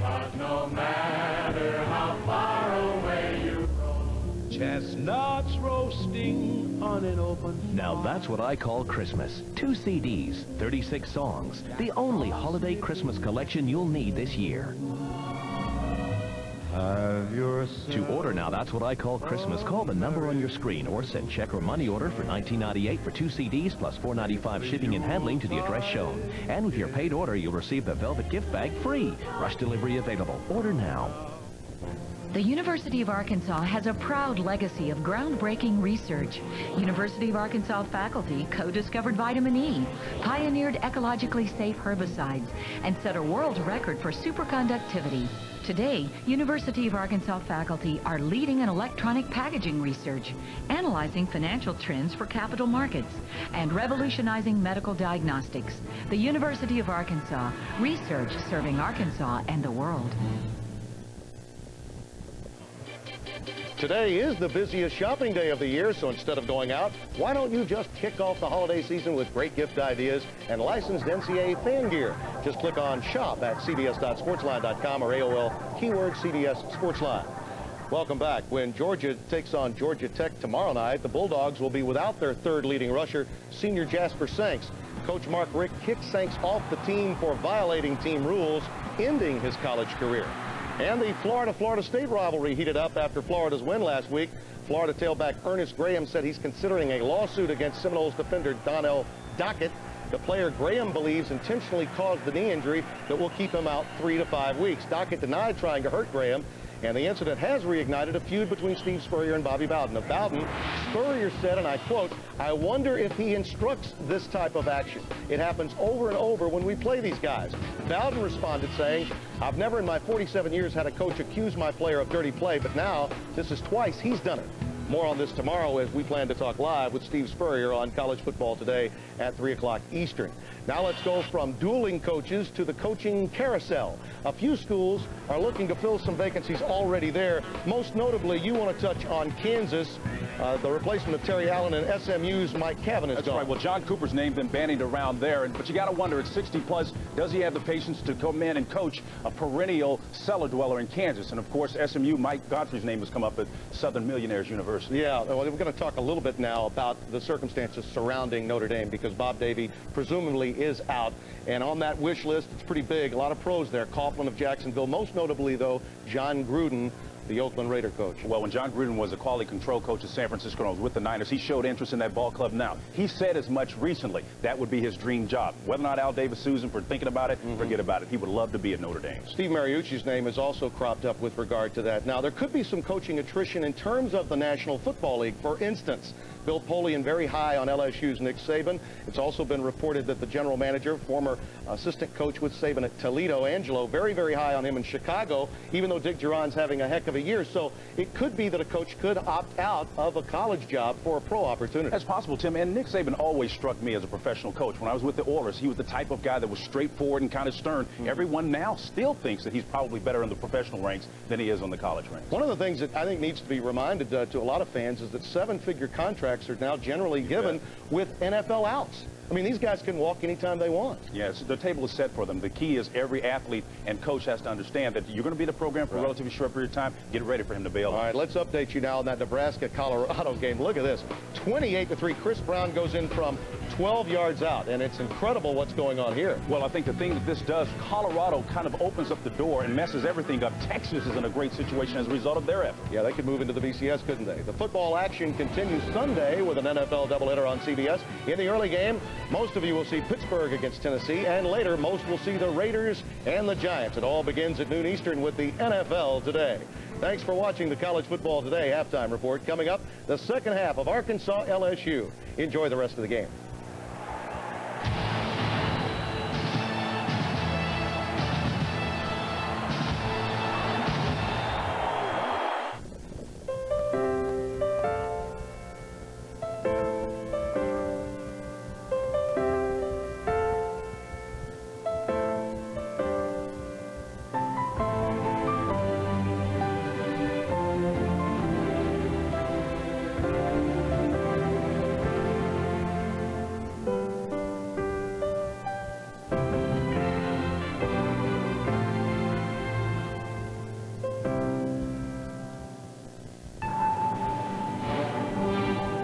but no matter how far away you roam, chestnuts roasting on an open fire. Now That's What I Call Christmas. 2 CDs, 36 songs. The only holiday Christmas collection you'll need this year. To order Now That's What I Call Christmas, call the number on your screen or send check or money order for $19.98 for 2 CDs plus $4.95 shipping and handling to the address shown. And with your paid order, you'll receive the velvet gift bag free. Rush delivery available. Order now. The University of Arkansas has a proud legacy of groundbreaking research. University of Arkansas faculty co-discovered vitamin E, pioneered ecologically safe herbicides, and set a world record for superconductivity. Today, University of Arkansas faculty are leading in electronic packaging research, analyzing financial trends for capital markets, and revolutionizing medical diagnostics. The University of Arkansas, research serving Arkansas and the world. Today is the busiest shopping day of the year, so instead of going out, why don't you just kick off the holiday season with great gift ideas and licensed NCAA fan gear? Just click on shop at cbs.sportsline.com or AOL keyword CBS Sportsline. Welcome back. When Georgia takes on Georgia Tech tomorrow night, the Bulldogs will be without their 3rd leading rusher, senior Jasper Sanks. Coach Mark Richt kicked Sanks off the team for violating team rules, ending his college career. And the Florida-Florida State rivalry heated up after Florida's win last week. Florida tailback Ernest Graham said he's considering a lawsuit against Seminoles defender Donnell Dockett. The player Graham believes intentionally caused the knee injury that will keep him out 3 to 5 weeks. Dockett denied trying to hurt Graham, and the incident has reignited a feud between Steve Spurrier and Bobby Bowden. Of Bowden, Spurrier said, and I quote, "I wonder if he instructs this type of action. It happens over and over when we play these guys." Bowden responded saying, "I've never in my 47 years had a coach accuse my player of dirty play, but now this is twice he's done it." More on this tomorrow as we plan to talk live with Steve Spurrier on College Football Today at 3 o'clock Eastern. Now let's go from dueling coaches to the coaching carousel. A few schools are looking to fill some vacancies already there. Most notably, you want to touch on Kansas. The replacement of Terry Allen and SMU's Mike Cavan is That's gone. right. Well, John Cooper's name been bandied around there, but you got to wonder, at 60-plus, does he have the patience to come in and coach a perennial cellar dweller in Kansas? And, of course, SMU, Mike Godfrey's name has come up at Southern Millionaires University. Yeah, well, we're going to talk a little bit now about the circumstances surrounding Notre Dame because Bob Davie presumably is out. And on that wish list, it's pretty big. A lot of pros there. Coughlin of Jacksonville. Most notably, though, John Gruden, the Oakland Raider coach. Well, when John Gruden was a quality control coach at San Francisco and was with the Niners, he showed interest in that ball club now. He said as much recently. That would be his dream job. Whether or not Al Davis-Susan for thinking about it, forget about it. He would love to be at Notre Dame. Steve Mariucci's name is also cropped up with regard to that. Now, there could be some coaching attrition in terms of the National Football League. For instance, Bill Polian very high on LSU's Nick Saban. It's also been reported that the general manager, former assistant coach with Saban at Toledo, Angelo, very, very high on him in Chicago, even though Dick Duran's having a heck of a year. So it could be that a coach could opt out of a college job for a pro opportunity. That's possible, Tim. And Nick Saban always struck me as a professional coach. When I was with the Oilers, he was the type of guy that was straightforward and kind of stern. Everyone now still thinks that he's probably better in the professional ranks than he is on the college ranks. One of the things that I think needs to be reminded to a lot of fans is that 7-figure contracts are now generally given with NFL outs. I mean, these guys can walk anytime they want. Yes, the table is set for them. The key is every athlete and coach has to understand that you're going to be in the program for a relatively short period of time. Get ready for him to bail. All right, let's update you now on that Nebraska-Colorado game. Look at this. 28-3. Chris Brown goes in from 12 yards out, and it's incredible what's going on here. Well, I think the thing that this does, Colorado kind of opens up the door and messes everything up. Texas is in a great situation as a result of their effort. Yeah, they could move into the BCS, couldn't they? The football action continues Sunday with an NFL doubleheader on CBS. In the early game, most of you will see Pittsburgh against Tennessee, and later most will see the Raiders and the Giants. It all begins at noon Eastern with the NFL Today. Thanks for watching the College Football Today halftime report. Coming up, the second half of Arkansas LSU. Enjoy the rest of the game.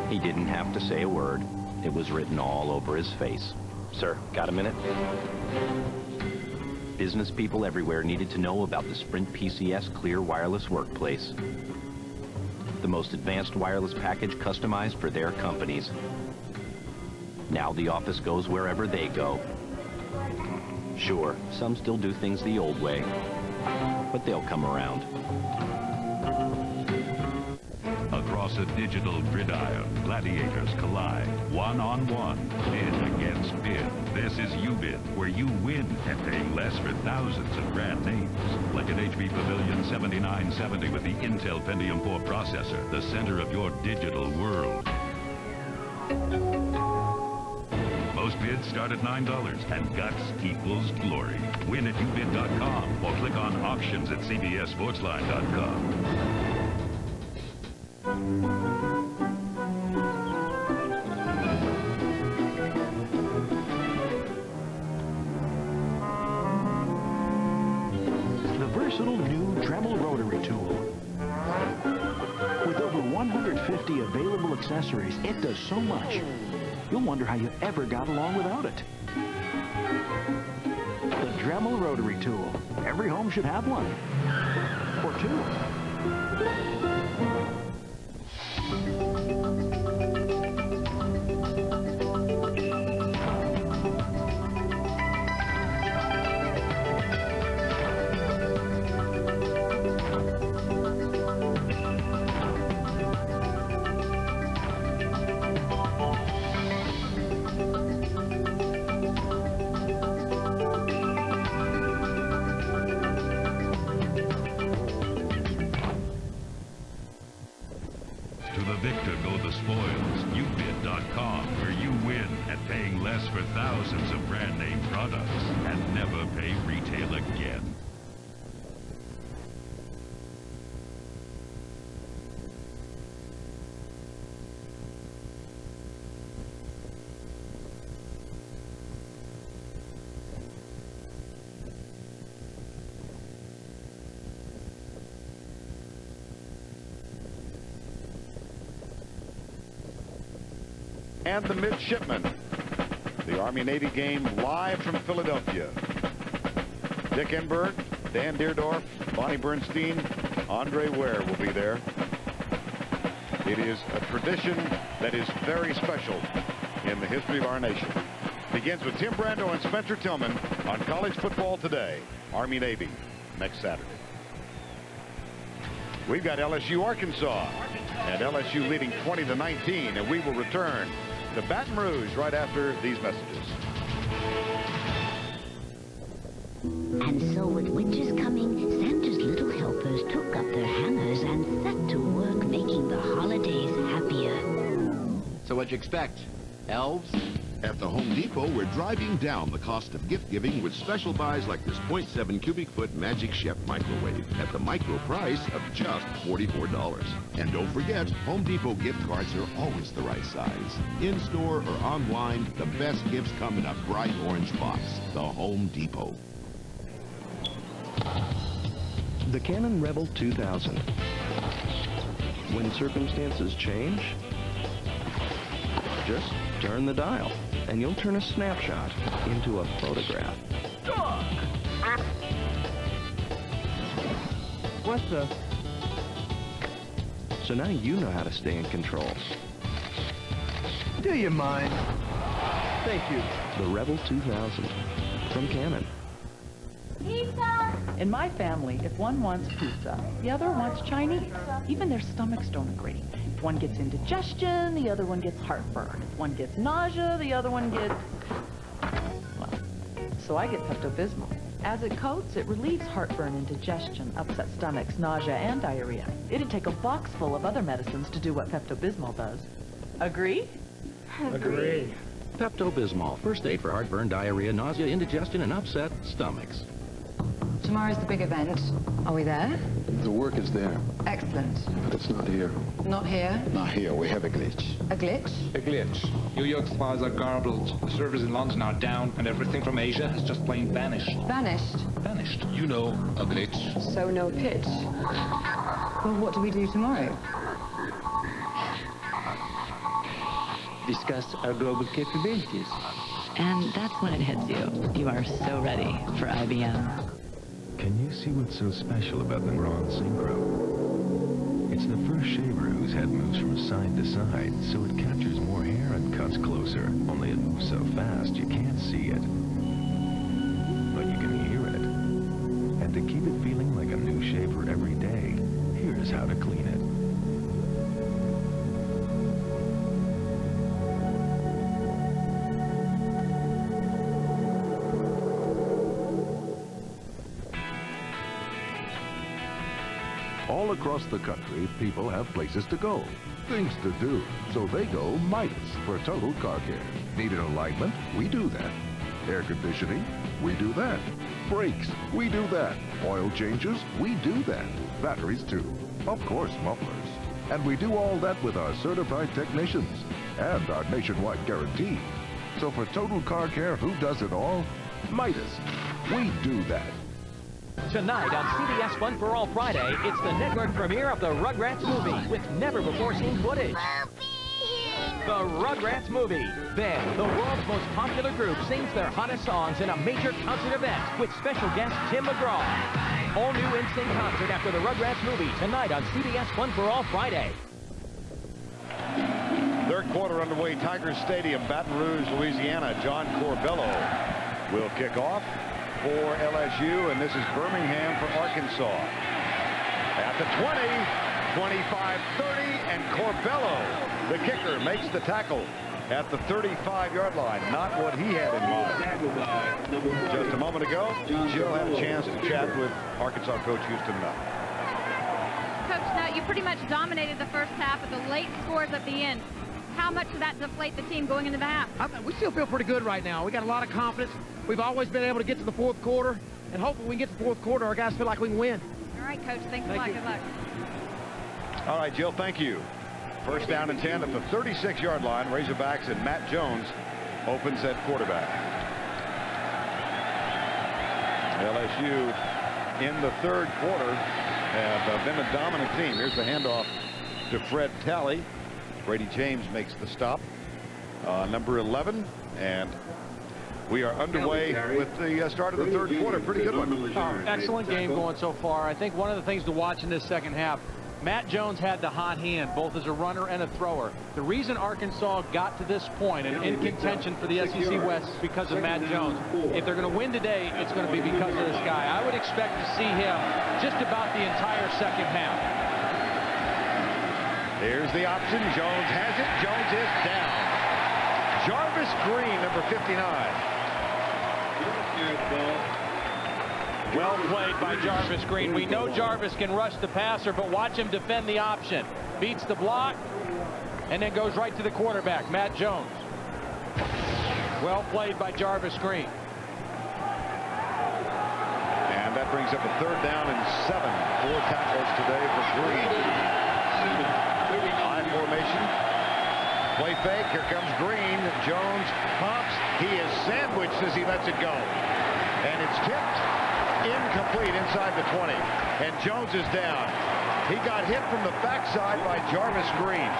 He didn't have to say a word. It was written all over his face. Sir, got a minute? Business people everywhere needed to know about the Sprint PCS Clear Wireless Workplace. The most advanced wireless package customized for their companies. Now the office goes wherever they go. Sure, some still do things the old way, but they'll come around. Across a digital gridiron, gladiators collide, one-on-one, bid against bid. This is UBid, where you win and pay less for thousands of brand names. Like an HP Pavilion 7970 with the Intel Pentium 4 processor, the center of your digital world. Most bids start at $9, and guts equals glory. Win at ubid.com or click on auctions at cbssportsline.com. The versatile new Dremel rotary tool. With over 150 available accessories, it does so much, you'll wonder how you ever got along without it. The Dremel rotary tool. Every home should have one. Or two. Victor go the spoils. Ubid.com, where you win at paying less for thousands of brand name products and never pay retail again. And the midshipmen. The Army-Navy game live from Philadelphia. Dick Enberg, Dan Deerdorf, Bonnie Bernstein, Andre Ware will be there. It is a tradition that is very special in the history of our nation. Begins with Tim Brando and Spencer Tillman on College Football Today. Army-Navy next Saturday. We've got LSU Arkansas. and LSU leading 20-19, and we will return to Baton Rouge right after these messages. And so with winter's coming, Santa's little helpers took up their hammers and set to work making the holidays happier. So what'd you expect? Elves? At the Home Depot, we're driving down the cost of gift giving with special buys like this 0.7 cubic foot Magic Chef microwave at the micro price of just $44. And don't forget, Home Depot gift cards are always the right size. In-store or online, the best gifts come in a bright orange box. The Home Depot. The Canon Rebel 2000. When circumstances change, just turn the dial, and you'll turn a snapshot into a photograph. What the? So now you know how to stay in control. Do you mind? Thank you. The Rebel 2000 from Canon. Pizza! In my family, if one wants pizza, the other wants Chinese. Even their stomachs don't agree. If one gets indigestion, the other one gets heartburn. If one gets nausea, the other one gets... well, so I get Pepto-Bismol. As it coats, it relieves heartburn, indigestion, upset stomachs, nausea, and diarrhea. It'd take a box full of other medicines to do what Pepto-Bismol does. Agree? Agree. Pepto-Bismol, first aid for heartburn, diarrhea, nausea, indigestion, and upset stomachs. Tomorrow's the big event. Are we there? The work is there, Excellent. but it's not here. Not here? Not here. We have a glitch. A glitch? A glitch. New York supplies are garbled. The servers in London are down, and everything from Asia has just plain vanished. Vanished? Vanished. You know, a glitch. So no pitch. Well, what do we do tomorrow? Discuss our global capabilities. And that's when it hits you. You are so ready for IBM. Can you see what's so special about the Grand Synchro? It's the first shaver whose head moves from side to side, so it captures more hair and cuts closer. Only it moves so fast you can't see it. But you can hear it. And to keep it feeling like a new shaver every day, here's how to clean it. All across the country, people have places to go, things to do. So they go Midas for total car care. Need an alignment? We do that. Air conditioning? We do that. Brakes? We do that. Oil changes? We do that. Batteries too. Of course, mufflers. And we do all that with our certified technicians and our nationwide guarantee. So for total car care, who does it all? Midas. We do that. Tonight on CBS Fun for All Friday, it's the network premiere of the Rugrats movie with never-before-seen footage. The Rugrats movie. Then, the world's most popular group sings their hottest songs in a major concert event with special guest Tim McGraw. All new in-sync concert after the Rugrats movie tonight on CBS Fun for All Friday. Third quarter underway, Tigers Stadium, Baton Rouge, Louisiana. John Corbello will kick off for LSU, and this is Birmingham for Arkansas. At the 20, 25-30, and Corbello, the kicker, makes the tackle at the 35-yard line. Not what he had in mind. Just a moment ago, Jill had a chance to chat with Arkansas coach Houston Nutt. Coach Nutt, you pretty much dominated the first half with the late scores at the end. How much did that deflate the team going into the half? We still feel pretty good right now. We got a lot of confidence. We've always been able to get to the fourth quarter, and hopefully we can get to the fourth quarter, our guys feel like we can win. All right, Coach. Thanks a lot. Good luck. All right, Jill, thank you. First down and 10 at the 36-yard line. Razorbacks and Matt Jones opens at quarterback. LSU in the third quarter have been a dominant team. Here's the handoff to Fred Talley. Brady James makes the stop. Number 11, and we are underway with the start of the third quarter. Pretty good one. Excellent game going so far. I think one of the things to watch in this second half, Matt Jones had the hot hand, both as a runner and a thrower. The reason Arkansas got to this point and in contention for the SEC West is because of Matt Jones. If they're going to win today, it's going to be because of this guy. I would expect to see him just about the entire second half. Here's the option. Jones has it. Jones is down. Jarvis Green, number 59. Well played by Jarvis Green. We know Jarvis can rush the passer, but watch him defend the option. Beats the block and then goes right to the quarterback, Matt Jones. Well played by Jarvis Green. And that brings up a 3rd down and 7. 4 tackles today for Green. High formation. Play fake. Here comes Green. Jones pops. He is sandwiched as he lets it go. And it's tipped. Incomplete inside the 20. And Jones is down. He got hit from the backside by Jarvis Green.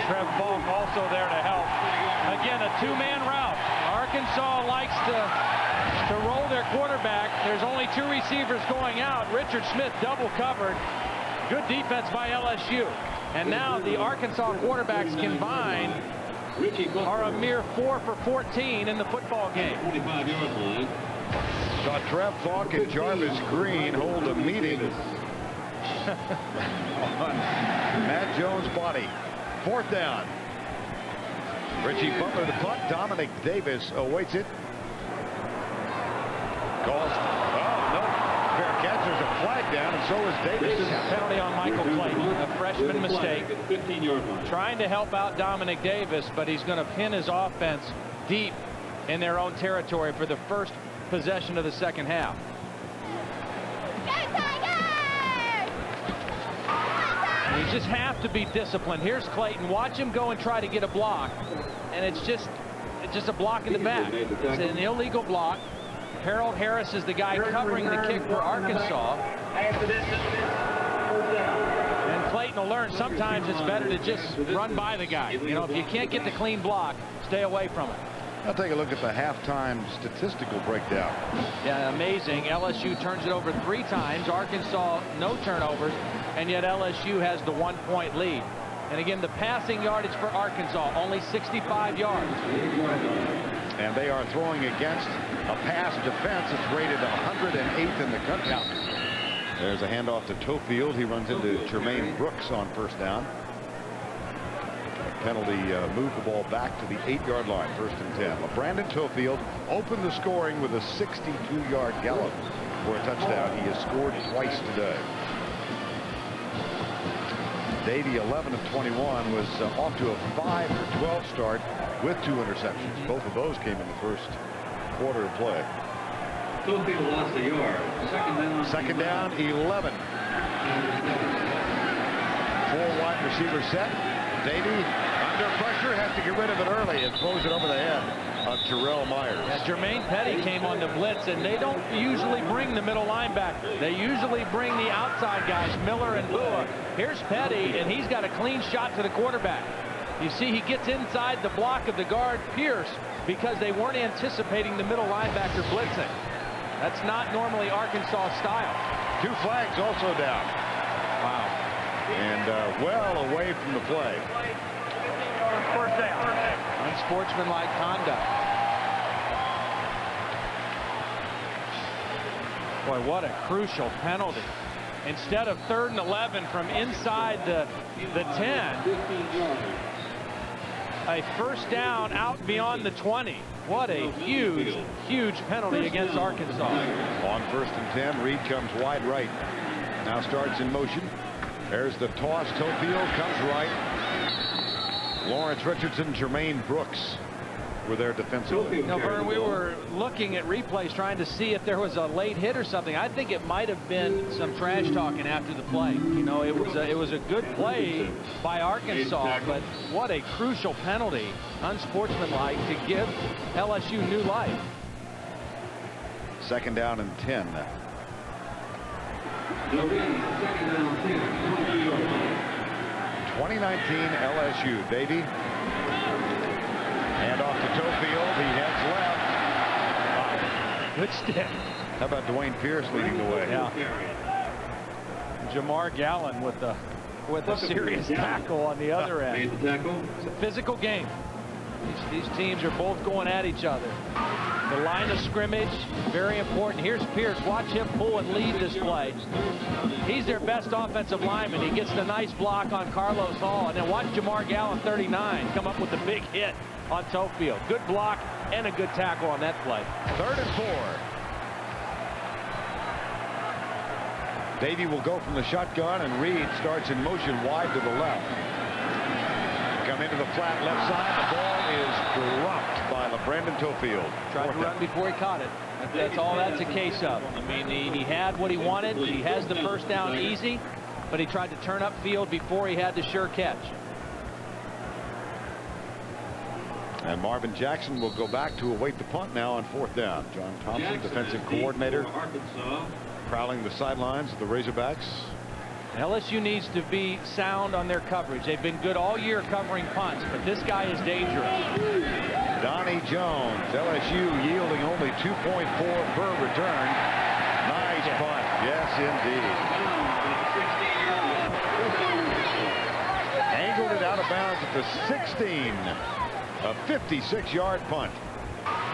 Trev Falk also there to help. Again, a 2-man route. Arkansas likes to roll their quarterback. There's only 2 receivers going out. Richard Smith double covered. Good defense by LSU. And now the Arkansas quarterbacks combined are a mere 4 for 14 in the football game. Saw Trev Falk and Jarvis Green hold a meeting on Matt Jones' body. 4th down. Richie Butler the punt. Dominic Davis awaits it. Calls. Oh, no. Fair catch. There's a flag down, and so is Davis. This is a penalty on Michael Clayton. A freshman mistake. Trying to help out Dominic Davis, but he's going to pin his offense deep in their own territory for the first possession of the second half. You just have to be disciplined. Here's Clayton. Watch him go and try to get a block, and it's just a block in the back. It's an illegal block. Harold Harris is the guy covering the kick for Arkansas. And Clayton will learn sometimes it's better to just run by the guy. You know, if you can't get the clean block, stay away from it. I'll take a look at the halftime statistical breakdown. Yeah, amazing. LSU turns it over 3 times. Arkansas, no turnovers, and yet LSU has the 1-point lead. And again, the passing yardage for Arkansas, only 65 yards. And they are throwing against a pass defense that's rated 108th in the country. There's a handoff to Tofield. He runs into Jermaine Brooks on 1st down. Penalty moved the ball back to the 8-yard line, 1st and 10. Brandon Tofield opened the scoring with a 62-yard gallop for a touchdown. He has scored twice today. Davey, 11 of 21, was off to a 5 for 12 start with 2 interceptions. Both of those came in the first quarter of play. Tofield lost a yard. Second down, 11. 4 wide receiver set. Davey under pressure, has to get rid of it early and throws it over the head of Terrell Myers. Yeah, Jermaine Petty came on the blitz, and they don't usually bring the middle linebacker. They usually bring the outside guys, Miller and Bua. Here's Petty, and he's got a clean shot to the quarterback. You see he gets inside the block of the guard, Pierce, because they weren't anticipating the middle linebacker blitzing. That's not normally Arkansas style. 2 flags also down. Wow. And well away from the play. Unsportsmanlike conduct. Boy, what a crucial penalty. Instead of 3rd and 11 from inside the 10, a 1st down out beyond the 20. What a huge, huge penalty against Arkansas. On 1st and 10, Reed comes wide right. Now starts in motion. There's the toss. Tofield comes right. Lawrence Richardson, Jermaine Brooks were there defensively. No, Vern, we were looking at replays trying to see if there was a late hit or something. I think it might have been some trash talking after the play. You know, it was a good play by Arkansas, but what a crucial penalty, unsportsmanlike, to give LSU new life. 2nd down and 10. 2019 LSU, baby. Hand off to Tofield. He heads left. Wow. Good stick. How about Dwayne Pierce leading the way? Yeah. Jamar Gallen with a serious tackle on the other end. It's a physical game. These teams are both going at each other. The line of scrimmage, very important. Here's Pierce. Watch him pull and lead this play. He's their best offensive lineman. He gets the nice block on Carlos Hall. And then watch Jamar Gallen, 39, come up with the big hit on Tofield. Good block and a good tackle on that play. 3rd and 4. Davey will go from the shotgun, and Reed starts in motion wide to the left. Come into the flat left side. The ball is dropped by Brandon Tofield. Tried to run before he caught it. That's all that's a case of. I mean, he had what he wanted. He has the first down easy, but he tried to turn up field before he had the sure catch. And Marvin Jackson will go back to await the punt now on 4th down. John Thompson, defensive coordinator, prowling the sidelines of the Razorbacks. LSU needs to be sound on their coverage. They've been good all year covering punts, but this guy is dangerous. Donnie Jones, LSU yielding only 2.4 per return. Nice punt. Yes, indeed. Angled it out of bounds at the 16. A 56-yard punt.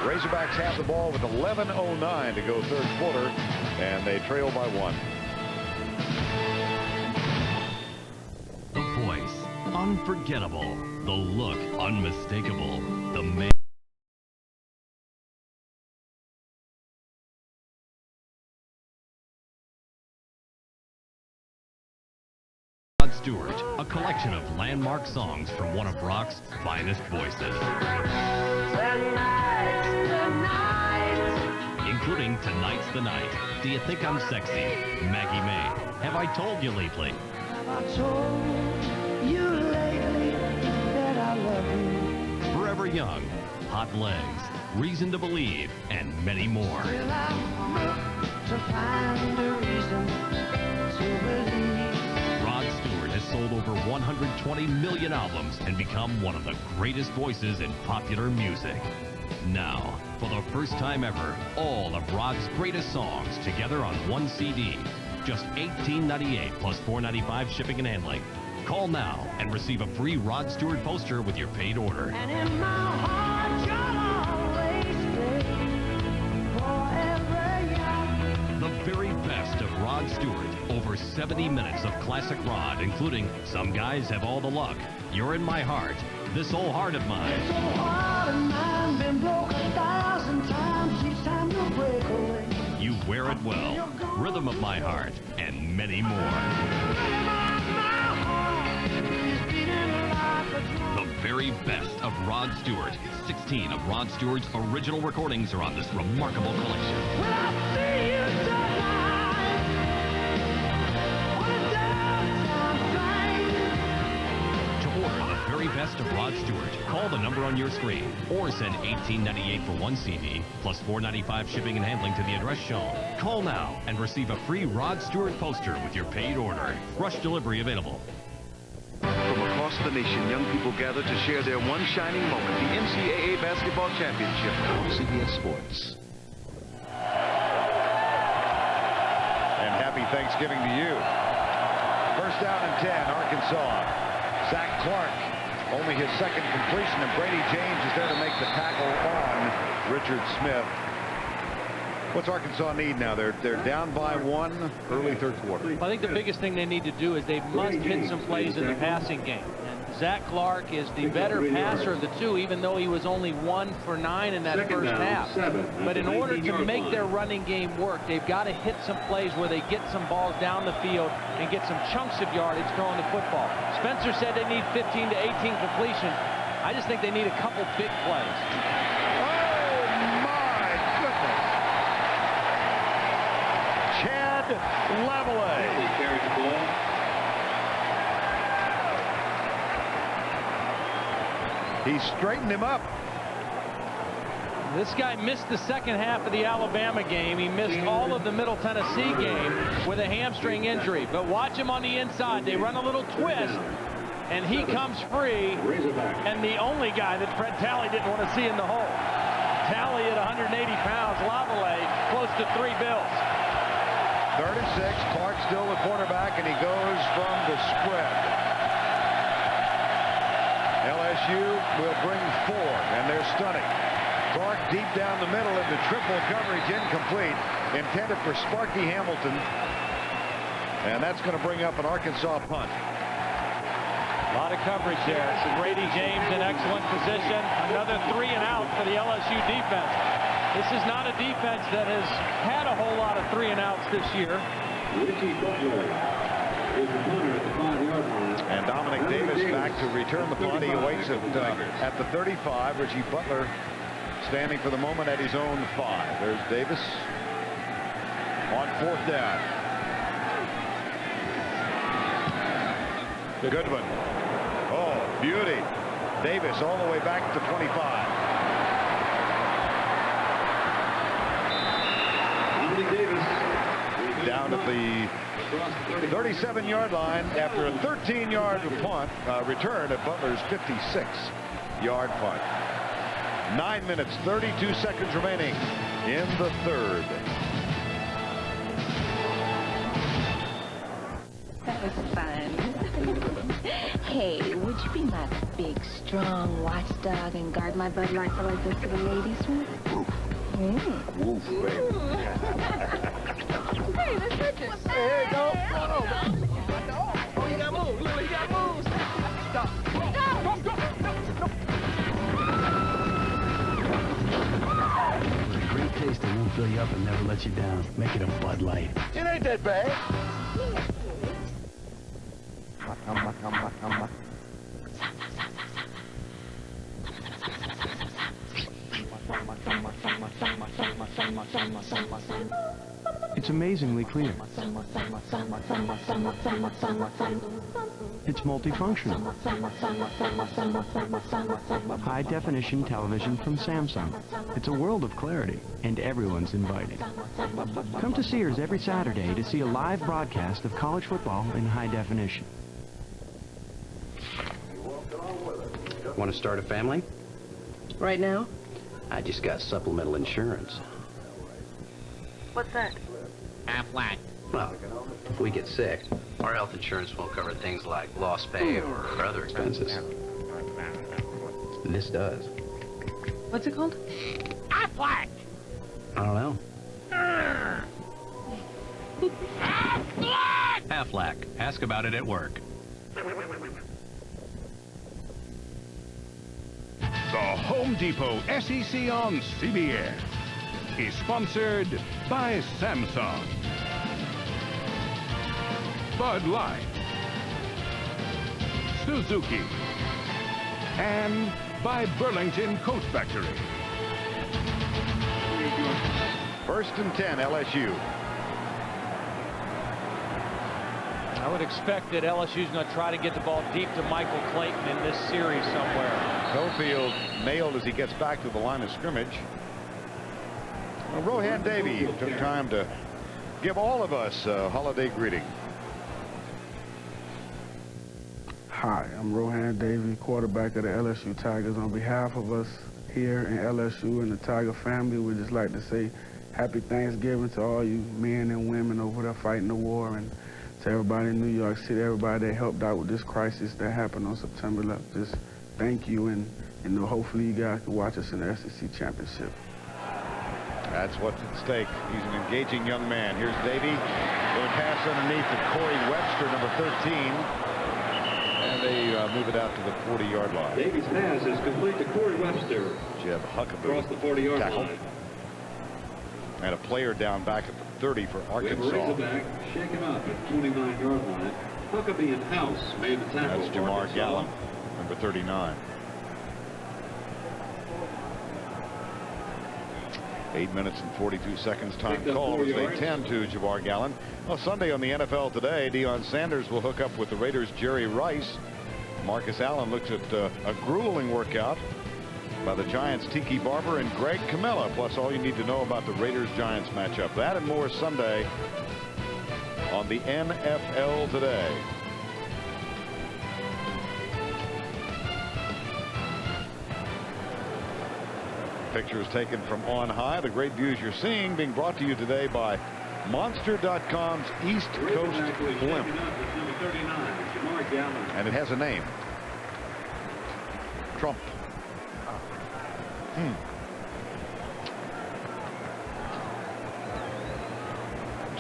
Razorbacks have the ball with 11:09 to go 3rd quarter, and they trail by 1. The voice, unforgettable. The look, unmistakable. The man. Rod Stewart, a collection of landmark songs from one of rock's finest voices. Including Tonight's the Night, Do You Think I'm Sexy, Maggie May, Have I Told You Lately? Forever Young, Hot Legs, Reason to Believe, and many more. Rod Stewart has sold over 120 million albums and become one of the greatest voices in popular music. Now, for the first time ever, all of Rod's greatest songs together on one CD. Just $18.98 plus $4.95 shipping and handling. Call now and receive a free Rod Stewart poster with your paid order. And in my heart, you'll always stay forever young. The very best of Rod Stewart. Over 70 minutes of classic Rod, including Some Guys Have All the Luck, You're in My Heart, This Old Heart of Mine. This old heart of mine been broke 1,000 times, each time you break away. You Wear It Well, Rhythm of My Heart, and many more. The very best of Rod Stewart. 16 of Rod Stewart's original recordings are on this remarkable collection. When I see you tonight, on a downtown train. To order the very best of Rod Stewart, call the number on your screen or send $18.98 for one CD plus $4.95 shipping and handling to the address shown. Call now and receive a free Rod Stewart poster with your paid order. Rush delivery available. From across the nation, young people gather to share their one shining moment, the NCAA Basketball Championship on CBS Sports. And happy Thanksgiving to you. 1st down and 10, Arkansas. Zach Clark, only his 2nd completion, and Brady James is there to make the tackle on Richard Smith. What's Arkansas need now? They're down by 1, early 3rd quarter. I think the biggest thing they need to do is they must hit some plays in the passing game. And Zach Clark is the better passer of the two, even though he was only 1 for 9 in that first half. But in order to make their running game work, they've got to hit some plays where they get some balls down the field and get some chunks of yardage throwing the football. Spencer said they need 15 to 18 completion. I just think they need a couple big plays. Lavallee. He straightened him up. This guy missed the 2nd half of the Alabama game. He missed all of the Middle Tennessee game with a hamstring injury. But watch him on the inside. They run a little twist, and he comes free. And the only guy that Fred Talley didn't want to see in the hole. Talley at 180 pounds, Lavallee close to 3 bills. 3rd and 6, Clark still the quarterback, and he goes from the spread. LSU will bring 4, and they're stunning. Clark deep down the middle into triple coverage, incomplete. Intended for Sparky Hamilton. And that's going to bring up an Arkansas punt. A lot of coverage there. Brady James in excellent position. Another 3 and out for the LSU defense. This is not a defense that has had a whole lot of 3 and outs this year. And Dominic Davis back to return the punt. He awaits at the 35. Richie Butler standing for the moment at his own 5. There's Davis on 4th down. Goodwin. Oh, beauty. Davis all the way back to 25. Down at the 37-yard line after a 13-yard punt return at Butler's 56-yard punt. 9 minutes, 32 seconds remaining in the 3rd. That was fun. Hey, would you be my big, strong watchdog and guard my Bud Light till I go to the ladies' room? Woof, baby. Hey, let's touch it. Hey, no. Oh, he got moves. Look, he got moves. Stop. Go. With a great taste that won't fill you up and never let you down. Make it a Bud Light. It ain't that bad. It's amazingly clear. It's multifunctional. High-definition television from Samsung. It's a world of clarity, and everyone's invited. Come to Sears every Saturday to see a live broadcast of college football in high definition. Want to start a family? Right now? I just got supplemental insurance. What's that? Aflac. Well, if we get sick, our health insurance won't cover things like lost pay or other expenses. This does. What's it called? Aflac. I don't know. Aflac. Ask about it at work. The Home Depot SEC on CBS is sponsored by Samsung, Bud Light, Suzuki, and by Burlington Coat Factory. 1st and 10, LSU. I would expect that LSU's going to try to get the ball deep to Michael Clayton in this series somewhere. Cofield nailed as he gets back to the line of scrimmage. Well, Rohan Davey took time to give all of us a holiday greeting. Hi, I'm Rohan Davey, quarterback of the LSU Tigers. On behalf of us here in LSU and the Tiger family, we'd just like to say happy Thanksgiving to all you men and women over there fighting the war, and to everybody in New York City, everybody that helped out with this crisis that happened on September 11th. Just thank you, and hopefully you guys can watch us in the SEC Championship. That's what's at stake. He's an engaging young man. Here's Davey. Going to pass underneath to Corey Webster, number 13. And they move it out to the 40-yard line. Davey's pass is complete to Corey Webster. Jeb Huckabee Across the 40-yard line. And a player down back at the 30 for Arkansas. We have a Razorback shaken up at 29-yard line. Huckabee and House made the tackle. That's Jamar Gallen, number 39. 8 minutes and 42 seconds time called as they tend to Jamar Gallen. Well, Sunday on the NFL Today, Deion Sanders will hook up with the Raiders' Jerry Rice. Marcus Allen looks at a grueling workout by the Giants' Tiki Barber and Greg Camilla, plus all you need to know about the Raiders-Giants matchup. That and more Sunday on the NFL Today. Pictures taken from on high. The great views you're seeing being brought to you today by Monster.com's East Coast Blimp. And it has a name. Trump.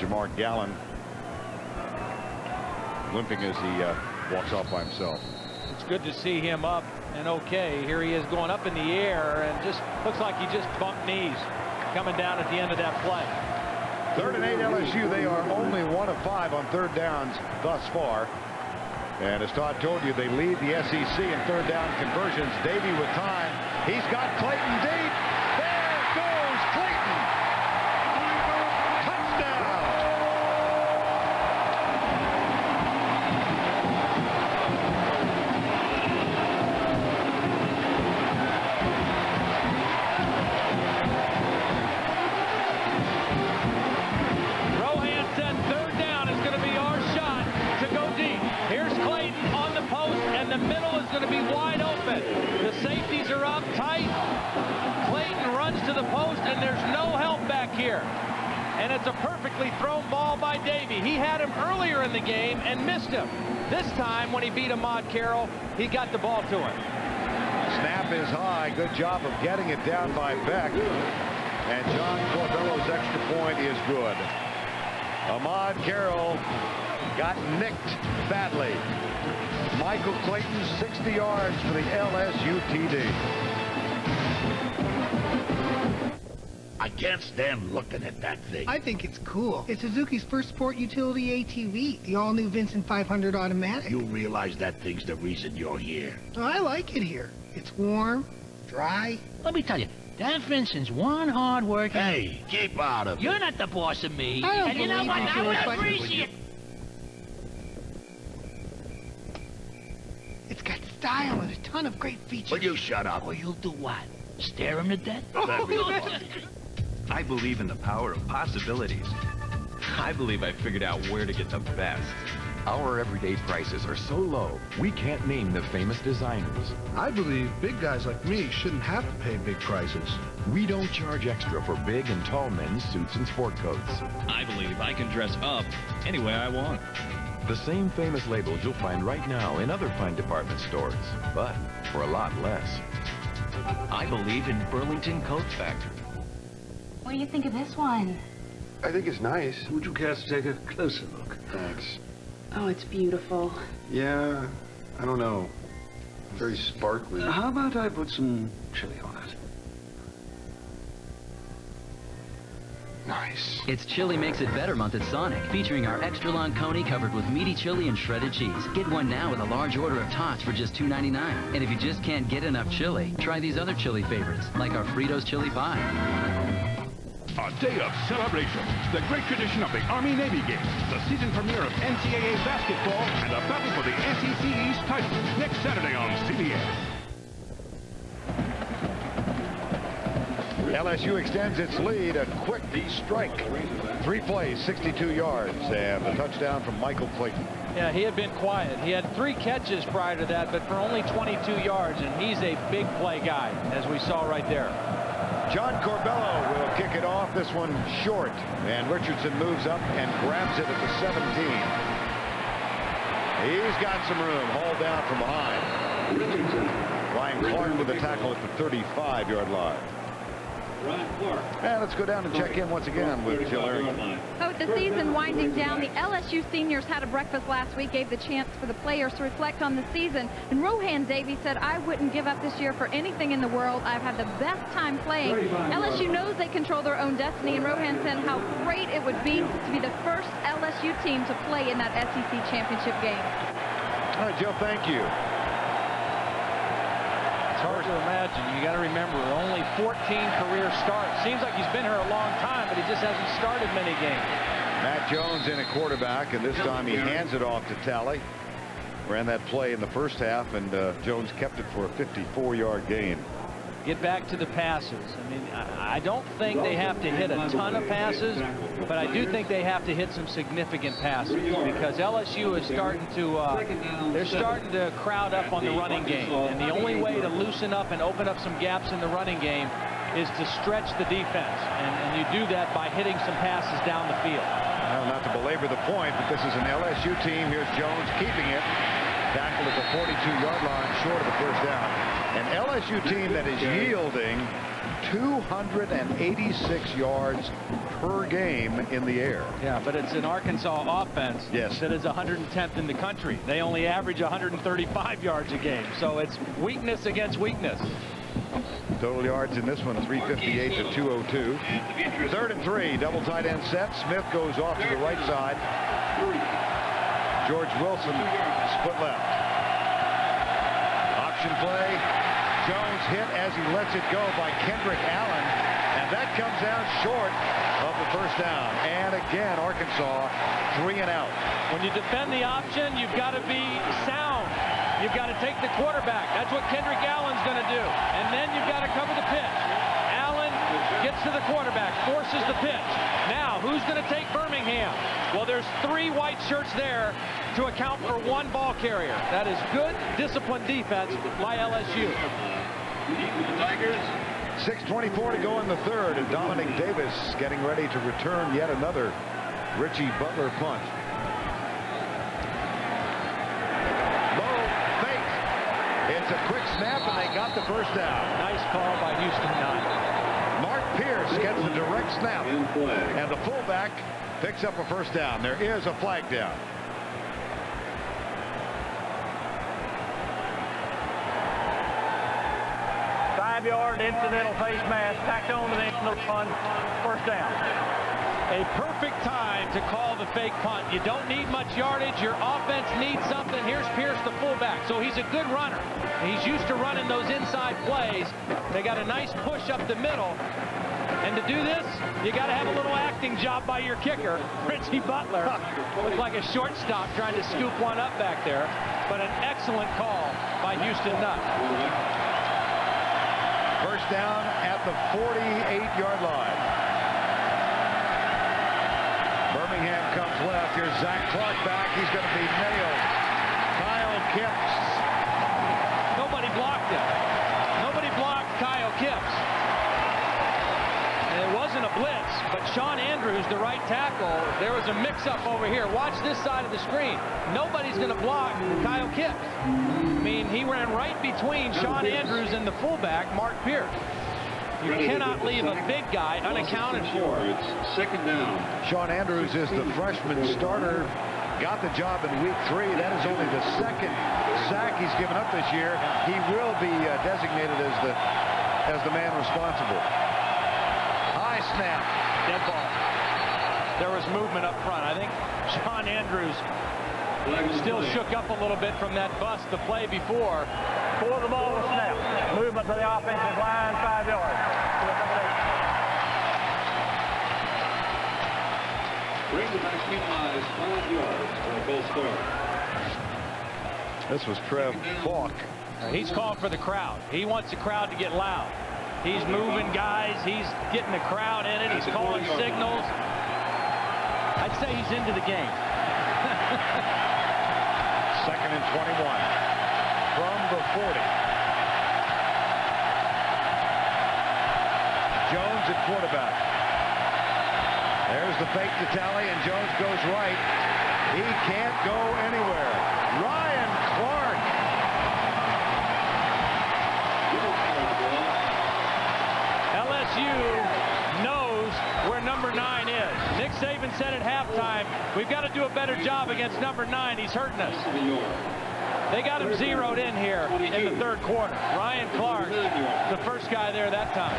Jamar Gallen limping as he walks off by himself. It's good to see him up and okay. Here he is going up in the air and just looks like he just bumped knees coming down at the end of that play. 3rd and 8 LSU. They are only 1 of 5 on 3rd downs thus far. And as Todd told you, they lead the SEC in 3rd down conversions. Davey with time. He's got Clayton deep. There goes Clayton. Touchdown. Rohan said 3rd down is going to be our shot to go deep. Here's Clayton on the post, and the middle is going to be wide open. The safeties are up tight. Clayton runs to the post, and there's no help back here. And it's a perfectly thrown ball by Davey. He had him earlier in the game and missed him. This time, when he beat Ahmad Carroll, he got the ball to him. Snap is high. Good job of getting it down by Beck. And John Corbello's extra point is good. Ahmad Carroll got nicked badly. Michael Clayton, 60 yards for the LSU TD. I can't stand looking at that thing. I think it's cool. It's Suzuki's first sport utility ATV, the all-new Vincent 500 automatic. You realize that thing's the reason you're here. I like it here. It's warm, dry. Let me tell you, that Vincent's one hard work. Hey, keep out of it. You're not the boss of me. I don't And you know believe what? you, I George, would but- appreciate. It's got style and a ton of great features. Will you shut up? Well, you'll do what? Stare him to death? I believe in the power of possibilities. I believe I figured out where to get the best. Our everyday prices are so low, we can't name the famous designers. I believe big guys like me shouldn't have to pay big prices. We don't charge extra for big and tall men's suits and sport coats. I believe I can dress up any way I want. The same famous labels you'll find right now in other fine department stores, but for a lot less. I believe in Burlington Coat Factory. What do you think of this one? I think it's nice. Would you care to take a closer look? Thanks. Oh, it's beautiful. Yeah, I don't know. Very sparkly. How about I put some chili on it? Nice. It's Chili Makes It Better month at Sonic, featuring our extra long coney covered with meaty chili and shredded cheese. Get one now with a large order of tots for just $2.99. And if you just can't get enough chili, try these other chili favorites, like our Fritos chili pie. A day of celebration. The great tradition of the Army-Navy Games, the season premiere of NCAA basketball, and a battle for the SEC East title next Saturday on CBS. LSU extends its lead. A quick strike. 3 plays, 62 yards, and a touchdown from Michael Clayton. Yeah, he had been quiet. He had 3 catches prior to that, but for only 22 yards, and he's a big play guy, as we saw right there. John Corbello will kick it off. This one short, and Richardson moves up and grabs it at the 17. He's got some room, hauled down from behind. Ryan Clark with the tackle at the 35-yard line. And let's go down and check in once again with Jill Arrington. So with the season winding down, the LSU seniors had a breakfast last week, gave the chance for the players to reflect on the season. And Rohan Davey said, I wouldn't give up this year for anything in the world. I've had the best time playing. LSU knows they control their own destiny, and Rohan said how great it would be to be the first LSU team to play in that SEC championship game. All right, Jill, thank you. It's hard to imagine. You got to remember, only 14 career starts. Seems like he's been here a long time, but he just hasn't started many games. Matt Jones in at quarterback, and this time he hands it off to Talley. Ran that play in the first half, and Jones kept it for a 54-yard gain. Get back to the passes. I mean, I don't think they have to hit a ton of passes, but I do think they have to hit some significant passes because LSU is starting to they're starting to crowd up on the running game, and the only way to loosen up and open up some gaps in the running game is to stretch the defense, and you do that by hitting some passes down the field. Well, not to belabor the point, but this is an LSU team. Here's Jones keeping it, tackled at the 42-yard line, short of the first down. An LSU team that is yielding 286 yards per game in the air. Yeah, but it's an Arkansas offense that is 110th in the country. They only average 135 yards a game. So it's weakness against weakness. Total yards in this one, 358 to 202. 3rd and 3, double tight end set. Smith goes off to the right side. George Wilson split left. Option play. Jones hit as he lets it go by Kendrick Allen, and that comes down short of the first down. And again, Arkansas 3 and out. When you defend the option, you've got to be sound. You've got to take the quarterback. That's what Kendrick Allen's going to do. And then you've got to cover the pitch. Allen gets to the quarterback, forces the pitch. Now, who's going to take Birmingham? Well, there's 3 white shirts there to account for 1 ball carrier. That is good, disciplined defense by LSU. Tigers. 6:24 to go in the 3rd, and Dominic Davis getting ready to return yet another Richie Butler punt. Low fake. It's a quick snap, and they got the first down. Nice call by Houston Nutt. Mark Pierce gets the direct snap, and the fullback picks up a first down. There is a flag down. Yard incidental face mask tacked on to the end of the run. First down. A perfect time to call the fake punt. You don't need much yardage. Your offense needs something. Here's Pierce, the fullback. So he's a good runner. He's used to running those inside plays. They got a nice push up the middle. And to do this, you got to have a little acting job by your kicker, Richie Butler. Looked like a shortstop trying to scoop one up back there. But an excellent call by Houston Nutt. First down at the 48-yard line. Birmingham comes left. Here's Zach Clark back. He's going to be nailed. Kyle Kipps. Nobody blocked him. Nobody blocked Kyle Kipps. And it wasn't a blitz, but Sean Andrews, the right tackle, there was a mix-up over here. Watch this side of the screen. Nobody's going to block Kyle Kipps. I mean, he ran right between Sean Andrews and the fullback, Mark Pierce. You cannot leave a big guy unaccounted for. It's 2nd down. Sean Andrews is the freshman starter. Got the job in week 3. That is only the 2nd sack he's given up this year. He will be designated as the man responsible. High snap. Dead ball. There was movement up front. I think Sean Andrews still shook up a little bit from that bust the play before. For the ball to snap. Movement to the offensive line, 5 yards. Bring the back penalized 5 yards for a false start. This was Trev Falk. He's calling for the crowd. He wants the crowd to get loud. He's moving guys. He's getting the crowd in it. He's calling signals. I'd say he's into the game. 2nd and 21 from the 40. Jones at quarterback. There's the fake to Talley, and Jones goes right. He can't go anywhere. Ryan Clark. LSU knows where number 9 is. Nick Saban said at halftime, we've got to do a better job against number 9. He's hurting us. They got him zeroed in here in the 3rd quarter. Ryan Clark, the first guy there that time.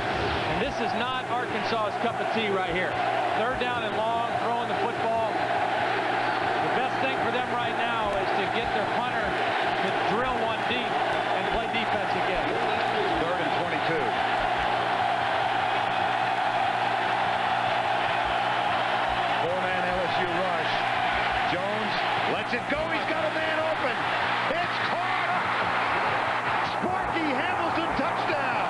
And this is not Arkansas's cup of tea right here. 3rd down and long, throwing the football. The best thing for them right now is to get their punter to drill one deep and play defense again. 3rd and 22. Four-man LSU rush. Jones lets it go. He's got a man open. It's caught. Sparky Hamilton touchdown.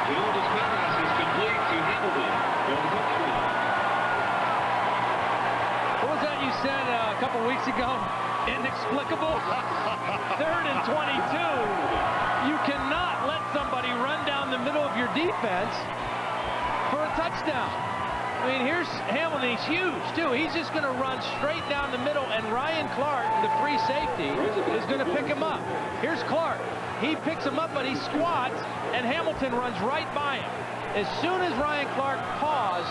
Jones' pass is complete to Hamilton. What was that you said a couple weeks ago? Inexplicable? 3rd and 22. You cannot let somebody run down the middle of your defense for a touchdown. I mean, here's Hamilton. He's huge, too. He's just going to run straight down the middle, and Ryan Clark, the free safety, is going to pick him up. Here's Clark. He picks him up, but he squats, and Hamilton runs right by him. As soon as Ryan Clark paused,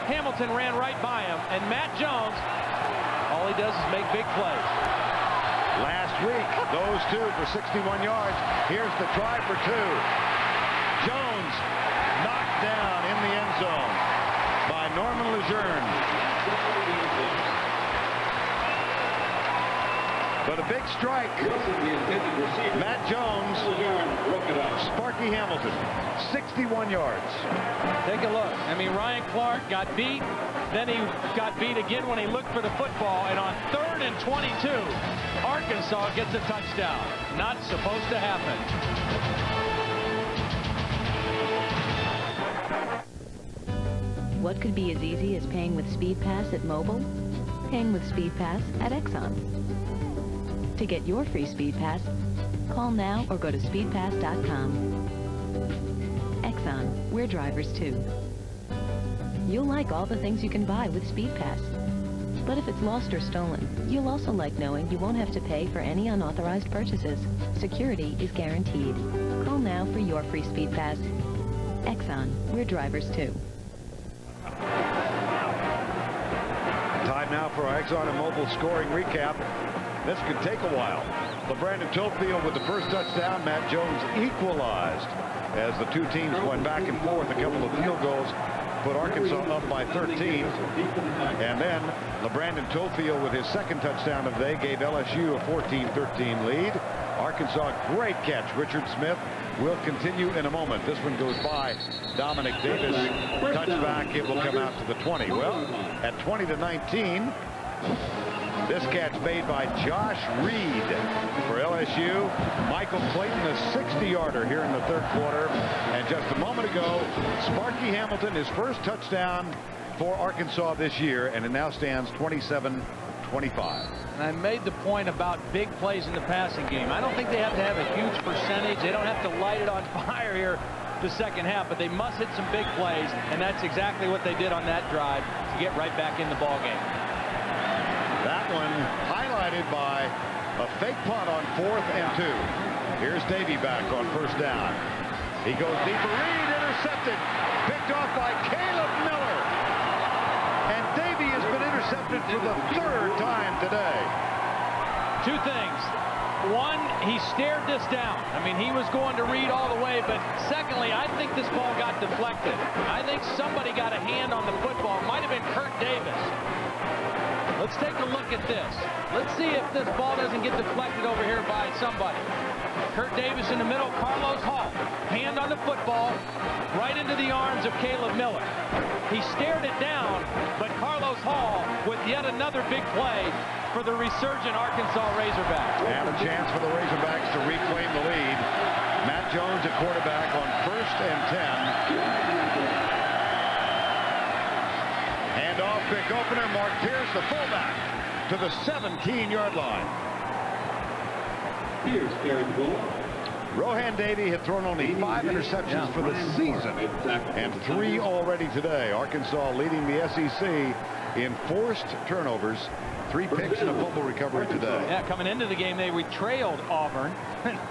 Hamilton ran right by him, and Matt Jones, all he does is make big plays. Last week, those two for 61 yards. Here's the try for two. Jones knocked down in the end zone by Norman Lejeune. But a big strike. Matt Jones, Sparky Hamilton, 61 yards. Take a look. I mean, Ryan Clark got beat. Then he got beat again when he looked for the football. And on 3rd and 22, Arkansas gets a touchdown. Not supposed to happen. What could be as easy as paying with SpeedPass at Mobile? Paying with SpeedPass at Exxon. To get your free SpeedPass, call now or go to speedpass.com. Exxon, we're drivers too. You'll like all the things you can buy with SpeedPass. But if it's lost or stolen, you'll also like knowing you won't have to pay for any unauthorized purchases. Security is guaranteed. Call now for your free SpeedPass. Exxon, we're drivers too. Time now for our Exxon and Mobil scoring recap. This could take a while. LeBrandon Tillfield with the first touchdown. Matt Jones equalized as the two teams went back and forth. A couple of field goals put Arkansas up by 13. And then LeBrandon Tillfield with his second touchdown of the day gave LSU a 14-13 lead. Arkansas, great catch. Richard Smith will continue in a moment. This one goes by Dominic Davis. Touchback, it will come out to the 20. Well, at 20-19, this catch made by Josh Reed for LSU. Michael Clayton, a 60-yarder here in the third quarter. And just a moment ago, Sparky Hamilton, his first touchdown for Arkansas this year, and it now stands 27-25. And I made the point about big plays in the passing game. I don't think they have to have a huge percentage. They don't have to light it on fire here the second half, but they must hit some big plays, and that's exactly what they did on that drive to get right back in the ball game. That one highlighted by a fake punt on 4th and 2. Here's Davey back on first down. He goes deeper. Reed intercepted. Picked off by Caleb Miller. And Davey has been intercepted for the 3rd time today. Two things. One, he stared this down. I mean, he was going to Reed all the way, but secondly, I think this ball got deflected. I think somebody got a hand on the football. It might have been Kurt Davis. Let's take a look at this. Let's see if this ball doesn't get deflected over here by somebody. Kurt Davis in the middle, Carlos Hall. Hand on the football, right into the arms of Caleb Miller. He stared it down, but Carlos Hall with yet another big play for the resurgent Arkansas Razorbacks. And a chance for the Razorbacks to reclaim the lead. Matt Jones at quarterback on 1st and 10. Handoff, pick opener, Mark Pierce, the fullback, to the 17-yard line. Here's third goal. Rohan Davey had thrown only 5 interceptions for the season, and 3 already today. Arkansas leading the SEC in forced turnovers, 3 picks and a fumble recovery today. Yeah, coming into the game, they trailed Auburn,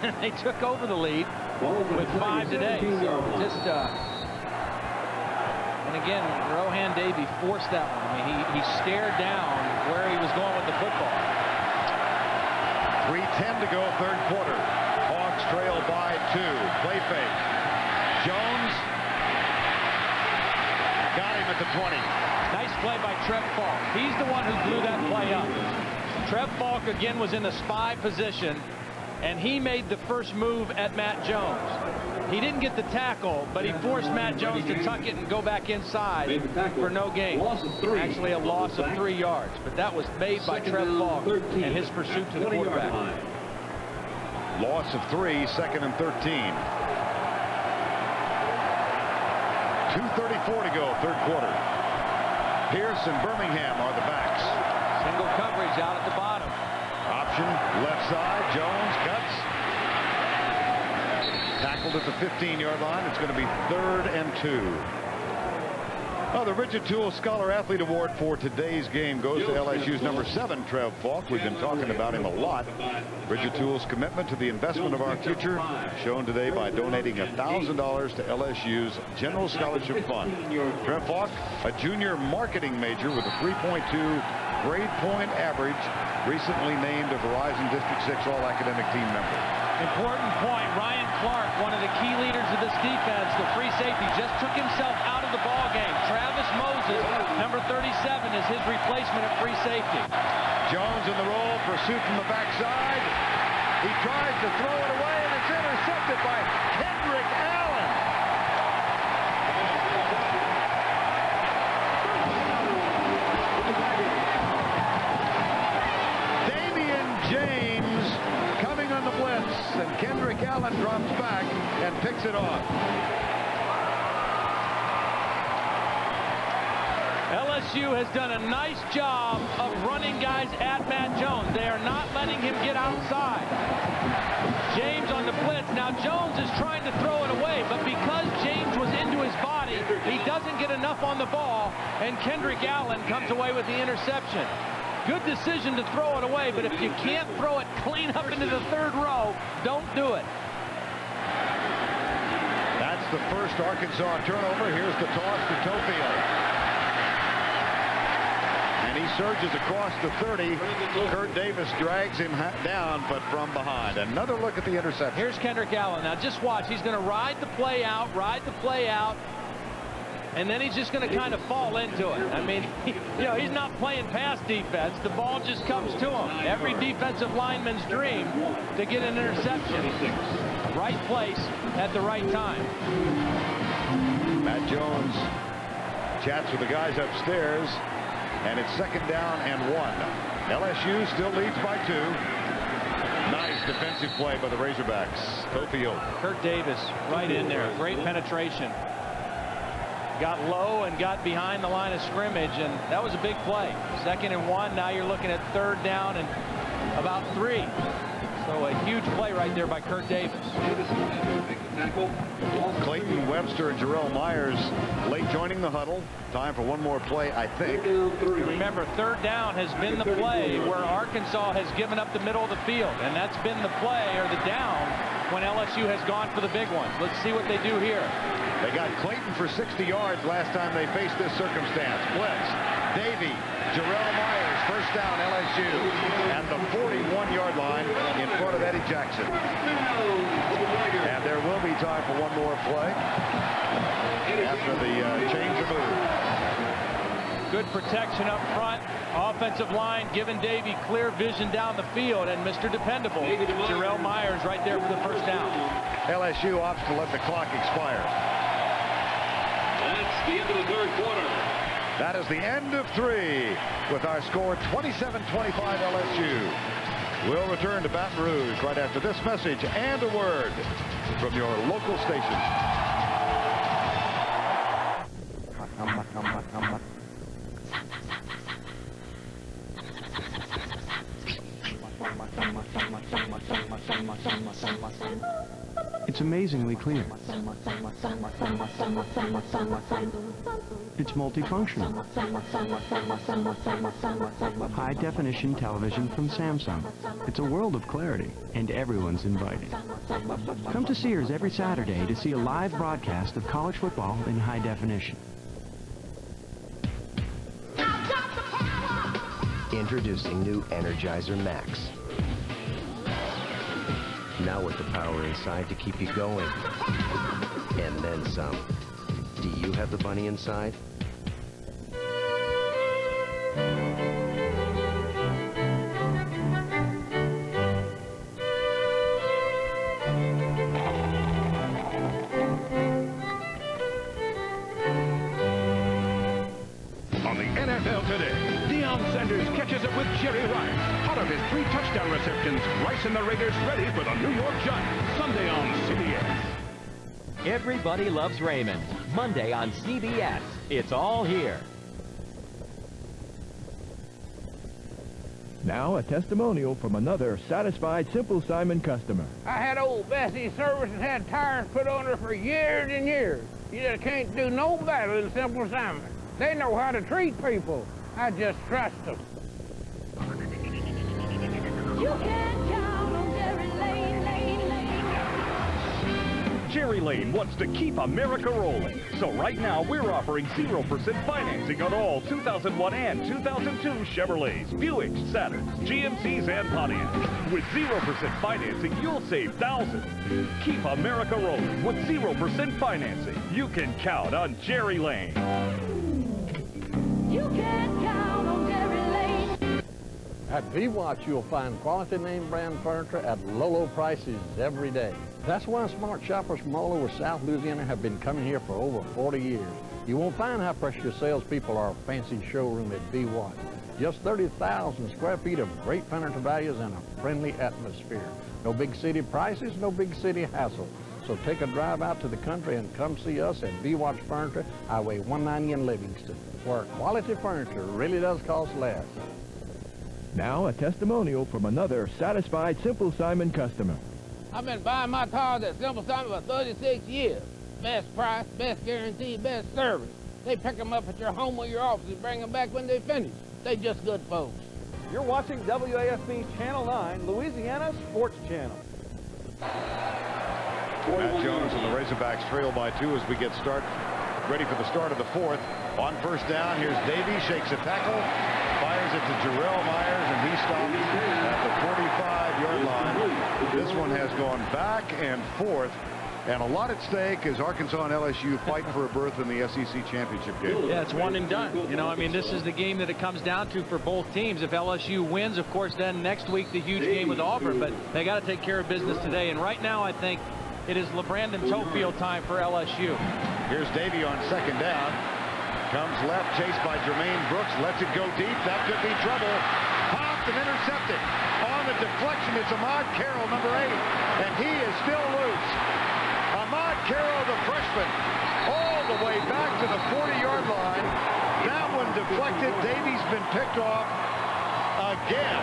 and they took over the lead with 5 today. So just, and again, Rohan Davey forced that one. I mean, he stared down where he was going with the football. 3:10 to go, third quarter. Hogs trail by 2. Play fake. Jones got him at the 20. Nice play by Trev Falk. He's the one who blew that play up. Trev Falk again was in the spy position, and he made the first move at Matt Jones. He didn't get the tackle, but he forced Matt Jones to tuck it and go back inside for no gain. Actually a loss of 3 yards, but that was made by Trev Falk and his pursuit to the quarterback. Loss of 3, 2nd and 13. 2:34 to go, third quarter. Pierce and Birmingham are the backs. Single coverage out at the bottom. Option, left side, Jones cuts. Tackled at the 15-yard line. It's going to be 3rd and 2. The Richard Toole Scholar Athlete Award for today's game goes to LSU's number 7, Trev Falk. We've been talking about him a lot. Richard Toole's commitment to the investment of our future shown today by donating $1,000 to LSU's General Scholarship Fund. Trev Falk, a junior marketing major with a 3.2 grade point average, recently named a Verizon District 6 All-Academic Team member. Important point. Ryan Clark, one of the key leaders of this defense, the free safety, just took himself out of the ball game. Travis Moses, number 37, is his replacement at free safety. Jones in the roll, pursuit from the backside. He tries to throw it away, and it's intercepted by Kendrick Allen. Damian James coming on the blitz, and Kendrick Allen drops back and picks it off. LSU has done a nice job of running guys at Matt Jones. They are not letting him get outside. James on the blitz. Now Jones is trying to throw it away, but because James was into his body, he doesn't get enough on the ball, and Kendrick Allen comes away with the interception. Good decision to throw it away, but if you can't throw it clean up into the third row, don't do it. That's the first Arkansas turnover. Here's the toss to Tofield. And he surges across the 30. Kurt Davis drags him down, but from behind. Another look at the interception. Here's Kendrick Allen. Now just watch. He's going to ride the play out, and then he's just going to kind of fall into it. I mean, he's not playing pass defense. The ball just comes to him. Every defensive lineman's dream to get an interception. Right place at the right time. Matt Jones chats with the guys upstairs. And it's 2nd down and 1. LSU still leads by 2. Nice defensive play by the Razorbacks. Tofield. Kurt Davis right in there. Great penetration. Got low and got behind the line of scrimmage, and that was a big play. 2nd and 1. Now you're looking at 3rd down and about 3. So a huge play right there by Kurt Davis. Clayton Webster and Jarrell Myers late joining the huddle. Time for one more play, I think. Remember, 3rd down has been the play where Arkansas has given up the middle of the field, and that's been the play or the down when LSU has gone for the big ones. Let's see what they do here. They got Clayton for 60 yards last time they faced this circumstance. Blitz. Davey, Jarrell Myers, 1st down LSU, and the 41-yard line in front of Eddie Jackson. And there will be time for one more play after the change of move. Good protection up front. Offensive line giving Davey clear vision down the field, and Mr. Dependable, Jarrell Myers, right there for the 1st down. LSU opts to let the clock expire. That's the end of the 3rd quarter. That is the end of 3 with our score 27-25 LSU. We'll return to Baton Rouge right after this message and a word from your local station. It's amazingly clear. It's multifunctional. High-definition television from Samsung. It's a world of clarity, and everyone's invited. Come to Sears every Saturday to see a live broadcast of college football in high definition. Introducing new Energizer Max. Now with the power inside to keep you going. And then some. Do you have the bunny inside? On the NFL today, Deion Sanders catches up with Jerry Rice. Hot of his 3 touchdown receptions, Rice and the Raiders ready for the New York Giants. Sunday on CBS. Everybody loves Raymond. Monday on CBS. It's all here. Now a testimonial from another satisfied Simple Simon customer. I had old Bessie service and had tires put on her for years and years. You just can't do no better than Simple Simon. They know how to treat people. I just trust them. You can count on Jerry Lane. Jerry Lane wants to keep America rolling. So right now, we're offering 0% financing on all 2001 and 2002 Chevrolets, Buicks, Saturns, GMCs, and Pontiacs. With 0% financing, you'll save thousands. Keep America rolling with 0% financing. You can count on Jerry Lane. You can count on Jerry Lane. At V-Watch, you'll find quality name brand furniture at low prices every day. That's why smart shoppers from all over South Louisiana have been coming here for over 40 years. You won't find high pressure salespeople or a fancy showroom at V-Watch. Just 30,000 square feet of great furniture values and a friendly atmosphere. No big city prices, no big city hassle. So take a drive out to the country and come see us at V-Watch Furniture, Highway 190 in Livingston, where quality furniture really does cost less. Now a testimonial from another satisfied Simple Simon customer. I've been buying my cars at Simple Simon for 36 years. Best price, best guarantee, best service. They pick them up at your home or your office and bring them back when they're finished. They just good folks. You're watching WAFB Channel 9, Louisiana Sports Channel. Matt Jones and the Razorbacks trail by 2 as we get ready for the start of the 4th. On first down, here's Davey, shakes a tackle, fires it to Jarrell Myers, and he stops at the 45-yard line. This one has gone back and forth, and a lot at stake as Arkansas and LSU fight for a berth in the SEC championship game. Yeah, it's one and done. You know, I mean, this is the game that it comes down to for both teams. If LSU wins, of course, then next week the huge game with Auburn, but they got to take care of business today. And right now, I think it is LeBrandon Tofield time for LSU. Here's Davey on second down. Comes left, chased by Jermaine Brooks, lets it go deep. That could be trouble. Popped and intercepted. On the deflection, it's Ahmad Carroll, number 8, and he is still loose. Ahmad Carroll, the freshman, all the way back to the 40-yard line. That one deflected. Davey's been picked off again.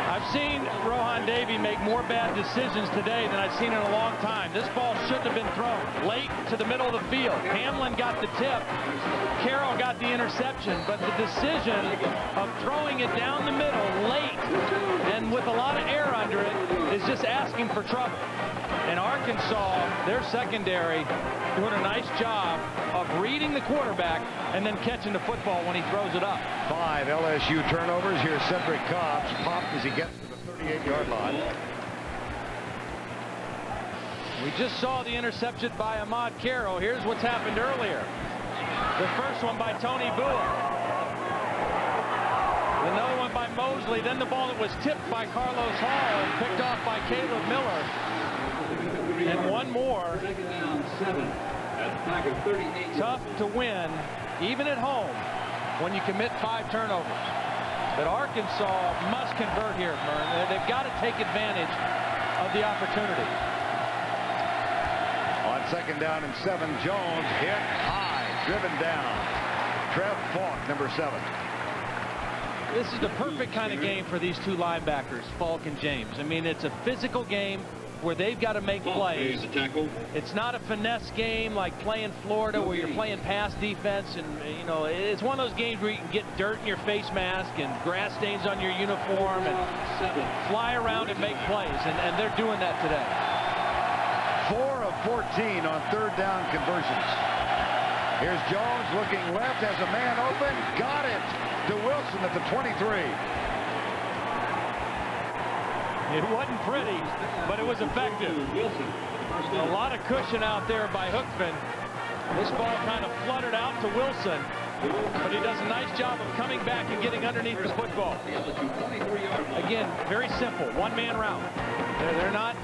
I've seen Rohan Davey make more bad decisions today than I've seen in a long time. This ball shouldn't have been thrown late to the middle of the field. Hamlin got the tip. Carroll got the interception, but the decision of throwing it down the middle late and with a lot of air under it is just asking for trouble. And Arkansas, their secondary, doing a nice job of reading the quarterback and then catching the football when he throws it up. 5 LSU turnovers. Here's Cedric Cobbs, popped as he gets to the 38-yard line. We just saw the interception by Ahmad Carroll. Here's what's happened earlier. The first one by Tony Bua. Another one by Mosley. Then the ball that was tipped by Carlos Hall and picked off by Caleb Miller. And one more. Tough to win, even at home, when you commit 5 turnovers. But Arkansas must convert here, Mern. They've got to take advantage of the opportunity. On second down and 7, Jones hit high, driven down. Trev Falk, number 7. This is the perfect kind of game for these two linebackers, Falk and James. I mean, it's a physical game where they've got to make plays. It's not a finesse game like playing Florida where you're playing pass defense, and you know, it's one of those games where you can get dirt in your face mask and grass stains on your uniform and fly around and make plays, and they're doing that today. 4 of 14 on third down conversions. Here's Jones looking left, has a man open, got it to Wilson at the 23. It wasn't pretty, but it was effective. A lot of cushion out there by Hookman. This ball kind of fluttered out to Wilson, but he does a nice job of coming back and getting underneath the football. Again, very simple, one-man route. They're not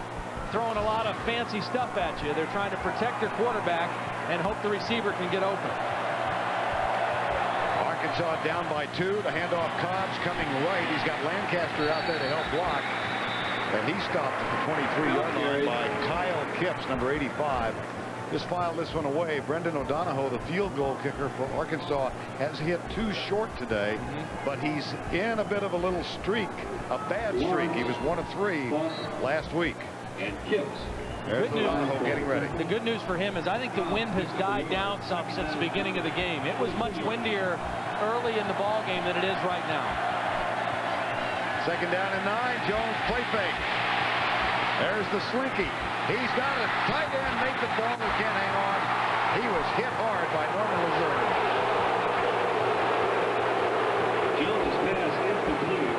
throwing a lot of fancy stuff at you. They're trying to protect their quarterback and hope the receiver can get open. Arkansas down by 2. The handoff, Cobbs coming right. He's got Lancaster out there to help block. And he stopped at the 23-yard line by Kyle Kipps, number 85. Just filed this one away. Brendan O'Donohoe, the field goal kicker for Arkansas, has hit 2 short today, but he's in a bit of a little streak, a bad streak. He was 1 of 3 last week. And Kipps There's O'Donohoe getting ready. The good news for him is I think the wind has died down some since the beginning of the game. It was much windier early in the ball game than it is right now. Second down and 9. Jones play fake. There's the slinky. He's got it. Tight end make the ball. He can't hang on. He was hit hard by Norman Lazard. Jones' pass incomplete.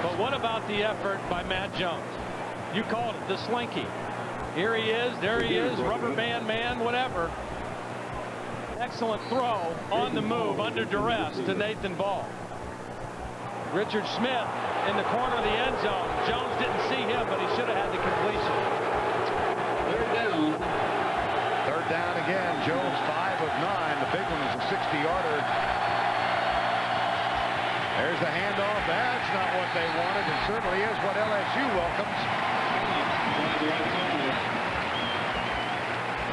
But what about the effort by Matt Jones? You called it the slinky. Here he is. There he is. Rubber band man, whatever. Excellent throw on the move under duress to Nathan Ball. Richard Smith in the corner of the end zone. Jones didn't see him, but he should have had the completion. Third down. Third down again. Jones 5 of 9. The big one is a 60-yarder. There's the handoff. That's not what they wanted. It certainly is what LSU welcomes.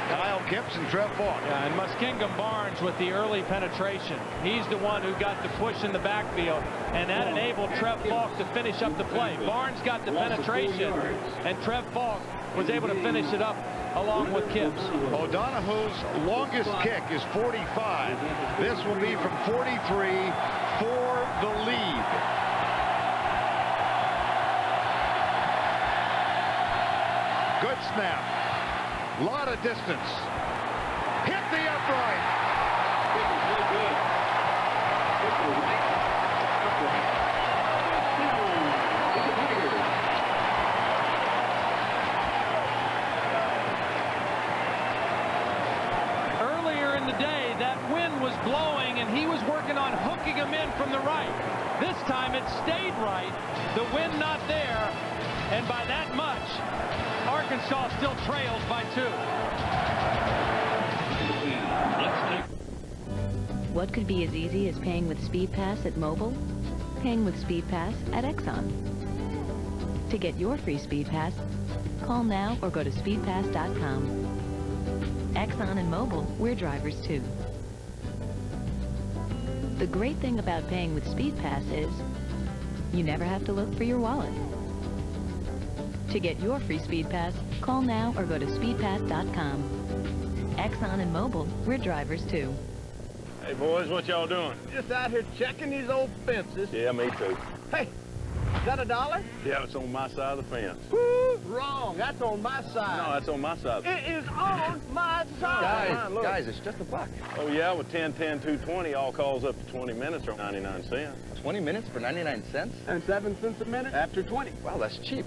Kyle Kipps and Trev Falk. Yeah, and Muskingum Barnes with the early penetration. He's the one who got the push in the backfield, and that enabled Trev Falk to finish up the play. Barnes got the penetration, and Trev Falk was able to finish it up along with Kipps. O'Donohoe's longest kick is 45. This will be from 43 for the lead. Good snap. Lot of distance. Hit the upright. Earlier in the day, that wind was blowing, and he was working on hooking him in from the right. This time it stayed right. The wind not there, and by that much, Arkansas still trails by 2. What could be as easy as paying with SpeedPass at Mobile? Paying with SpeedPass at Exxon. To get your free SpeedPass, call now or go to speedpass.com. Exxon and Mobile, we're drivers too. The great thing about paying with SpeedPass is you never have to look for your wallet. To get your free SpeedPass, call now or go to speedpass.com. Exxon and Mobile, we're drivers too. Hey boys, what y'all doing? Just out here checking these old fences. Yeah, me too. Hey, is that $1? Yeah, it's on my side of the fence. Woo, wrong. That's on my side. No, that's on my side. It is on my side. Guys, it's just $1. Oh yeah, with 10, 10, 220, all calls up to 20 minutes are 99 cents. 20 minutes for 99 cents? And 7 cents a minute after 20. Wow, that's cheap.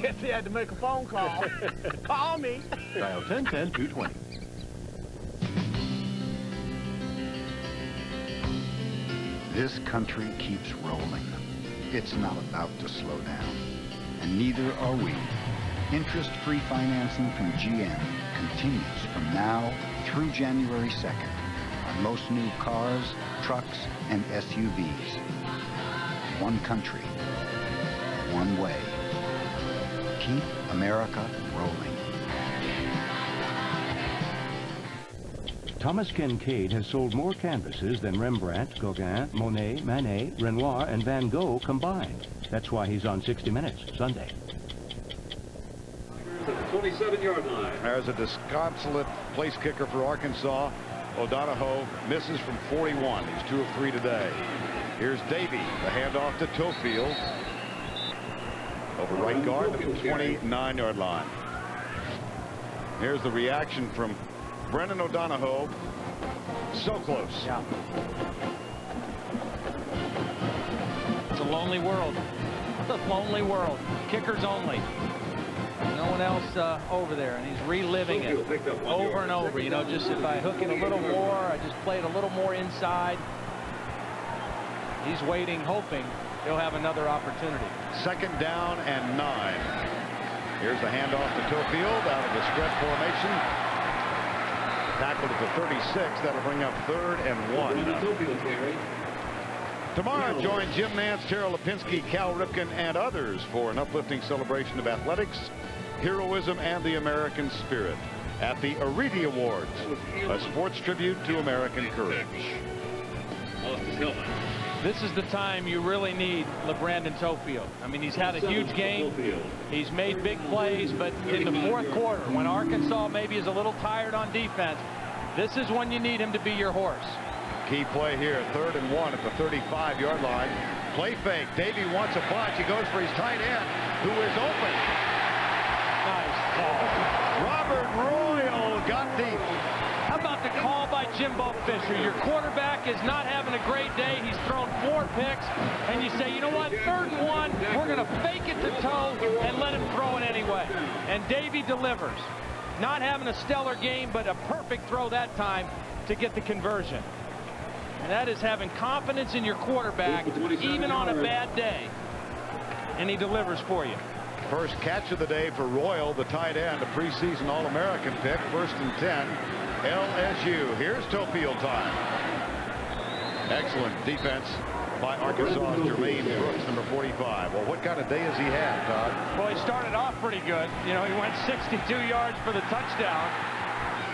Guess he had to make a phone call. Call me. Dial 1010-220. This country keeps rolling. It's not about to slow down. And neither are we. Interest-free financing from GM continues from now through January 2nd on most new cars, trucks, and SUVs. One country, one way. Keep America rolling. Thomas Kincaid has sold more canvases than Rembrandt, Gauguin, Monet, Manet, Renoir, and Van Gogh combined. That's why he's on 60 Minutes Sunday. 27-yard line. There's a disconsolate place kicker for Arkansas. O'Donohoe misses from 41. He's 2 of 3 today. Here's Davey. The handoff to Tofield. Over right guard to the 29-yard line. Here's the reaction from Brennan O'Donohoe. So close. Yeah. It's a lonely world. It's a lonely world. Kickers only. No one else over there, and he's reliving it over and over. You know, just if I hook it a little more, I just play it a little more inside. He's waiting, hoping he'll have another opportunity. Second down and 9. Here's the handoff to Tofield out of the spread formation. Tackled at the 36. That'll bring up 3rd and 1. Tomorrow, join Jim Nance, Tara Lipinski, Cal Ripken, and others for an uplifting celebration of athletics, heroism, and the American spirit at the Aridi Awards, a sports tribute to American courage. Lost his helmet. This is the time you really need LeBrandon Tofield. I mean, he's had a huge game. He's made big plays, but in the fourth quarter, when Arkansas maybe is a little tired on defense, this is when you need him to be your horse. Key play here, 3rd and 1 at the 35-yard line. Play fake. Davey wants a bunch. He goes for his tight end, who is open. Nice call. Robert Royal got deep. How about the call by Jimbo Fisher? Your quarterback is not having a great day. He's thrown 4 picks, and you say, you know what, 3rd and 1, we're going to fake it to toe and let him throw it anyway. And Davey delivers. Not having a stellar game, but a perfect throw that time to get the conversion. And that is having confidence in your quarterback, even on a bad day. And he delivers for you. First catch of the day for Royal, the tight end, a preseason All-American pick. 1st and 10, LSU. Here's Tofield time. Excellent defense by Arkansas's Jermaine Brooks, number 45. Well, what kind of day has he had, Todd? Well, he started off pretty good. You know, he went 62 yards for the touchdown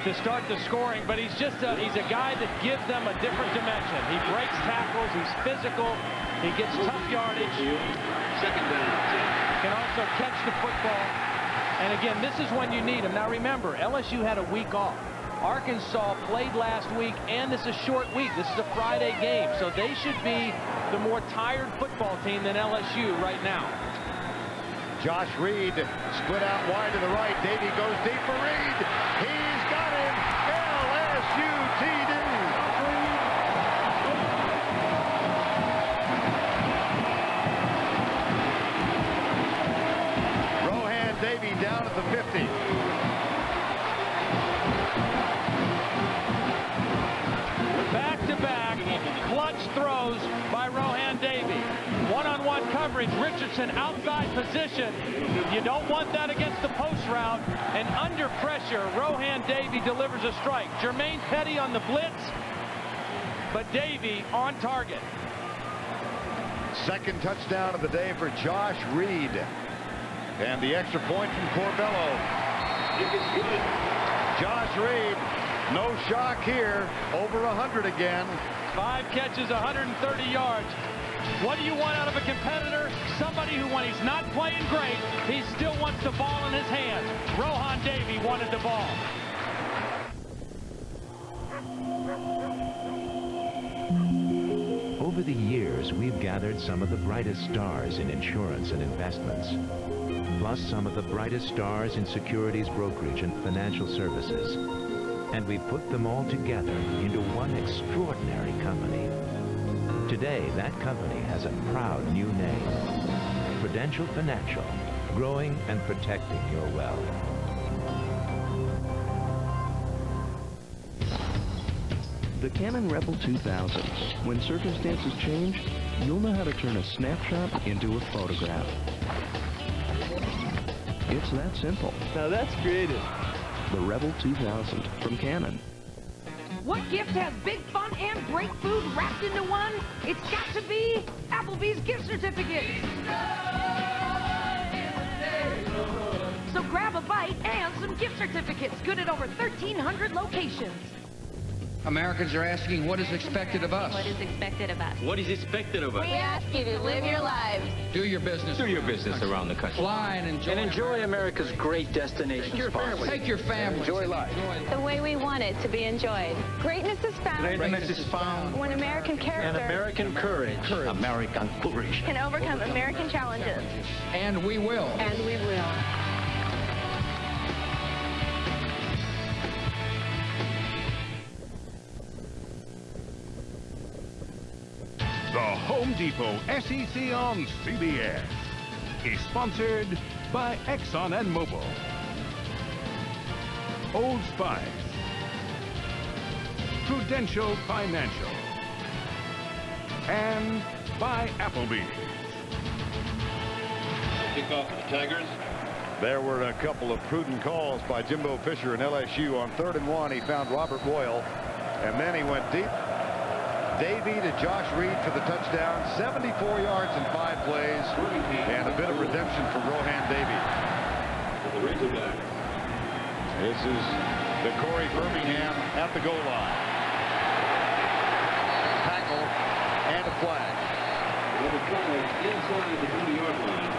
to start the scoring, but he's just he's a guy that gives them a different dimension. He breaks tackles, he's physical, he gets tough yardage. 2nd down. Can also catch the football. And again, this is when you need him. Now remember, LSU had a week off. Arkansas played last week, and this is a short week. This is a Friday game, so they should be the more tired football team than LSU right now. Josh Reed split out wide to the right. Davey goes deep for Reed. He's got him. LSU TD. Rohan Davey down at the 50. Back-to-back clutch throws by Rohan Davey. One-on-one coverage. Richardson outside position. You don't want that against the post route. And under pressure, Rohan Davey delivers a strike. Jermaine Petty on the blitz, but Davey on target. 2nd touchdown of the day for Josh Reed. And the extra point from Corbello. Josh Reed, no shock here, over 100 again. 5 catches, 130 yards. What do you want out of a competitor? Somebody who, when he's not playing great, he still wants the ball in his hands. Rohan Davey wanted the ball. Over the years, we've gathered some of the brightest stars in insurance and investments, plus some of the brightest stars in securities brokerage and financial services. And we've put them all together into one extraordinary company. Today, that company has a proud new name, Prudential Financial, growing and protecting your wealth. The Canon Rebel 2000. When circumstances change, you'll know how to turn a snapshot into a photograph. It's that simple. Now that's creative. The Rebel 2000 from Canon. What gift has big fun and great food wrapped into one? It's got to be Applebee's gift certificates. So grab a bite and some gift certificates, good at over 1,300 locations. Americans are asking what is expected of us. What is expected of us? What is expected of us? We ask you to live your lives. Do your business. Do your business around the country. Fly and enjoy America's great destination spots. Take your family. Enjoy life. The way we want it to be enjoyed. Greatness is found. Greatness is found when American character and American courage. American courage. Can overcome American challenges. And we will. And we will. The Home Depot SEC on CBS is sponsored by Exxon and Mobil, Old Spice, Prudential Financial, and by Applebee's. Kickoff for the Tigers. There were a couple of prudent calls by Jimbo Fisher and LSU. On 3rd and 1, he found Robert Royal, and then he went deep. Davey to Josh Reed for the touchdown, 74 yards in 5 plays, and a bit of redemption for Rohan Davey. This is the Corey Birmingham at the goal line. Tackle and a flag. Inside the 20-yard line.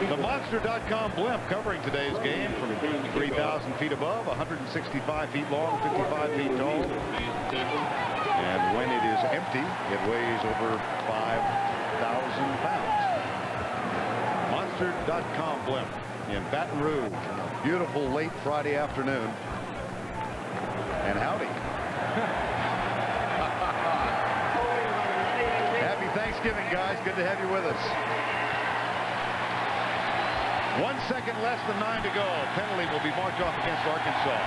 The Monster.com blimp covering today's game from 3,000 feet above, 165 feet long, 55 feet tall. And when it is empty, it weighs over 5,000 pounds. Monster.com blimp in Baton Rouge. Beautiful late Friday afternoon. And howdy. Happy Thanksgiving, guys. Good to have you with us. 1 second less than 9 to go. Penalty will be marked off against Arkansas.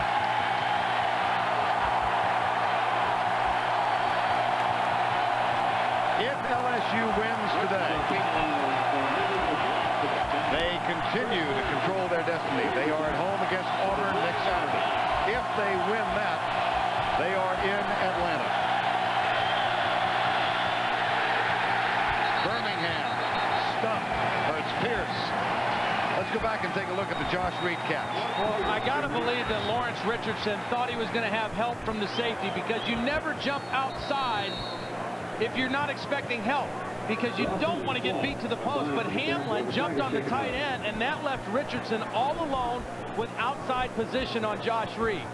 If LSU wins today, they continue to control their destiny. They are at home against Auburn next Saturday. If they win that, they are in Atlanta. Birmingham, stumped. It's Pierce. Let's go back and take a look at the Josh Reed catch. Well, I got to believe that Lawrence Richardson thought he was going to have help from the safety, because you never jump outside if you're not expecting help, because you don't want to get beat to the post. But Hamlin jumped on the tight end, and that left Richardson all alone with outside position on Josh Reed.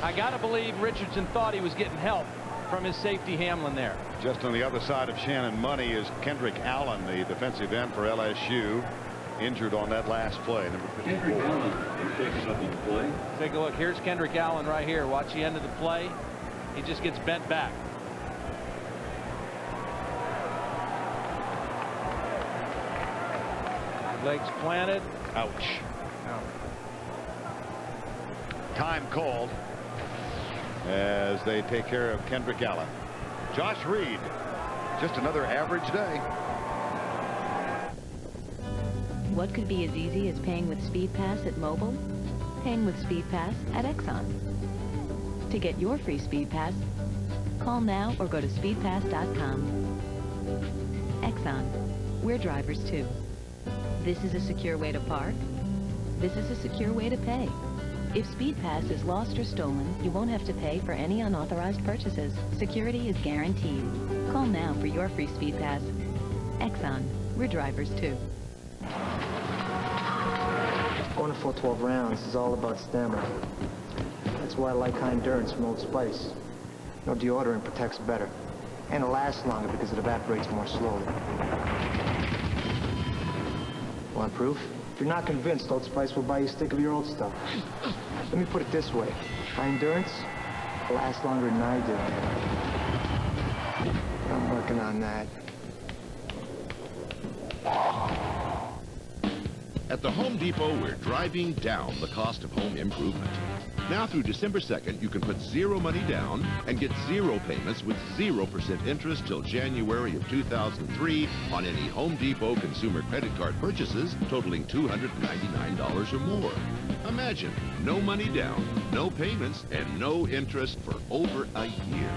I got to believe Richardson thought he was getting help from his safety Hamlin there. Just on the other side of Shannon Money is Kendrick Allen, the defensive end for LSU. Injured on that last play, number 54. Take a look. Here's Kendrick Allen right here. Watch the end of the play. He just gets bent back. Legs planted. Ouch. Time called as they take care of Kendrick Allen. Josh Reed, just another average day. What could be as easy as paying with SpeedPass at Mobile? Paying with SpeedPass at Exxon. To get your free SpeedPass, call now or go to speedpass.com. Exxon. We're drivers too. This is a secure way to park. This is a secure way to pay. If SpeedPass is lost or stolen, you won't have to pay for any unauthorized purchases. Security is guaranteed. Call now for your free SpeedPass. Exxon. We're drivers too. Going a full 12 rounds is all about stamina. That's why I like high endurance from Old Spice. No deodorant protects better. And it lasts longer because it evaporates more slowly. Want proof? If you're not convinced, Old Spice will buy you a stick of your old stuff. Let me put it this way. High endurance lasts longer than I do. I'm working on that. At the Home Depot, we're driving down the cost of home improvement. Now through December 2nd, you can put zero money down and get zero payments with 0% interest till January of 2003 on any Home Depot consumer credit card purchases totaling $299 or more. Imagine, no money down, no payments, and no interest for over a year.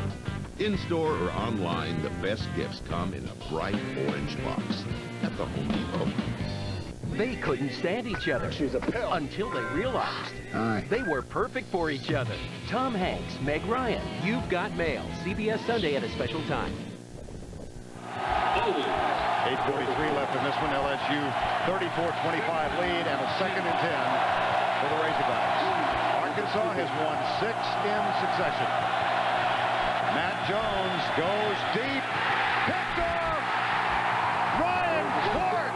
In-store or online, the best gifts come in a bright orange box at the Home Depot. They couldn't stand each other. She's a pill. Until they realized Aye. they were perfect for each other. Tom Hanks, Meg Ryan, You've Got Mail. CBS Sunday at a special time. 8:43 left in this one. LSU 34-25 lead and a 2nd and 10 for the Razorbacks. Arkansas has won 6 in succession. Matt Jones goes deep. Picked off. Ryan Clark.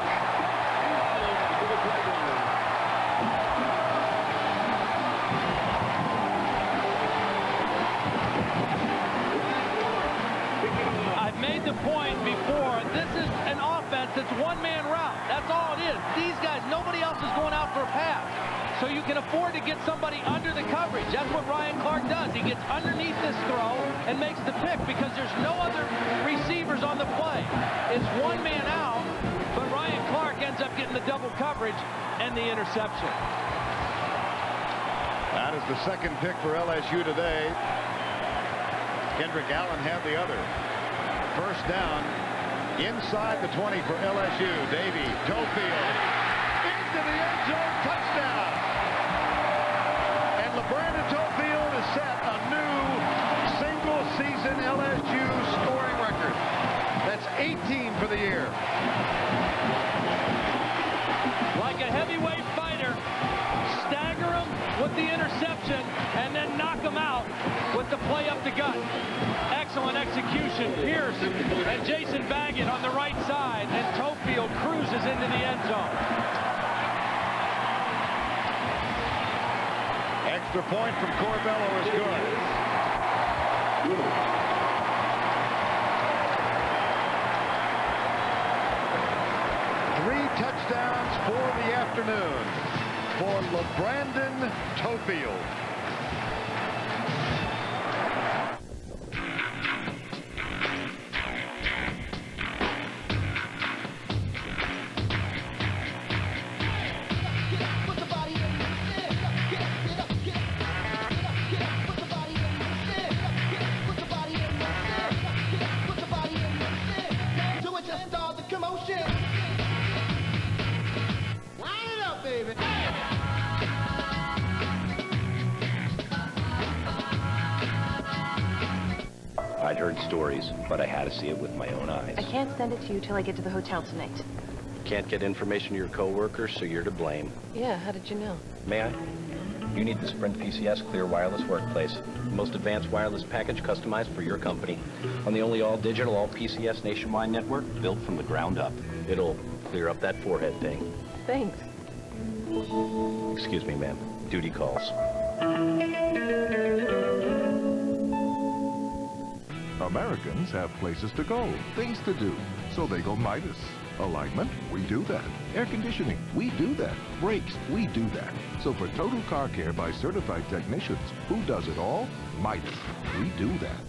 I've made the point before, this is an offense that's one-man route. That's all it is. These guys, nobody else is going out for a pass. So you can afford to get somebody under the coverage. That's what Ryan Clark does. He gets underneath this throw and makes the pick because there's no other receivers on the play. It's one man out, but Ryan Clark ends up getting the double coverage and the interception. That is the 2nd pick for LSU today. Kendrick Allen had the other. First down inside the 20 for LSU. Davey, Tofield, into the end zone, touchdown. And LeBrandon Tofield has set a new single-season LSU scoring record. 18 for the year. Like a heavyweight fighter, stagger him with the interception and then knock him out with the play up the gut. Excellent execution. Pierce and Jason Baggett on the right side, and Tofield cruises into the end zone. Extra point from Corbello is good. 3 touchdowns for the afternoon for LeBrandon Tofield. I'd heard stories, but I had to see it with my own eyes. I can't send it to you till I get to the hotel tonight. Can't get information to your coworkers, so you're to blame. Yeah, how did you know? May I? You need the Sprint PCS Clear Wireless Workplace. The most advanced wireless package customized for your company on the only all-digital, all-PCS nationwide network built from the ground up. It'll clear up that forehead thing. Thanks. Excuse me, ma'am. Duty calls. Americans have places to go, things to do, so they go Midas. Alignment, we do that. Air conditioning, we do that. Brakes, we do that. So for total car care by certified technicians, who does it all? Midas. We do that.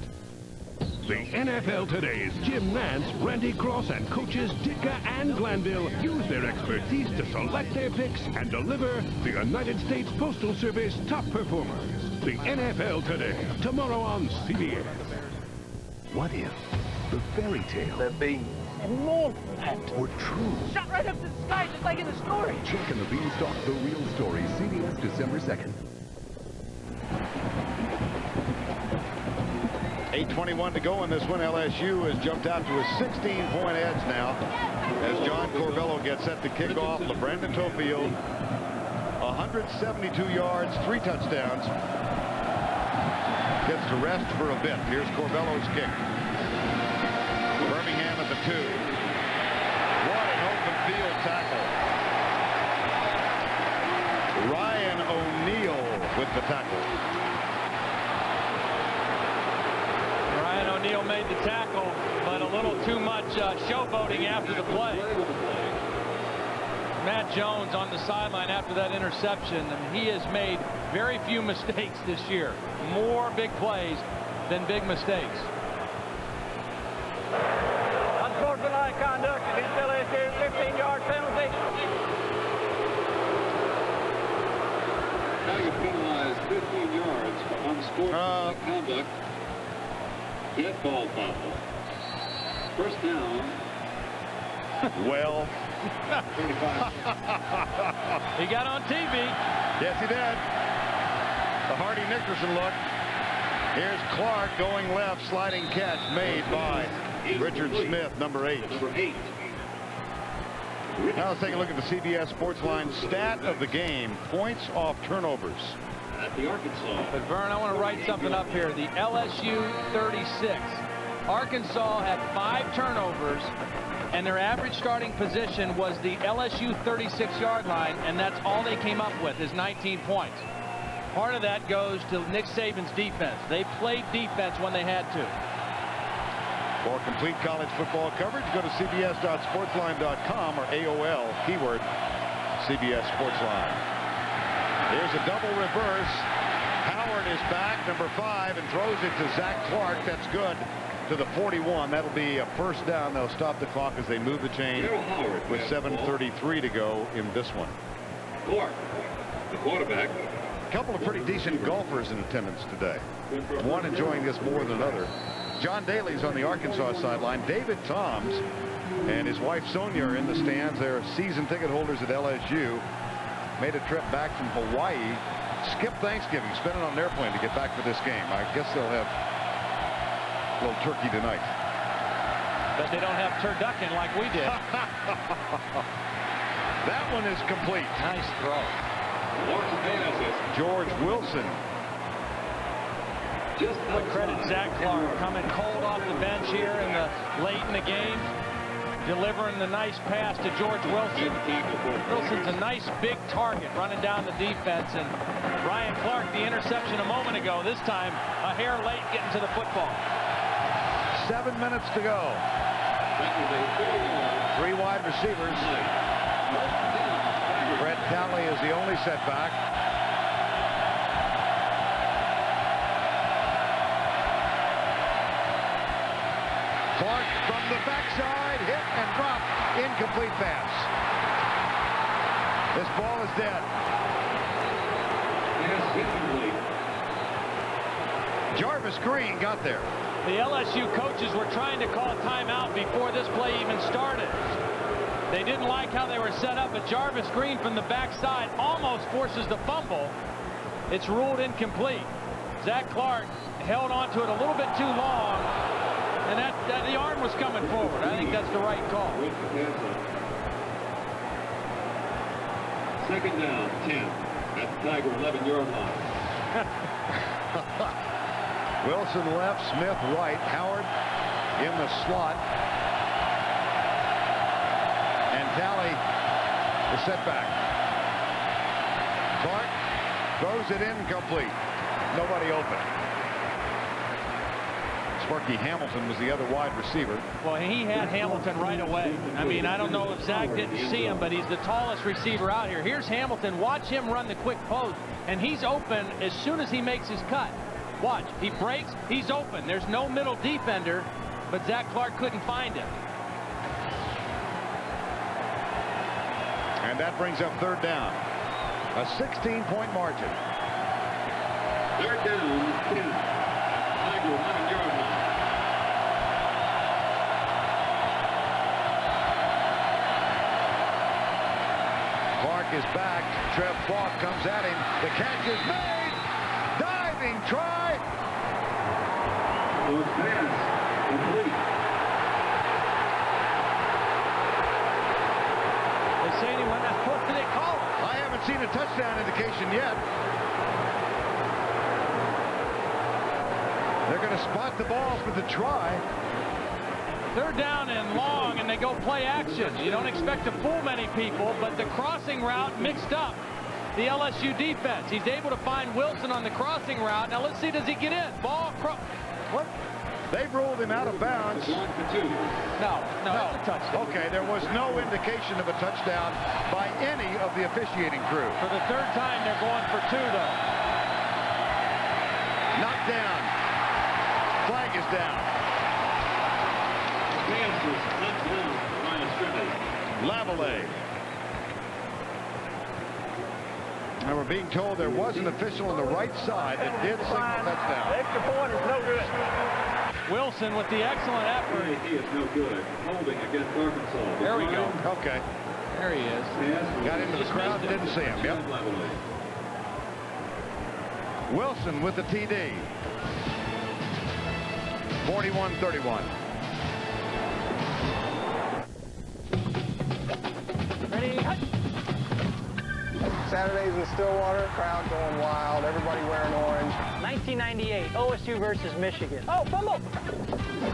The NFL Today's Jim Nance, Randy Cross, and coaches Ditka and Glanville use their expertise to select their picks and deliver the United States Postal Service top performers. The NFL Today, tomorrow on CBS. What if the fairy tale There'd be more than that. were true? Shot right up to the sky just like in the story. Check in the Beanstalk, The Real Story, CBS, December 2nd. 8:21 to go in this one. LSU has jumped out to a 16-point edge now as John Corbello gets set to kick off. LeBrandon Tofield, 172 yards, 3 touchdowns. Gets to rest for a bit. Here's Corbello's kick. Birmingham at the 2. What an open field tackle. Ryan O'Neal with the tackle. Ryan O'Neal made the tackle, but a little too much showboating after the play. Matt Jones on the sideline after that interception, and he has made very few mistakes this year. More big plays than big mistakes. Unsportsmanlike conduct against LSU, 15-yard penalty. Now you penalize 15 yards for unsportsmanlike conduct. Dead ball foul. First down. Well. He got on TV. Yes, he did. The Hardy Nickerson look. Here's Clark going left, sliding catch made by Richard Smith, number 8. Now let's take a look at the CBS Sportsline stat of the game: points off turnovers. At the Arkansas. But Vern, I want to write something up here. The LSU 36. Arkansas had 5 turnovers, and their average starting position was the LSU 36-yard line, and that's all they came up with is 19 points. Part of that goes to Nick Saban's defense. They played defense when they had to. For complete college football coverage, go to cbs.sportsline.com or AOL, keyword CBS Sportsline. Here's a double reverse. Howard is back, number 5, and throws it to Zach Clark. That's good. To the 41. That'll be a first down. They'll stop the clock as they move the chain with 7:33 to go in this one. Clark, the quarterback. A couple of pretty decent golfers in attendance today. One enjoying this more than another. John Daly's on the Arkansas sideline. David Toms and his wife Sonia are in the stands. They're season ticket holders at LSU. Made a trip back from Hawaii. Skipped Thanksgiving. Spent it on an airplane to get back for this game. I guess they'll have a little turkey tonight. But they don't have turducken like we did. That one is complete. Nice throw. George Wilson. I credit Zach Clark coming cold off the bench here late in the game, delivering the nice pass to George Wilson. Wilson's a nice big target running down the defense, and Ryan Clark, the interception a moment ago, this time a hair late getting to the football. 7 minutes to go. 3 wide receivers. Fred Talley is the only setback. Clark from the backside, hit and drop, incomplete pass. This ball is dead. Jarvis Green got there. The LSU coaches were trying to call timeout before this play even started. They didn't like how they were set up, but Jarvis Green from the backside almost forces the fumble. It's ruled incomplete. Zach Clark held onto it a little bit too long, and the arm was coming forward. I think that's the right call. Second down, 10 at the Tiger 11-yard line. Wilson left, Smith right, Howard in the slot, and Talley the setback. Clark throws it incomplete. Nobody open. Sparky Hamilton was the other wide receiver. Well, he had Hamilton right away. I mean, I don't know if Zach didn't see him, but he's the tallest receiver out here. Here's Hamilton. Watch him run the quick post, and he's open as soon as he makes his cut. Watch, he breaks, he's open. There's no middle defender, but Zach Clark couldn't find him. And that brings up third down. A 16-point margin. Third down, 10. Tiger 11-yard line. Clark is back. Trev Falk comes at him. The catch is made. Diving try. Those pass complete. They say he went out. What did they call it? I haven't seen a touchdown indication yet. They're going to spot the ball for the try. Third down and long, and they go play action. You don't expect to fool many people, but the crossing route mixed up the LSU defense. He's able to find Wilson on the crossing route. Now let's see, does he get in? Ball what? They've ruled him out of bounds. No, it's a touchdown. Okay, there was no indication of a touchdown by any of the officiating crew. For the third time, they're going for 2, though. Knocked down. Flag is down. Lavallee. And we're being told there was an official on the right side that did signal touchdown. Extra point is no good. Wilson with the excellent effort. He is no good. Holding against Arkansas. There we go. Okay. There he is. Got into the crowd, didn't see him. Yep. Wilson with the TD. 41-31. Ready, hut. Saturdays in Stillwater, crowd going wild, everybody wearing orange. 1998, OSU versus Michigan. Oh, fumble!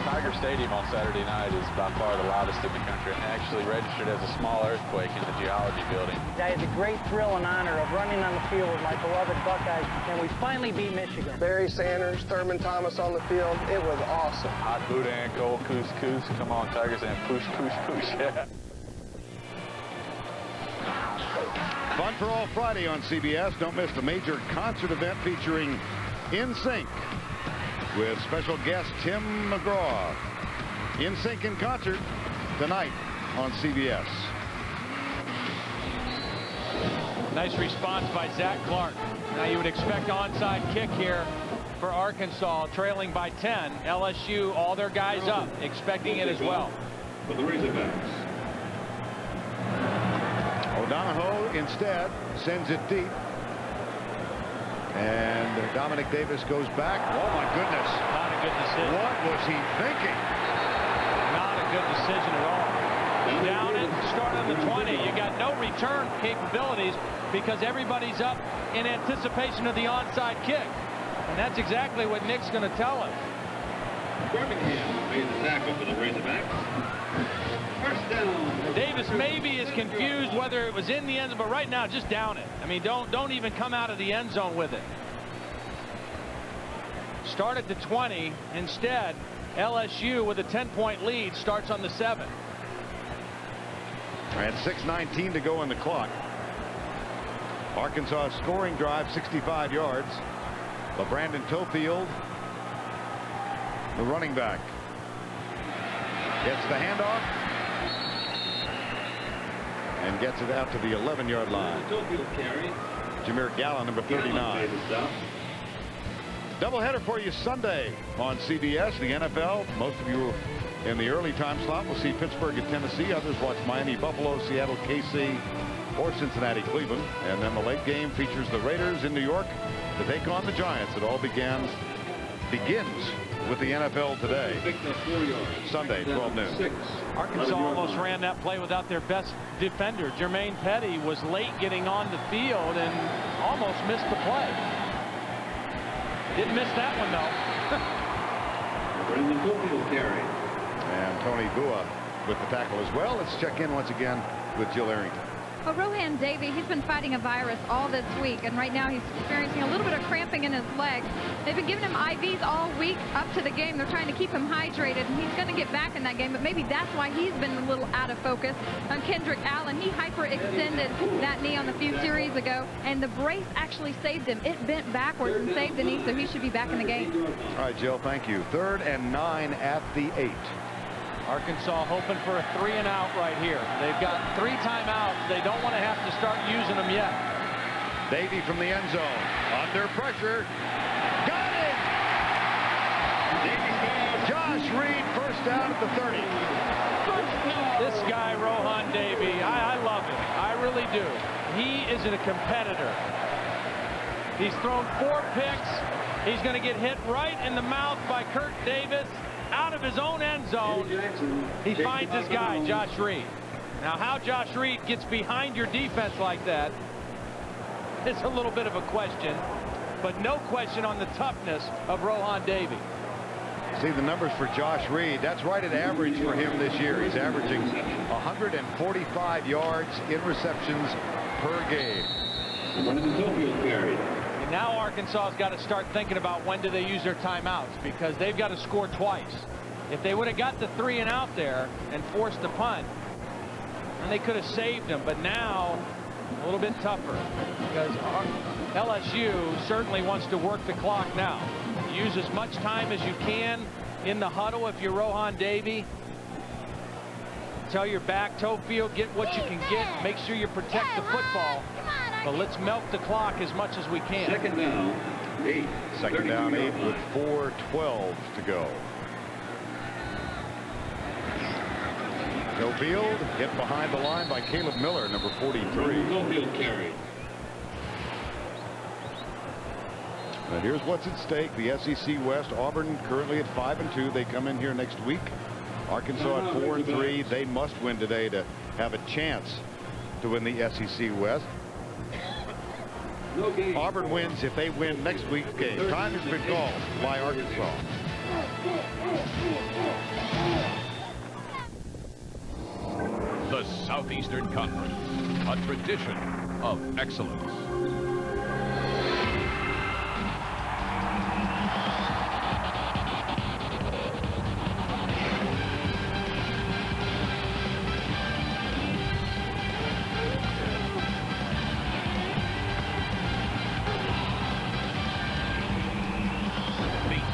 Tiger Stadium on Saturday night is by far the loudest in the country, and actually registered as a small earthquake in the geology building. I had the great thrill and honor of running on the field with my beloved Buckeyes, and we finally beat Michigan. Barry Sanders, Thurman Thomas on the field. It was awesome. Hot Buddha and cold couscous. Come on, Tigers, and push, push, push. Yeah. Fun for All Friday on CBS. Don't miss the major concert event featuring In Sync with special guest Tim McGraw. In Sync in concert tonight on CBS. Nice response by Zach Clark. Now you would expect onside kick here for Arkansas, trailing by 10. LSU, all their guys up, expecting it as well. For the Razorbacks. O'Donoghue instead sends it deep. And Dominic Davis goes back. Oh, my goodness. Not a good decision. What was he thinking? Not a good decision at all. Down it, start on the 20. You got no return capabilities because everybody's up in anticipation of the onside kick. And that's exactly what Nick's going to tell us. Birmingham made the tackle for the Razorbacks. First down. Davis maybe is confused whether it was in the end zone, but right now just down it. I mean, don't even come out of the end zone with it. Start at the 20. Instead, LSU with a 10-point lead starts on the 7. And 6:19 to go in the clock. Arkansas scoring drive, 65 yards. LeBrandon Tofield, the running back, gets the handoff and gets it out to the 11-yard line. Jameer Gallen, number 39. Doubleheader for you Sunday on CBS, the NFL. Most of you in the early time slot will see Pittsburgh at Tennessee. Others watch Miami, Buffalo, Seattle, KC, or Cincinnati, Cleveland. And then the late game features the Raiders in New York to take on the Giants. It all begins with the NFL today. Sunday, 12 noon. Arkansas almost ran that play without their best defender. Jermaine Petty was late getting on the field and almost missed the play. Didn't miss that one, though. And Tony Bua with the tackle as well. Let's check in once again with Jill Arrington. Well, Rohan Davey, he's been fighting a virus all this week, and right now he's experiencing a little bit of cramping in his legs. They've been giving him IVs all week up to the game. They're trying to keep him hydrated, and he's going to get back in that game, but maybe that's why he's been a little out of focus. On Kendrick Allen, he hyperextended that knee on a few series ago, and the brace actually saved him. It bent backwards and saved the knee, so he should be back in the game. All right, Jill, thank you. 3rd and 9 at the 8. Arkansas hoping for a 3-and-out right here. They've got 3 timeouts. They don't want to have to start using them yet. Davey from the end zone. Under pressure. Got it! Josh Reed, first down at the 30. This guy, Rohan Davey, I love him. I really do. He is a competitor. He's thrown 4 picks. He's going to get hit right in the mouth by Kurt Davis. Out of his own end zone, he finds his guy, Josh Reed. Now, how Josh Reed gets behind your defense like that is a little bit of a question, but no question on the toughness of Rohan Davey. See the numbers for Josh Reed. That's right at average for him this year. He's averaging 145 yards in receptions per game. And now Arkansas's got to start thinking about when do they use their timeouts, because they've got to score twice. If they would have got the 3-and-out there and forced the punt, then they could have saved them. But now a little bit tougher, because LSU certainly wants to work the clock now. Use as much time as you can in the huddle if you're Rohan Davey. Tell your back, Tofield, get what you can get. Make sure you protect the football. But let's milk the clock as much as we can. Second down, 8. Second down, 8 with 4:12 to go. Tofield hit behind the line by Caleb Miller, number 43. Tofield carried. And here's what's at stake. The SEC West. Auburn currently at 5-2. They come in here next week. Arkansas at 4-3. They must win today to have a chance to win the SEC West. Auburn wins if they win next week's game. Time has been called by Arkansas. The Southeastern Conference, a tradition of excellence.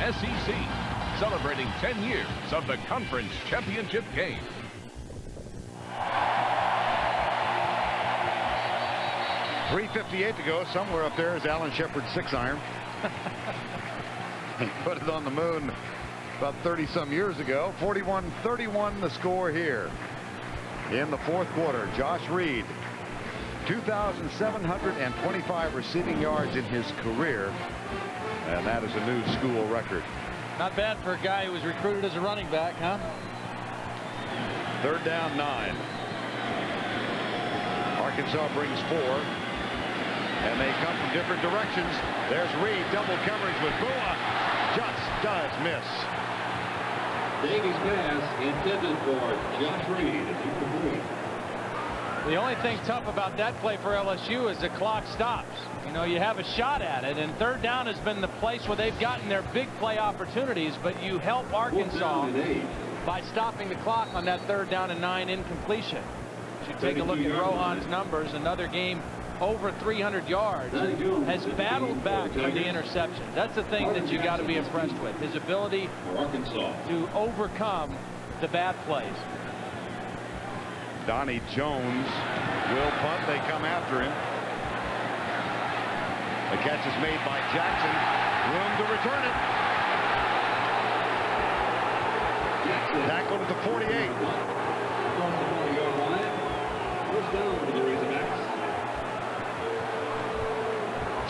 SEC, celebrating 10 years of the conference championship game. .358 to go. Somewhere up there is Alan Shepard's 6-iron. He put it on the moon about 30-some years ago. 41-31 the score here. In the 4th quarter, Josh Reed, 2,725 receiving yards in his career. And that is a new school record. Not bad for a guy who was recruited as a running back, huh? 3rd down, 9. Arkansas brings 4. And they come from different directions. There's Reed, double coverage with Bua. Just does miss. Davies' pass intended for Josh Reed. Incomplete. The only thing tough about that play for LSU is the clock stops. You know, you have a shot at it, and 3rd down has been the place where they've gotten their big play opportunities, but you help Arkansas by stopping the clock on that 3rd down and 9 incompletion. If you take a look at Rohan's numbers, another game over 300 yards, has battled back from the interception. That's the thing that you got to be impressed with, his ability to overcome the bad plays. Donnie Jones will punt. They come after him. The catch is made by Jackson. Room to return it. Tackled at the 48.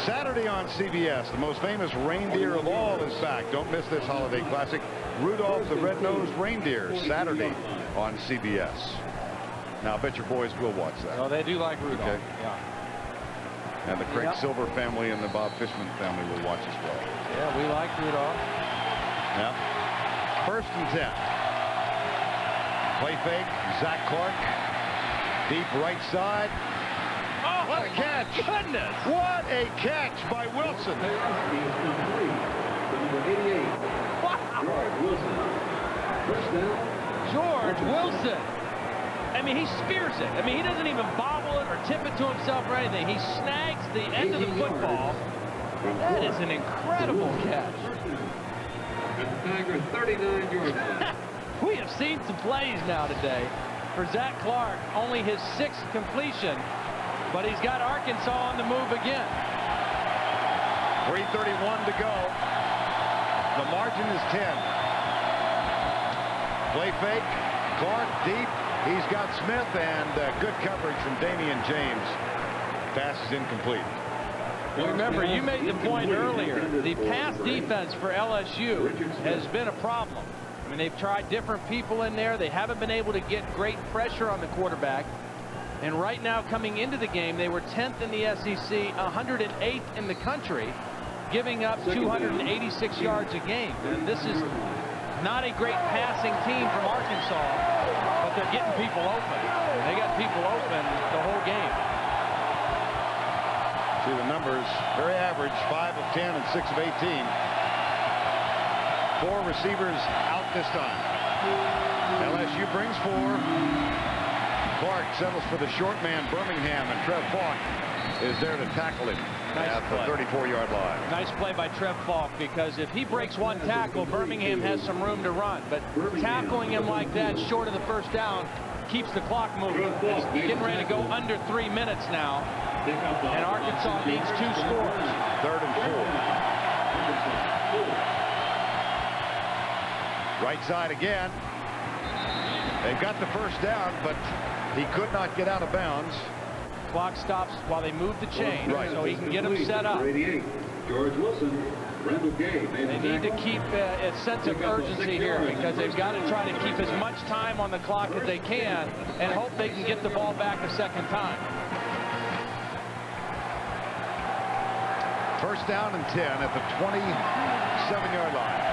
Saturday on CBS, the most famous reindeer of all is back. Don't miss this holiday classic. Rudolph the Red-Nosed Reindeer, Saturday on CBS. Now, I bet your boys will watch that. Oh, they do like Rudolph. Okay. Yeah. And the Craig Silver family and the Bob Fishman family will watch as well. Yeah, we like Rudolph. Yeah. 1st and 10. Play fake. Zach Clark. Deep right side. Oh, what a catch. Goodness. What a catch by Wilson. George Wilson. I mean, he spears it. I mean, he doesn't even bobble it or tip it to himself or anything. He snags the end of the football. That is an incredible catch. Tiger 39-yard line. We have seen some plays now today for Zach Clark. Only his 6th completion, but he's got Arkansas on the move again. 3:31 to go. The margin is 10. Play fake. Clark deep. He's got Smith, and good coverage from Damian James. Pass is incomplete. Remember, you made the point earlier. The pass defense for LSU has been a problem. I mean, they've tried different people in there. They haven't been able to get great pressure on the quarterback. And right now, coming into the game, they were 10th in the SEC, 108th in the country, giving up 286 yards a game. And this is not a great passing team from Arkansas, but they're getting people open. They got people open the whole game. See the numbers, very average, 5 of 10 and 6 of 18. 4 receivers out this time. LSU brings 4. Clark settles for the short man, Birmingham, and Trev Falk is there to tackle him at the 34-yard line. Nice play by Trev Falk, because if he breaks one tackle, Birmingham has some room to run. But tackling him like that short of the 1st down keeps the clock moving. It's getting ready to go under 3 minutes now. And Arkansas needs 2 scores. 3rd and 4. Right side again. They've got the 1st down, but he could not get out of bounds. Clock stops while they move the chain, so he can get him set up. George Wilson, Randall Gay. They need to keep a sense of urgency here, because they've got to try to keep as much time on the clock as they can and hope they can get the ball back a 2nd time. 1st down and 10 at the 27-yard line.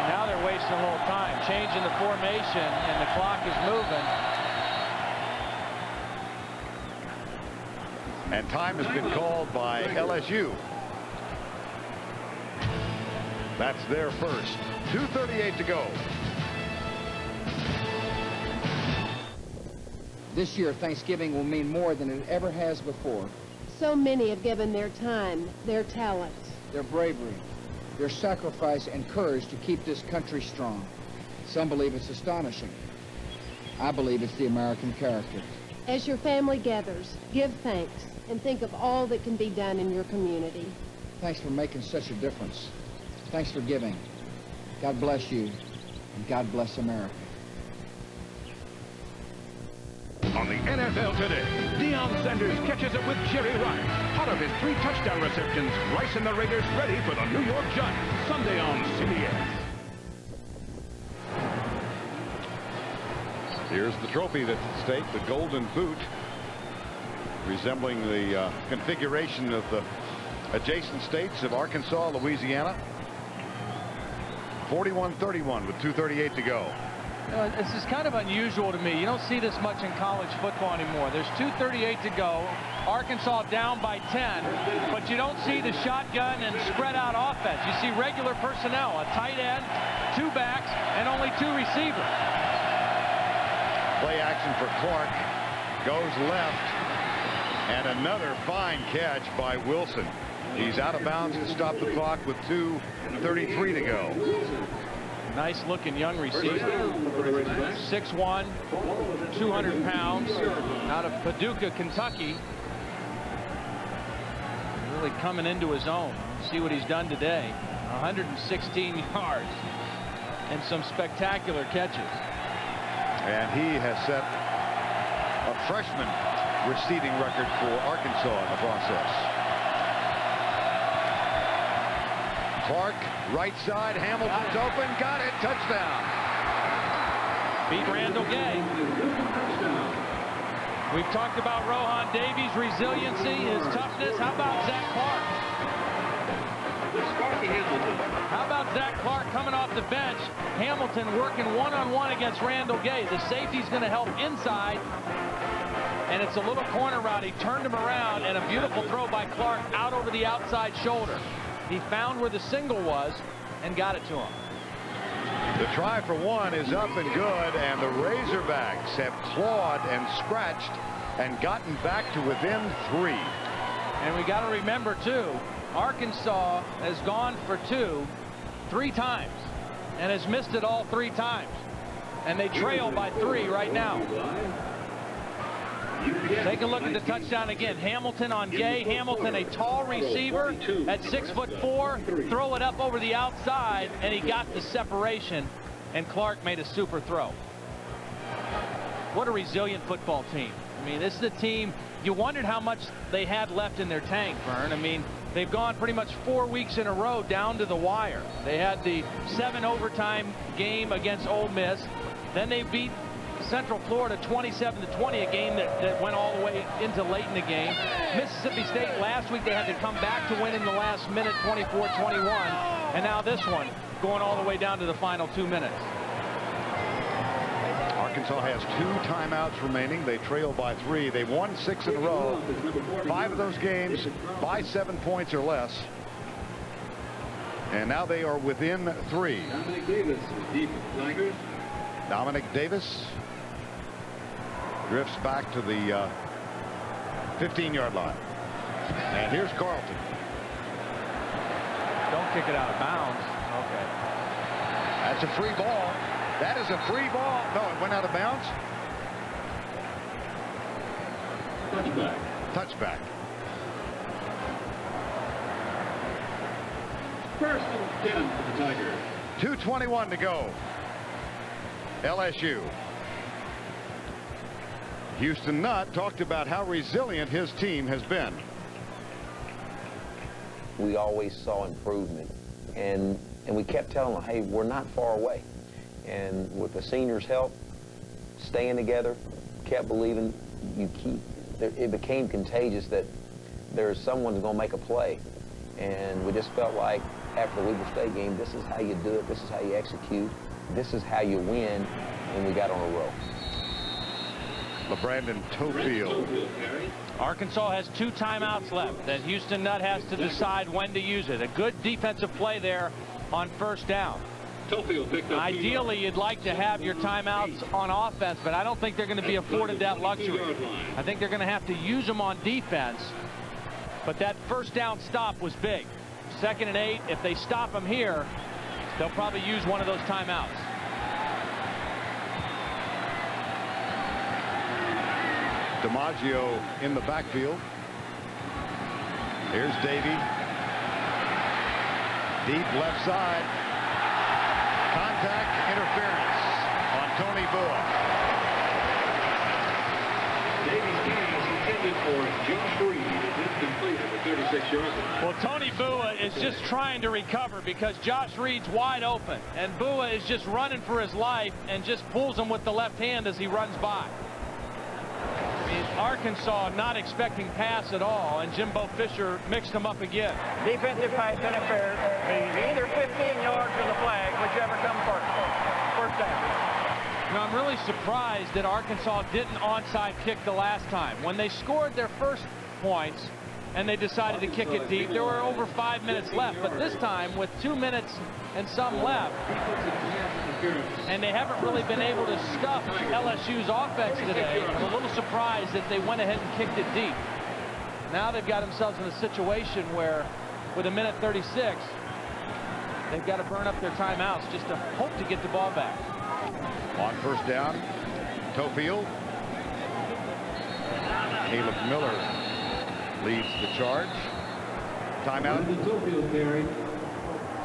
Now they're wasting a little time, changing the formation, and the clock is moving. And time has been called by LSU. That's their first. 2:38 to go. This year, Thanksgiving will mean more than it ever has before. So many have given their time, their talents, Their bravery, their sacrifice and courage to keep this country strong. Some believe it's astonishing. I believe it's the American character. As your family gathers, give thanks and think of all that can be done in your community. Thanks for making such a difference. Thanks for giving. God bless you, and God bless America. On the NFL Today, Deion Sanders catches it with Jerry Rice. Out of his 3 touchdown receptions, Rice and the Raiders ready for the New York Giants. Sunday on CBS. Here's the trophy that's at stake, the Golden Boot, resembling the configuration of the adjacent states of Arkansas, Louisiana. 41-31 with 2:38 to go. You know, this is kind of unusual to me. You don't see this much in college football anymore. There's 2:38 to go. Arkansas down by 10, but you don't see the shotgun and spread out offense. You see regular personnel, a tight end, 2 backs, and only 2 receivers. Play action for Clark, goes left, and another fine catch by Wilson. He's out of bounds to stop the clock with 2:33 to go. Nice looking young receiver. 6'1", 200 pounds, out of Paducah, Kentucky. Really coming into his own. See what he's done today. 116 yards and some spectacular catches. And he has set a freshman receiving record for Arkansas in the process. Clark, right side, Hamilton's open, got it, touchdown. Beat Randall Gay. We've talked about Rohan Davies' resiliency, his toughness. How about Zach Clark? How about Zach Clark coming off the bench? Hamilton working one-on-one against Randall Gay. The safety's going to help inside, and it's a little corner route. He turned him around, and a beautiful throw by Clark out over the outside shoulder. He found where the single was and got it to him. The try for one is up and good, and the Razorbacks have clawed and scratched and gotten back to within 3. And we got to remember, too, Arkansas has gone for 2 3 times and has missed it all 3 times. And they trail by 3 right now. Take a look at the touchdown again. Hamilton on Gay. Hamilton, a tall receiver at 6'4", throw it up over the outside, and he got the separation, and Clark made a super throw. What a resilient football team. I mean, this is a team, you wondered how much they had left in their tank, Vern. I mean, they've gone pretty much 4 weeks in a row down to the wire. They had the 7 overtime game against Ole Miss. Then they beat Central Florida 27-20, a game that went all the way into late in the game. Mississippi State last week, they had to come back to win in the last minute, 24-21. And now this one going all the way down to the final 2 minutes. Arkansas has 2 timeouts remaining. They trail by 3. They won 6 in a row. 5 of those games by 7 points or less. And now they are within 3. Dominic Davis is deep at the Tigers. Dominic Davis drifts back to the 15-yard line. And here's Carlton. Don't kick it out of bounds. Okay. That's a free ball. That is a free ball. No, it went out of bounds. Touchback. Touchback. First and 10 for the Tigers. 2:21 to go. LSU. Houston Nutt talked about how resilient his team has been. We always saw improvement, and we kept telling them, hey, we're not far away. And with the seniors' help, staying together, kept believing, it became contagious that there's someone who's going to make a play. And we just felt like after the Weber State game, this is how you do it, this is how you execute, this is how you win, and we got on a roll. LeBrandon Tofield. Arkansas has 2 timeouts left, and Houston Nutt has to decide when to use it. A good defensive play there on first down. Ideally, you'd like to have your timeouts on offense, but I don't think they're going to be afforded that luxury. I think they're going to have to use them on defense. But that first down stop was big. 2nd and 8. If they stop them here, they'll probably use one of those timeouts. DiMaggio in the backfield. Here's Davey. Deep left side. Contact interference on Tony Boa. Davy's game is intended for Josh Reed. complete at the 36-yard line. Well, Tony Bua is just trying to recover because Josh Reed's wide open, and Bua is just running for his life and just pulls him with the left hand as he runs by. I mean, Arkansas not expecting pass at all, and Jimbo Fisher mixed them up again. Defensive pass interference means either 15 yards or the flag, whichever comes first. First down. Now, I'm really surprised that Arkansas didn't onside kick the last time. When they scored their first points and they decided to kick it deep, there were over 5 minutes left. But this time, with 2 minutes and some left, and they haven't really been able to stuff LSU's offense today, I'm a little surprised that they went ahead and kicked it deep. Now they've got themselves in a situation where, with 1:36, they've got to burn up their timeouts just to hope to get the ball back. On first down, Tofield. Caleb Miller leads the charge. Timeout.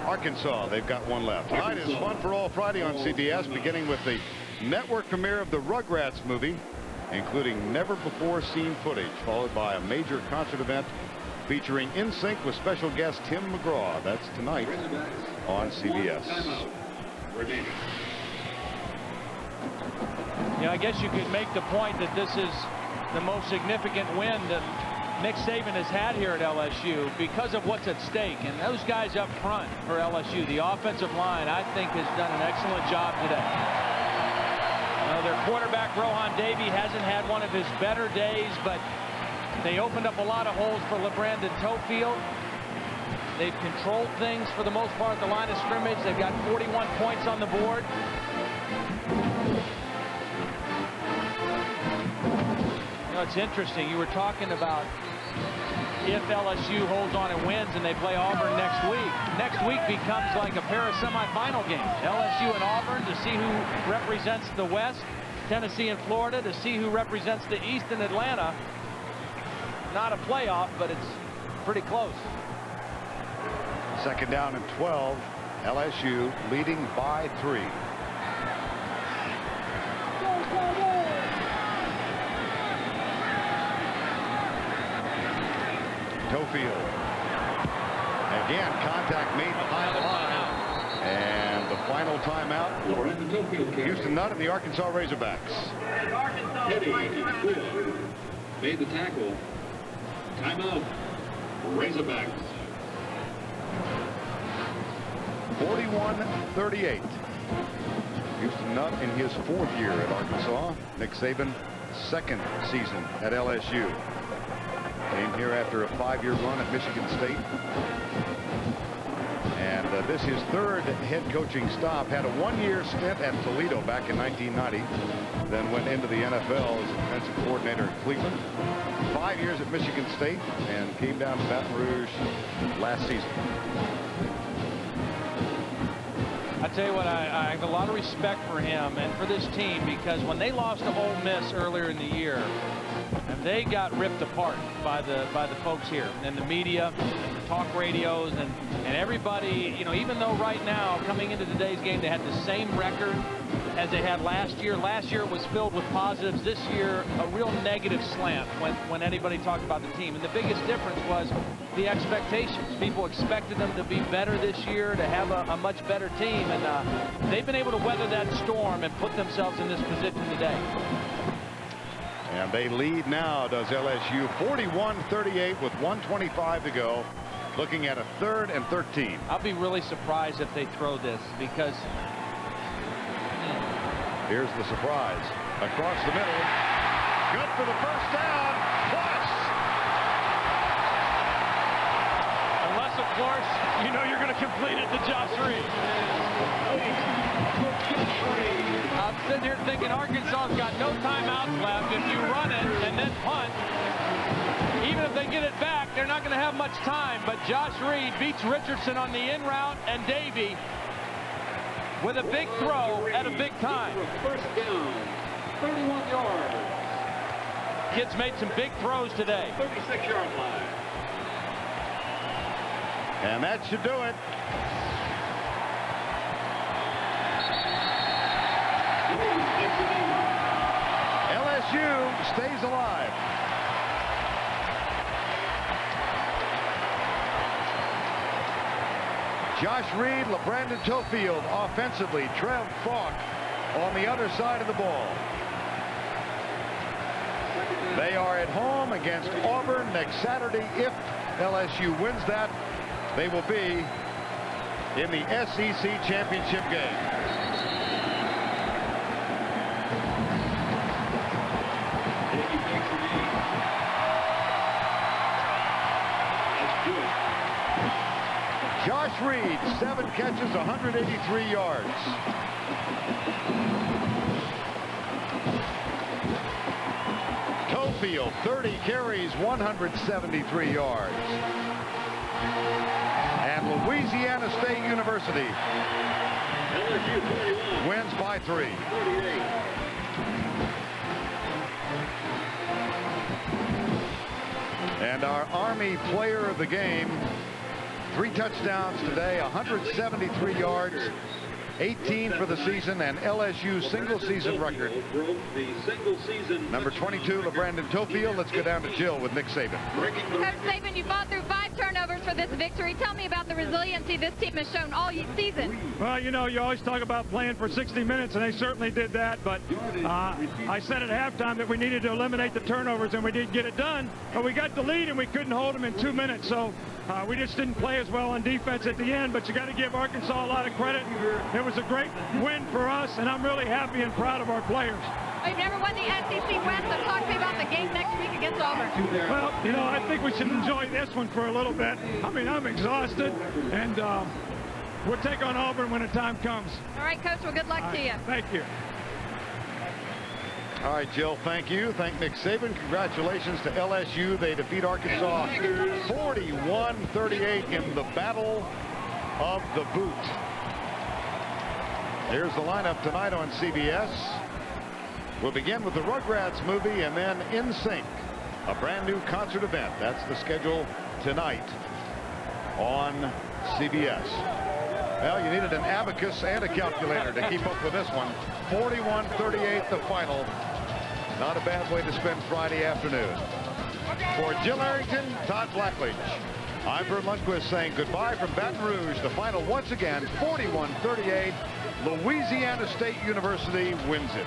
Arkansas, they've got one left. Tonight is Fun for All Friday on CBS, beginning with the network premiere of the Rugrats movie, including never-before-seen footage, followed by a major concert event featuring NSYNC with special guest Tim McGraw. That's tonight on CBS. Yeah, I guess you could make the point that this is the most significant win that Nick Saban has had here at LSU because of what's at stake. And those guys up front for LSU, the offensive line, I think has done an excellent job today. Their quarterback, Rohan Davey, hasn't had one of his better days, but they opened up a lot of holes for LeBrandon Tofield. They've controlled things for the most part at the line of scrimmage. They've got 41 points on the board. You know, it's interesting. You were talking about if LSU holds on and wins and they play Auburn next week. Next week becomes like a pair of semifinal games. LSU and Auburn to see who represents the West. Tennessee and Florida to see who represents the East in Atlanta. Not a playoff, but it's pretty close. Second down and 12. LSU leading by 3. Tofield. Again, contact made behind the line. And the final timeout. Houston Nutt and the Arkansas Razorbacks. Teddy made the tackle. Timeout. Razorbacks. 41-38. Houston Nutt in his 4th year at Arkansas. Nick Saban, 2nd season at LSU. Came here after a 5-year run at Michigan State. And this is his 3rd head coaching stop. Had a 1-year stint at Toledo back in 1990. Then went into the NFL as a defensive coordinator in Cleveland. 5 years at Michigan State and came down to Baton Rouge last season. I tell you what, I have a lot of respect for him and for this team, because when they lost to Ole Miss earlier in the year, and they got ripped apart by the folks here and the media and the talk radios and everybody, you know, even though right now coming into today's game they had the same record as they had last year. Last year it was filled with positives. This year a real negative slant when anybody talked about the team. And the biggest difference was the expectations. People expected them to be better this year, to have a much better team, and they've been able to weather that storm and put themselves in this position today. And they lead now, does LSU, 41-38 with 1:25 to go. Looking at a 3rd and 13. I'll be really surprised if they throw this, because here's the surprise. Across the middle. Good for the first down. Plus. Unless, of course, you know you're going to complete it to Josh Reed. I'm sitting here thinking Arkansas's got no timeouts left. If you run it and then punt, even if they get it back, they're not going to have much time. But Josh Reed beats Richardson on the in route, and Davey with a big throw at a big time. First down, 31 yards. Kids made some big throws today. 36-yard line. And that should do it. LSU stays alive. Josh Reed, LeBrandon Tofield offensively. Trev Falk on the other side of the ball. They are at home against Auburn next Saturday. If LSU wins that, they will be in the SEC championship game. Josh Reed, 7 catches, 183 yards. Tofield, 30 carries, 173 yards. And Louisiana State University wins by 3. And our Army player of the game, 3 touchdowns today, 173 yards, 18 for the season, and LSU single season record. Number 22, LeBrandon Tofield. Let's go down to Jill with Nick Saban. Coach Saban, you fought through 5 turnovers for this victory. Tell me about the resiliency this team has shown all season. Well, you know, you always talk about playing for 60 minutes, and they certainly did that. But I said at halftime that we needed to eliminate the turnovers, and we did get it done. But we got the lead, and we couldn't hold them in 2 minutes. So we just didn't play as well on defense at the end. But you got to give Arkansas a lot of credit. It was a great win for us, and I'm really happy and proud of our players. You've never won the SEC West, so talk to me about the game next week against Auburn. Well, you know, I think we should enjoy this one for a little bit. I mean, I'm exhausted, and we'll take on Auburn when the time comes. All right, Coach, well, good luck to you. Thank you. All right, Jill, thank you. Thank Nick Saban. Congratulations to LSU. They defeat Arkansas 41-38 in the Battle of the Boot. Here's the lineup tonight on CBS. We'll begin with the Rugrats movie and then In Sync, a brand new concert event. That's the schedule tonight on CBS. Well, you needed an abacus and a calculator to keep up with this one. 41-38 the final. Not a bad way to spend Friday afternoon. For Jill Arrington, Todd Blackledge, I'm Vern Lundquist saying goodbye from Baton Rouge. The final once again, 41-38. Louisiana State University wins it.